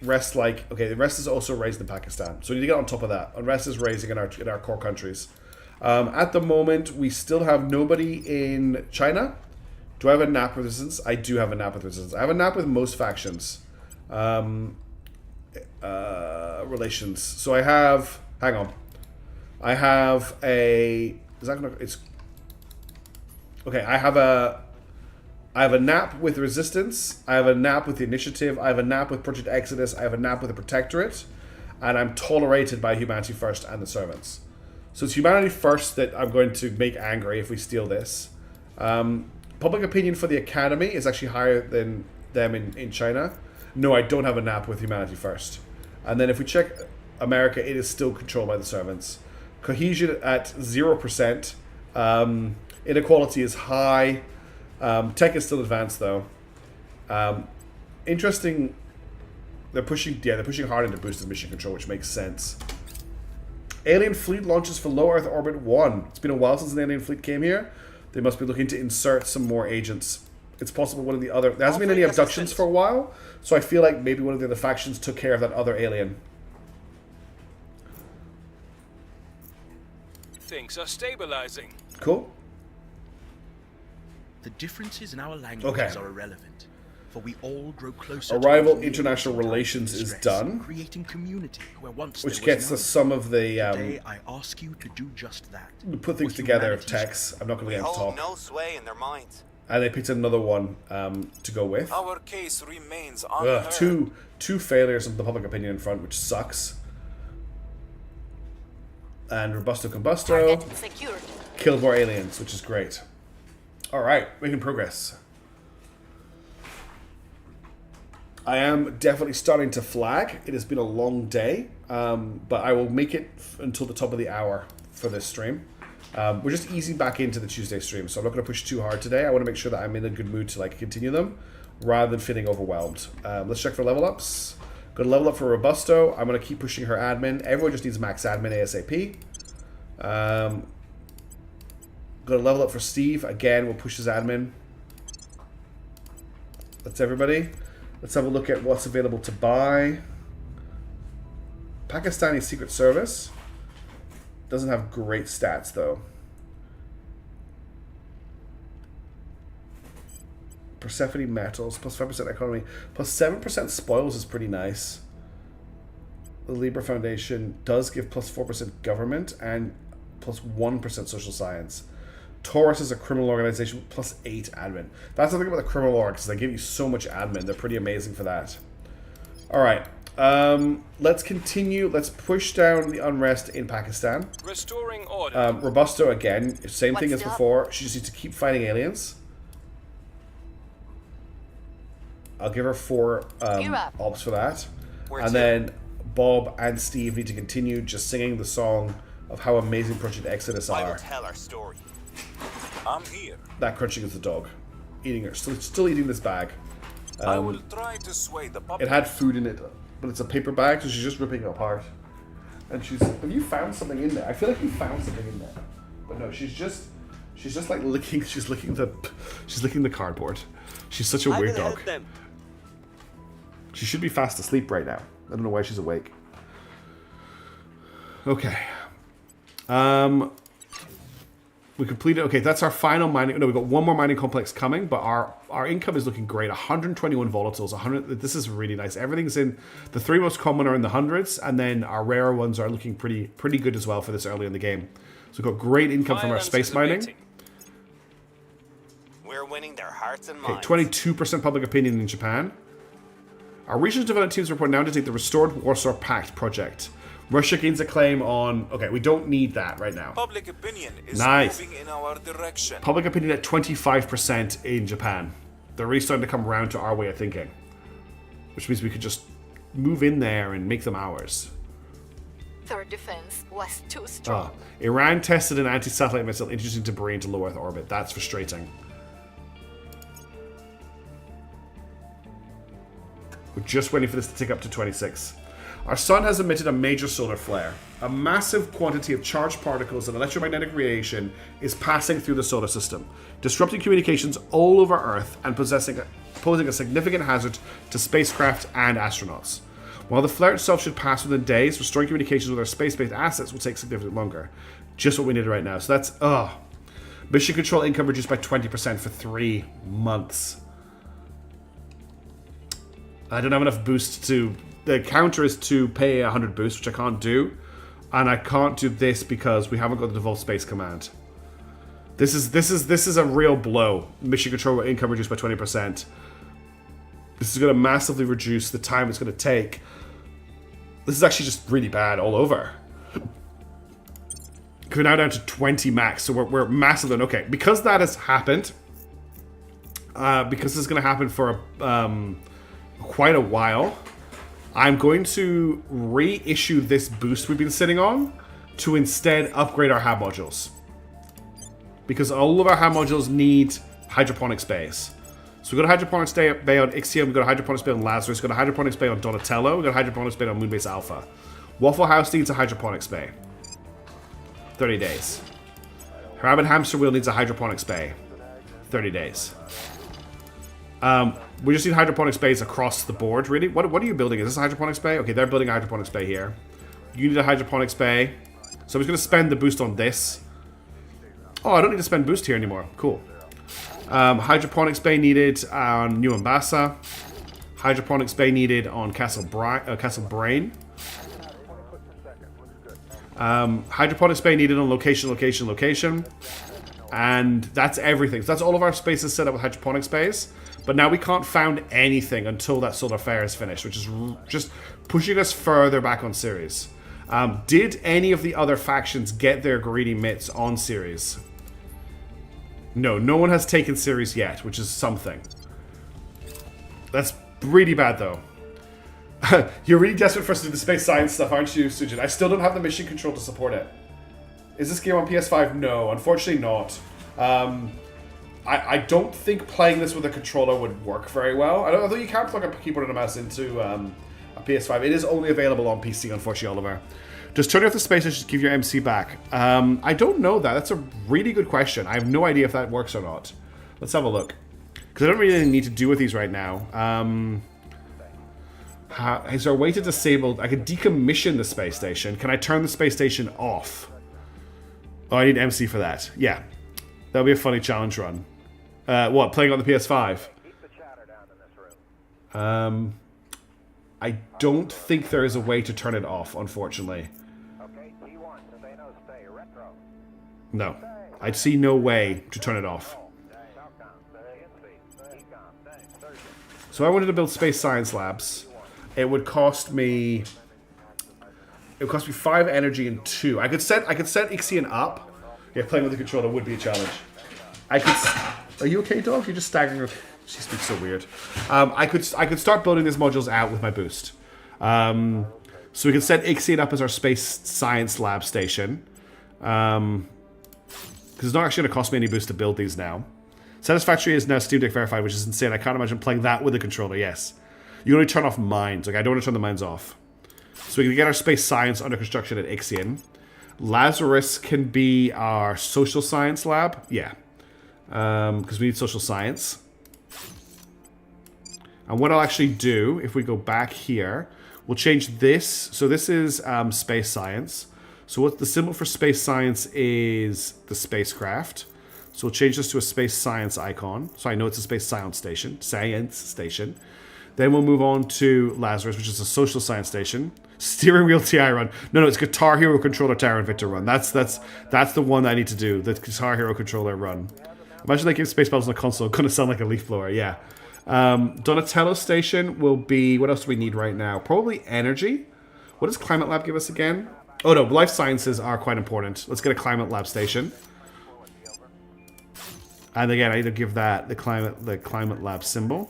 unrest like? Okay, the unrest is also raised in Pakistan, so we need to get on top of that. Unrest is raising in our core countries. At the moment, we still have nobody in China. Do I have a nap with resistance? I do have a nap with resistance. I have a nap with most factions. Relations. So I have... Hang on. I have a... Is that gonna... It's... Okay, I have a nap with resistance. I have a nap with the initiative. I have a nap with Project Exodus. I have a nap with the Protectorate. And I'm tolerated by Humanity First and the Servants. So it's Humanity First that I'm going to make angry if we steal this. Public opinion for the Academy is actually higher than them in China. No, I don't have a nap with Humanity First. And then if we check America, it is still controlled by the Servants. Cohesion at 0%. Inequality is high. Tech is still advanced though. Interesting. They're pushing hard into boosted mission control, which makes sense. Alien fleet launches for low Earth orbit 1. It's been a while since an alien fleet came here. They must be looking to insert some more agents. It's possible one of the other... There hasn't been any abductions for a while, so I feel like maybe one of the other factions took care of that other alien. Things are stabilizing. Cool. The differences in our languages are irrelevant, for we all grow closer. Arrival international relations is done, creating community where once which gets us some of the. Today I ask you to do just that. Put things together of text. I'm not going to get into talk. No sway in their minds. And they picked another one to go with. Our case remains unheard. Two failures of the public opinion in front, which sucks. And Robusto Combusto killed more aliens, which is great. Alright, making progress. I am definitely starting to flag. It has been a long day, but I will make it until the top of the hour for this stream. We're just easing back into the Tuesday stream, so I'm not going to push too hard today. I want to make sure that I'm in a good mood to continue them, rather than feeling overwhelmed. Let's check for level ups. Got a level up for Robusto. I'm going to keep pushing her admin. Everyone just needs max admin ASAP. Got a level up for Steve. Again, we'll push his admin. That's everybody. Let's have a look at what's available to buy. Pakistani Secret Service. Doesn't have great stats, though. Persephone Metals, plus 5% economy. Plus 7% spoils is pretty nice. The Libra Foundation does give plus 4% government and plus 1% social science. Taurus is a criminal organization with plus 8 admin. That's the thing about the criminal org, because they give you so much admin. They're pretty amazing for that. Alright. Let's continue. Let's push down the unrest in Pakistan. Restoring order. Robusto again. Same thing as before. She just needs to keep fighting aliens. I'll give her 4 ops for that. And then Bob and Steve need to continue just singing the song of how amazing Project Exodus are. I will tell our story. I'm here. That crunching is the dog. Eating her. Still eating this bag. I will try to sway the public. It had food in it, but it's a paper bag, so she's just ripping it apart. And she's... Have you found something in there? I feel like you found something in there. But no, she's just like licking... She's licking the cardboard. She's such a weird dog. She should be fast asleep right now. I don't know why she's awake. Okay. We completed... Okay, that's our final mining... No, we've got one more mining complex coming, but our income is looking great. 121 volatiles. 100... This is really nice. Everything's in... The 3 most common are in the hundreds, and then our rarer ones are looking pretty good as well for this early in the game. So we've got great income from our space mining. We're winning their hearts and Okay, minds. 22% public opinion in Japan. Our regional development teams report now to take the Restored Warsaw Pact project. Russia gains a claim on... Okay, we don't need that right now. Public opinion is Nice. moving in our direction. Public opinion at 25% in Japan. They're really starting to come around to our way of thinking. Which means we could just move in there and make them ours. Their defense was too strong. Iran tested an anti-satellite missile introducing debris into low Earth orbit. That's frustrating. We're just waiting for this to tick up to 26. Our sun has emitted a major solar flare. A massive quantity of charged particles and electromagnetic radiation is passing through the solar system, disrupting communications all over Earth and posing a significant hazard to spacecraft and astronauts. While the flare itself should pass within days, restoring communications with our space-based assets will take significantly longer. Just what we need right now. So that's... Mission control income reduced by 20% for 3 months. I don't have enough boost to... The counter is to pay 100 boost, which I can't do. And I can't do this because we haven't got the default space command. This is a real blow. Mission control income reduced by 20%. This is going to massively reduce the time it's going to take. This is actually just really bad all over. We're now down to 20 max, so we're massive. Okay, because that has happened, because this is going to happen for quite a while, I'm going to reissue this boost we've been sitting on to instead upgrade our hab modules. Because all of our hab modules need hydroponics bays. So we've got a hydroponics bay on Ixion, we've got a hydroponics bay on Lazarus, we've got a hydroponics bay on Donatello, we've got a hydroponics bay on Moonbase Alpha. Waffle House needs a hydroponics bay. 30 days. Rabbit Hamster Wheel needs a hydroponics bay. 30 days. We just need hydroponics bays across the board, really. What are you building? Is this a hydroponics bay? Okay, they're building a hydroponics bay here. You need a hydroponics bay. So I'm just going to spend the boost on this. Oh, I don't need to spend boost here anymore. Cool. Hydroponics bay needed on New Ambassa. Hydroponics bay needed on Castle Brain. Hydroponics bay needed on location. And that's everything. So that's all of our spaces set up with hydroponics bays. But now we can't found anything until that solar flare is finished, which is just pushing us further back on Ceres. Did any of the other factions get their greedy mitts on Ceres? No one has taken Ceres yet, which is something. That's really bad, though. You're really desperate for us to do the space science stuff, aren't you, Sujin? I still don't have the mission control to support it. Is this game on PS5? No, unfortunately not. I don't think playing this with a controller would work very well. Although you can plug a keyboard and a mouse into a PS5. It is only available on PC, unfortunately, Oliver. Does turning off the space station give your MC back? I don't know that. That's a really good question. I have no idea if that works or not. Let's have a look. Because I don't really need to do with these right now. Is there a way to disable... I could decommission the space station. Can I turn the space station off? Oh, I need MC for that. Yeah. That'll be a funny challenge run. What, playing on the PS5? I don't think there is a way to turn it off, unfortunately. No. I see no way to turn it off. So I wanted to build space science labs. It would cost me... It would cost me 5 energy and 2. I could set Ixion up. Yeah, playing with the controller would be a challenge. I could... Are you okay, dog? You're just staggering. She speaks so weird. I could start building these modules out with my boost. So we could set Ixion up as our space science lab station. Because it's not actually going to cost me any boost to build these now. Satisfactory is now Steam Deck verified, which is insane. I can't imagine playing that with a controller. Yes. You only turn off mines. Like, I don't want to turn the mines off. So we can get our space science under construction at Ixion. Lazarus can be our social science lab. Yeah. Because we need social science. And what I'll actually do, if we go back here, we'll change this. So this is space science. So what the symbol for space science is the spacecraft. So we'll change this to a space science icon. So I know it's a space science station. Then we'll move on to Lazarus, which is a social science station. Steering wheel TI run. No, it's Guitar Hero controller Terra Invicta run. That's the one that I need to do. The Guitar Hero controller run. Imagine they give space battles on a console. Gonna sound like a leaf blower. Yeah. Donatello station will be... What else do we need right now? Probably energy. What does Climate Lab give us again? Oh no, life sciences are quite important. Let's get a Climate Lab station. And again, I need to give that the Climate Lab symbol.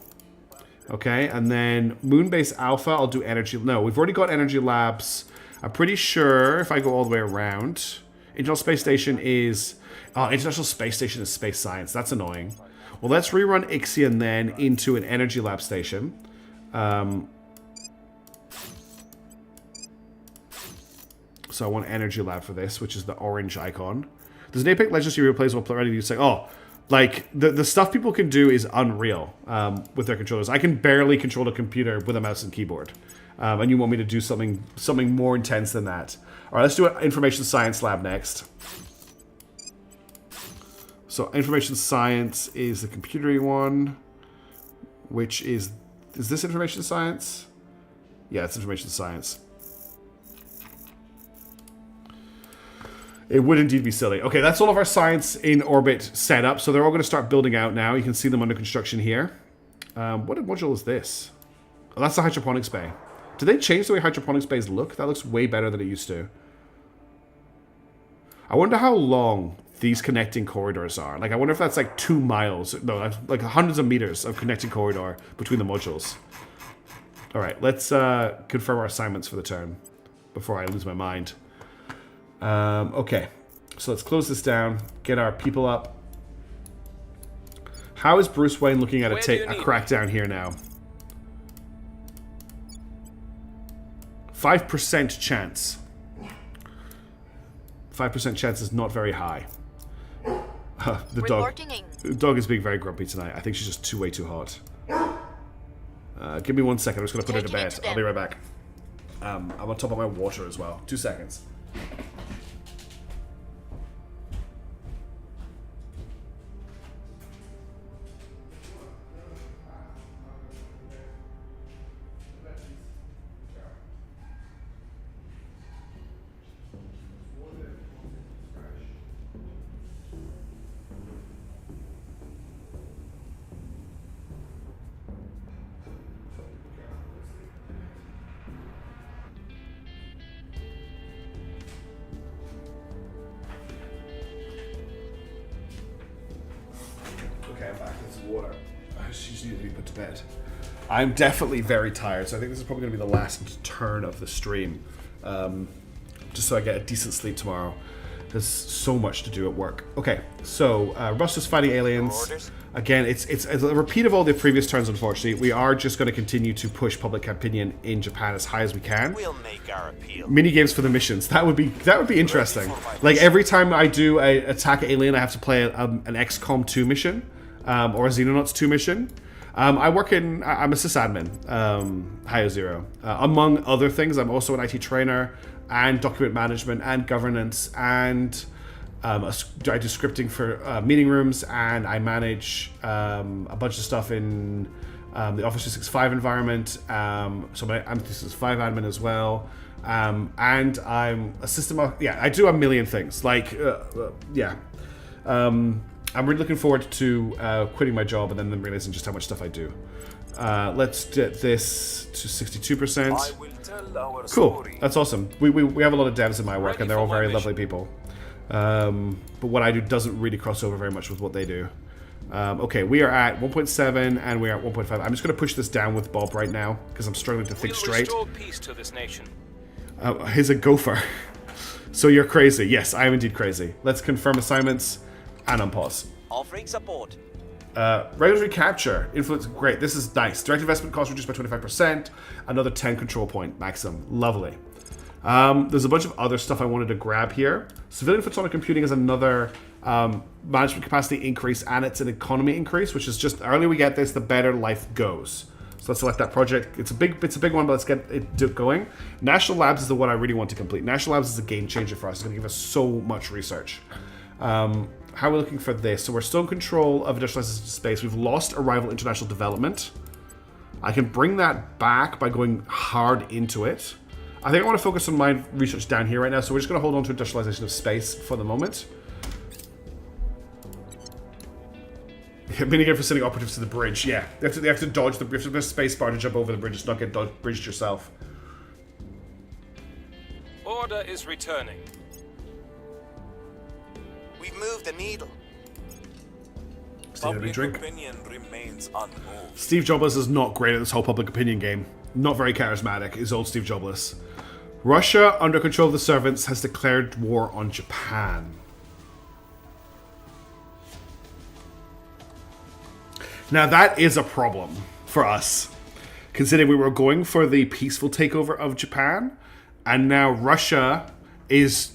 Okay, and then Moonbase Alpha, I'll do energy. No, we've already got energy labs. I'm pretty sure if I go all the way around, International Space Station is... Oh, International Space Station is space science. That's annoying. Well, let's rerun Ixion then into an energy lab station. So I want energy lab for this, which is the orange icon. There's an Apex Legends replaceable ready to say, oh, like the stuff people can do is unreal with their controllers. I can barely control a computer with a mouse and keyboard, and you want me to do something more intense than that. All right, let's do an information science lab next. So information science is the computery one, which is this information science? Yeah, it's information science. It would indeed be silly. Okay, that's all of our science in orbit set up. So they're all going to start building out now. You can see them under construction here. What module is this? Oh, that's the hydroponics bay. Did they change the way hydroponics bays look? That looks way better than it used to. I wonder how long these connecting corridors are. Like, I wonder if that's like 2 miles. No, that's like hundreds of meters of connecting corridor between the modules. All right, let's confirm our assignments for the turn before I lose my mind. Okay, so let's close this down, get our people up. How is Bruce Wayne looking at a crackdown here now? 5% chance. 5% chance is not very high. The dog is being very grumpy tonight. I think she's just way too hot. Give me 1 second. I'm just going to put her to bed. I'll be right back. I'm on top of my water as well. 2 seconds. I'm definitely very tired, so I think this is probably going to be the last turn of the stream. Just so I get a decent sleep tomorrow. There's so much to do at work. Okay, so Russ is fighting aliens. Again, it's a repeat of all the previous turns, unfortunately. We are just going to continue to push public opinion in Japan as high as we can. We'll make our appeal. Mini games for the missions. That would be interesting. Like, every time I do a attack alien, I have to play an XCOM 2 mission or a Xenonauts 2 mission. I'm a sysadmin, Hio Zero. Among other things, I'm also an IT trainer and document management and governance, and I do scripting for meeting rooms, and I manage a bunch of stuff in The Office 365 environment. So I'm 365 admin as well. And I'm a system. I do a million things. I'm really looking forward to quitting my job and then realizing just how much stuff I do. Let's get this to 62%. Cool, that's awesome. We have a lot of devs in my work, and they're all very lovely people. But what I do doesn't really cross over very much with what they do. Okay, we are at 1.7 and we are at 1.5. I'm just going to push this down with Bob right now because I'm struggling to think straight. Restore peace to this nation. He's a gopher. So you're crazy. Yes, I am indeed crazy. Let's confirm assignments and unpause. Offering support. Regulatory capture. Influence. Great. This is nice. Direct investment cost reduced by 25%. Another 10 control point maximum. Lovely. There's a bunch of other stuff I wanted to grab here. Civilian photonic computing is another management capacity increase, and it's an economy increase, which is just the earlier we get this, the better life goes. So let's select that project. It's a big one, but let's get it going. National Labs is the one I really want to complete. National Labs is a game changer for us. It's going to give us so much research. How are we looking for this? So we're still in control of industrialized space. We've lost arrival international development. I can bring that back by going hard into it. I think I want to focus on my research down here right now, so we're just going to hold on to industrialization of space for the moment. Meaning again for sending operatives to the bridge. Yeah, they have to dodge the bridge. You have to space bar to jump over the bridge, just not get bridged yourself. Order is returning. We've moved the needle. Public drink. Opinion remains unmoved. Steve Jobless is not great at this whole public opinion game. Not very charismatic is old Steve Jobless. Russia, under control of the servants, has declared war on Japan. Now that is a problem for us, considering we were going for the peaceful takeover of Japan, and now Russia is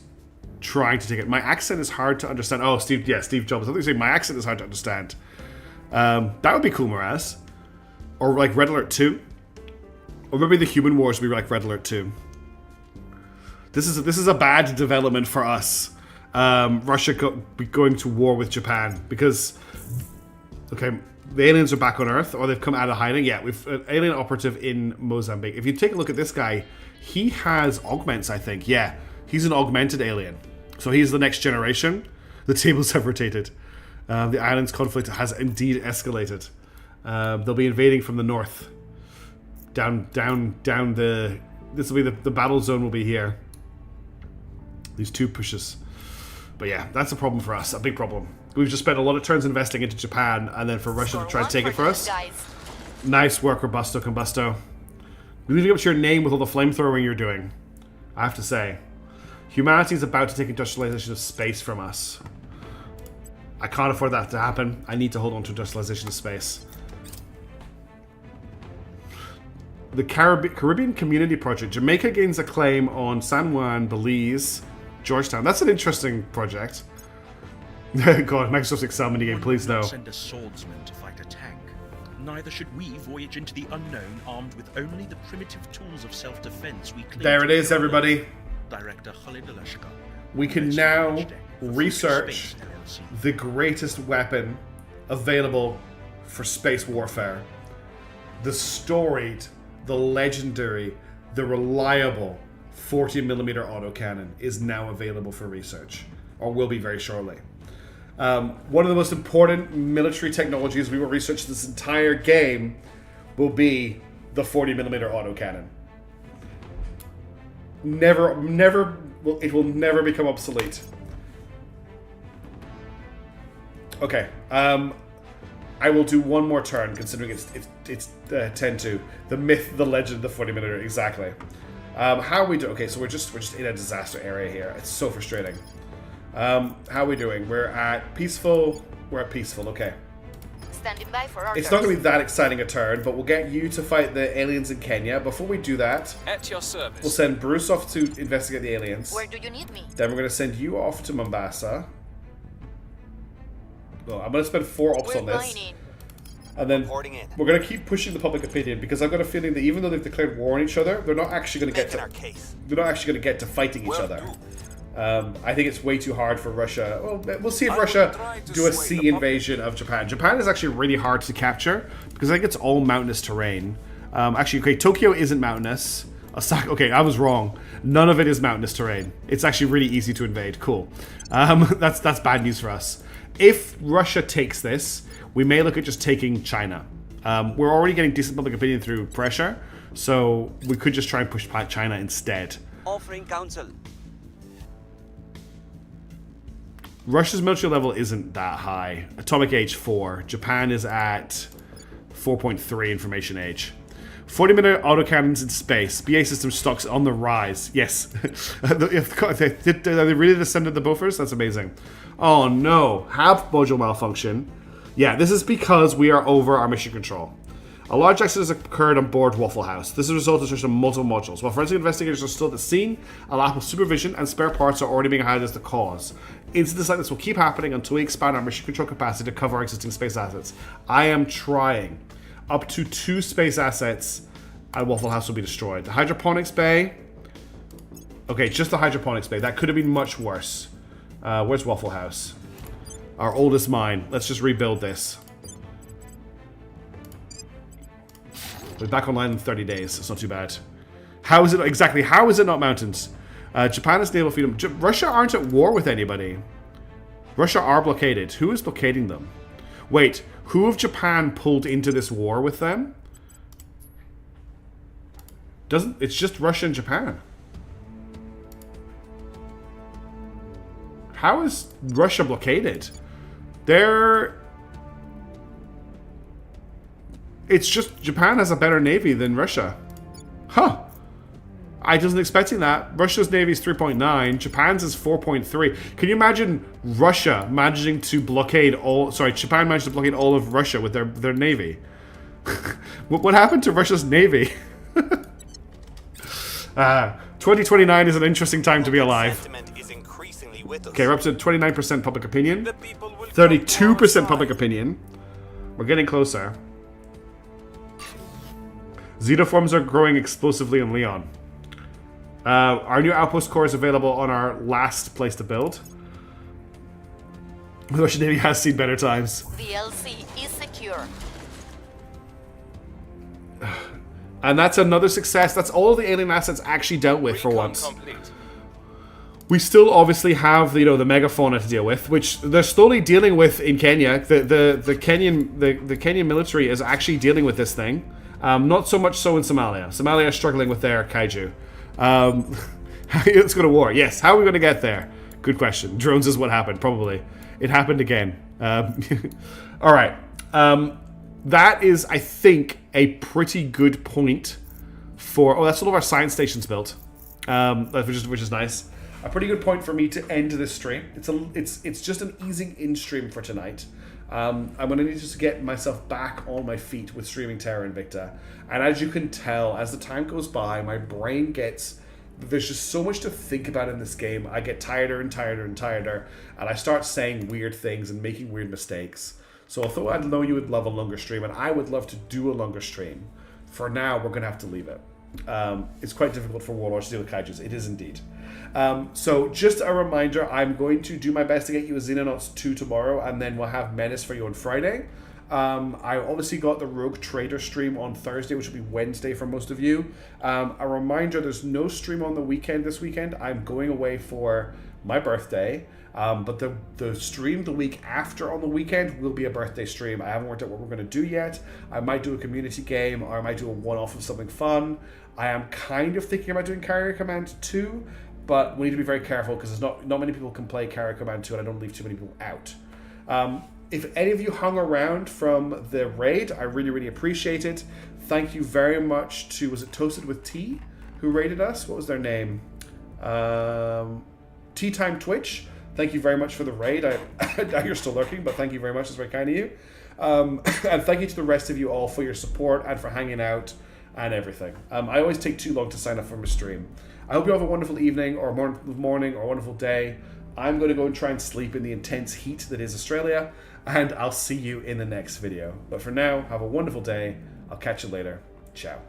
trying to take it. My accent is hard to understand. Oh, Steve Jobs. I thought you were saying my accent is hard to understand. That would be cool, Moraz. Or like Red Alert 2. Or maybe the Human Wars would be like Red Alert 2. This is a bad development for us. Russia going to war with Japan because, okay, the aliens are back on Earth, or they've come out of hiding. Yeah, we've an alien operative in Mozambique. If you take a look at this guy, he has augments, I think. Yeah, he's an augmented alien. So he's the next generation. The tables have rotated. The island's conflict has indeed escalated. They'll be invading from the north. Down the... This will be the battle zone will be here. These two pushes. But yeah, that's a problem for us. A big problem. We've just spent a lot of turns investing into Japan, and then for Russia to try and take it for us. Nice work, Robusto Combusto. Leading up to your name with all the flamethrowing you're doing. I have to say. Humanity is about to take industrialization of space from us. I can't afford that to happen. I need to hold on to industrialization of space. The Caribbean Community Project. Jamaica gains a claim on San Juan, Belize, Georgetown. That's an interesting project. God, Microsoft Excel minigame, please no. Send a swordsman to fight a tank. Neither should we voyage into the unknown armed with only the primitive tools of self-defense we claim. There it is, everybody. Director Khalid Alashkar. We can now research the greatest weapon available for space warfare. The storied, the legendary, the reliable 40mm autocannon is now available for research, or will be very shortly. One of the most important military technologies we will research this entire game will be the 40mm autocannon. It will never become obsolete. Okay, I will do one more turn, considering it's 10-2. The myth, the legend, the 40mm, exactly. How are we doing? Okay, so we're just in a disaster area here. It's so frustrating. How are we doing? We're at peaceful. We're at peaceful. Okay. Standing by for orders. It's not going to be that exciting a turn, but we'll get you to fight the aliens in Kenya. Before we do that, at your service. We'll send Bruce off to investigate the aliens. Where do you need me? Then we're going to send you off to Mombasa. Well, I'm going to spend 4 ops on this. And then we're going to keep pushing the public opinion, because I've got a feeling that even though they've declared war on each other, they're not actually going to get to. They're not actually going to get to fighting each other. I think it's way too hard for Russia. Well, we'll see if Russia do a sea invasion of Japan. Japan is actually really hard to capture because I think it's all mountainous terrain. Actually, okay, Tokyo isn't mountainous. Osaka, okay, I was wrong. None of it is mountainous terrain. It's actually really easy to invade. Cool. That's bad news for us. If Russia takes this, we may look at just taking China. We're already getting decent public opinion through pressure, so we could just try and push China instead. Offering counsel. Russia's military level isn't that high. Atomic age 4. Japan is at 4.3 information age. 40-minute autocannons in space. BA system stocks on the rise. Yes. They really descended the buffers? That's amazing. Oh no. Hab module malfunction. Yeah, this is because we are over our mission control. A large accident has occurred on board Waffle House. This has resulted in destruction of multiple modules. While forensic investigators are still at the scene, a lack of supervision and spare parts are already being highlighted as the cause. Incidents like this will keep happening until we expand our mission control capacity to cover our existing space assets. I am trying. Up to 2 space assets at Waffle House will be destroyed. The hydroponics bay. Okay, just the hydroponics bay. That could have been much worse. Where's Waffle House? Our oldest mine. Let's just rebuild this. We're back online in 30 days. It's not too bad. How is it exactly? How is it not mountains? Japan is naval freedom. Russia aren't at war with anybody. Russia are blockaded. Who is blockading them? Wait, who of Japan pulled into this war with them? It's just Russia and Japan. How is Russia blockaded? It's just Japan has a better navy than Russia. Huh. I wasn't expecting that. Russia's navy is 3.9. Japan's is 4.3. Can you imagine Russia managing to blockade all... Sorry, Japan managed to blockade all of Russia with their navy. What happened to Russia's navy? 2029 is an interesting time to be alive. Okay, we're up to 29% public opinion. 32% public opinion. We're getting closer. Xenoforms are growing explosively in Leon. Our new outpost core is available on our last place to build. The Russian Navy has seen better times. The LC is secure. And that's another success. That's all of the alien assets actually dealt with for once. We still obviously have the megafauna to deal with, which they're slowly dealing with in Kenya. The Kenyan military is actually dealing with this thing. Not so much so in Somalia. Somalia is struggling with their kaiju. Let's go to war. Yes. How are we going to get there? Good question. Drones is what happened. Probably. It happened again. All right. That is, I think, a pretty good point for... Oh, that's all of our science stations built, which is nice. A pretty good point for me to end this stream. It's just an easing in stream for tonight. I'm going to need to get myself back on my feet with streaming Terra Invicta. And as you can tell, as the time goes by, my brain gets... There's just so much to think about in this game. I get tireder and tireder and tireder, and I start saying weird things and making weird mistakes. So although I know you would love a longer stream, and I would love to do a longer stream, for now we're going to have to leave it. It's quite difficult for Warlords to deal with kaijus. It is indeed. So just a reminder, I'm going to do my best to get you a Xenonauts 2 tomorrow, and then we'll have Menace for you on Friday. I obviously got the Rogue Trader stream on Thursday, which will be Wednesday for most of you. A reminder, there's no stream on the weekend this weekend. I'm going away for my birthday. But the stream the week after on the weekend will be a birthday stream. I haven't worked out what we're going to do yet. I might do a community game, or I might do a one-off of something fun. I am kind of thinking about doing Carrier Command 2, but we need to be very careful because there's not many people can play Carrier Command 2, and I don't leave too many people out. If any of you hung around from the raid, I really, really appreciate it. Thank you very much to, was it Toasted with Tea, who raided us? What was their name? Tea Time Twitch. Thank you very much for the raid. I know you're still lurking, but thank you very much. It's very kind of you. And thank you to the rest of you all for your support and for hanging out and everything. I always take too long to sign up for my stream. I hope you have a wonderful evening or morning or a wonderful day. I'm going to go and try and sleep in the intense heat that is Australia, and I'll see you in the next video. But for now, have a wonderful day. I'll catch you later. Ciao.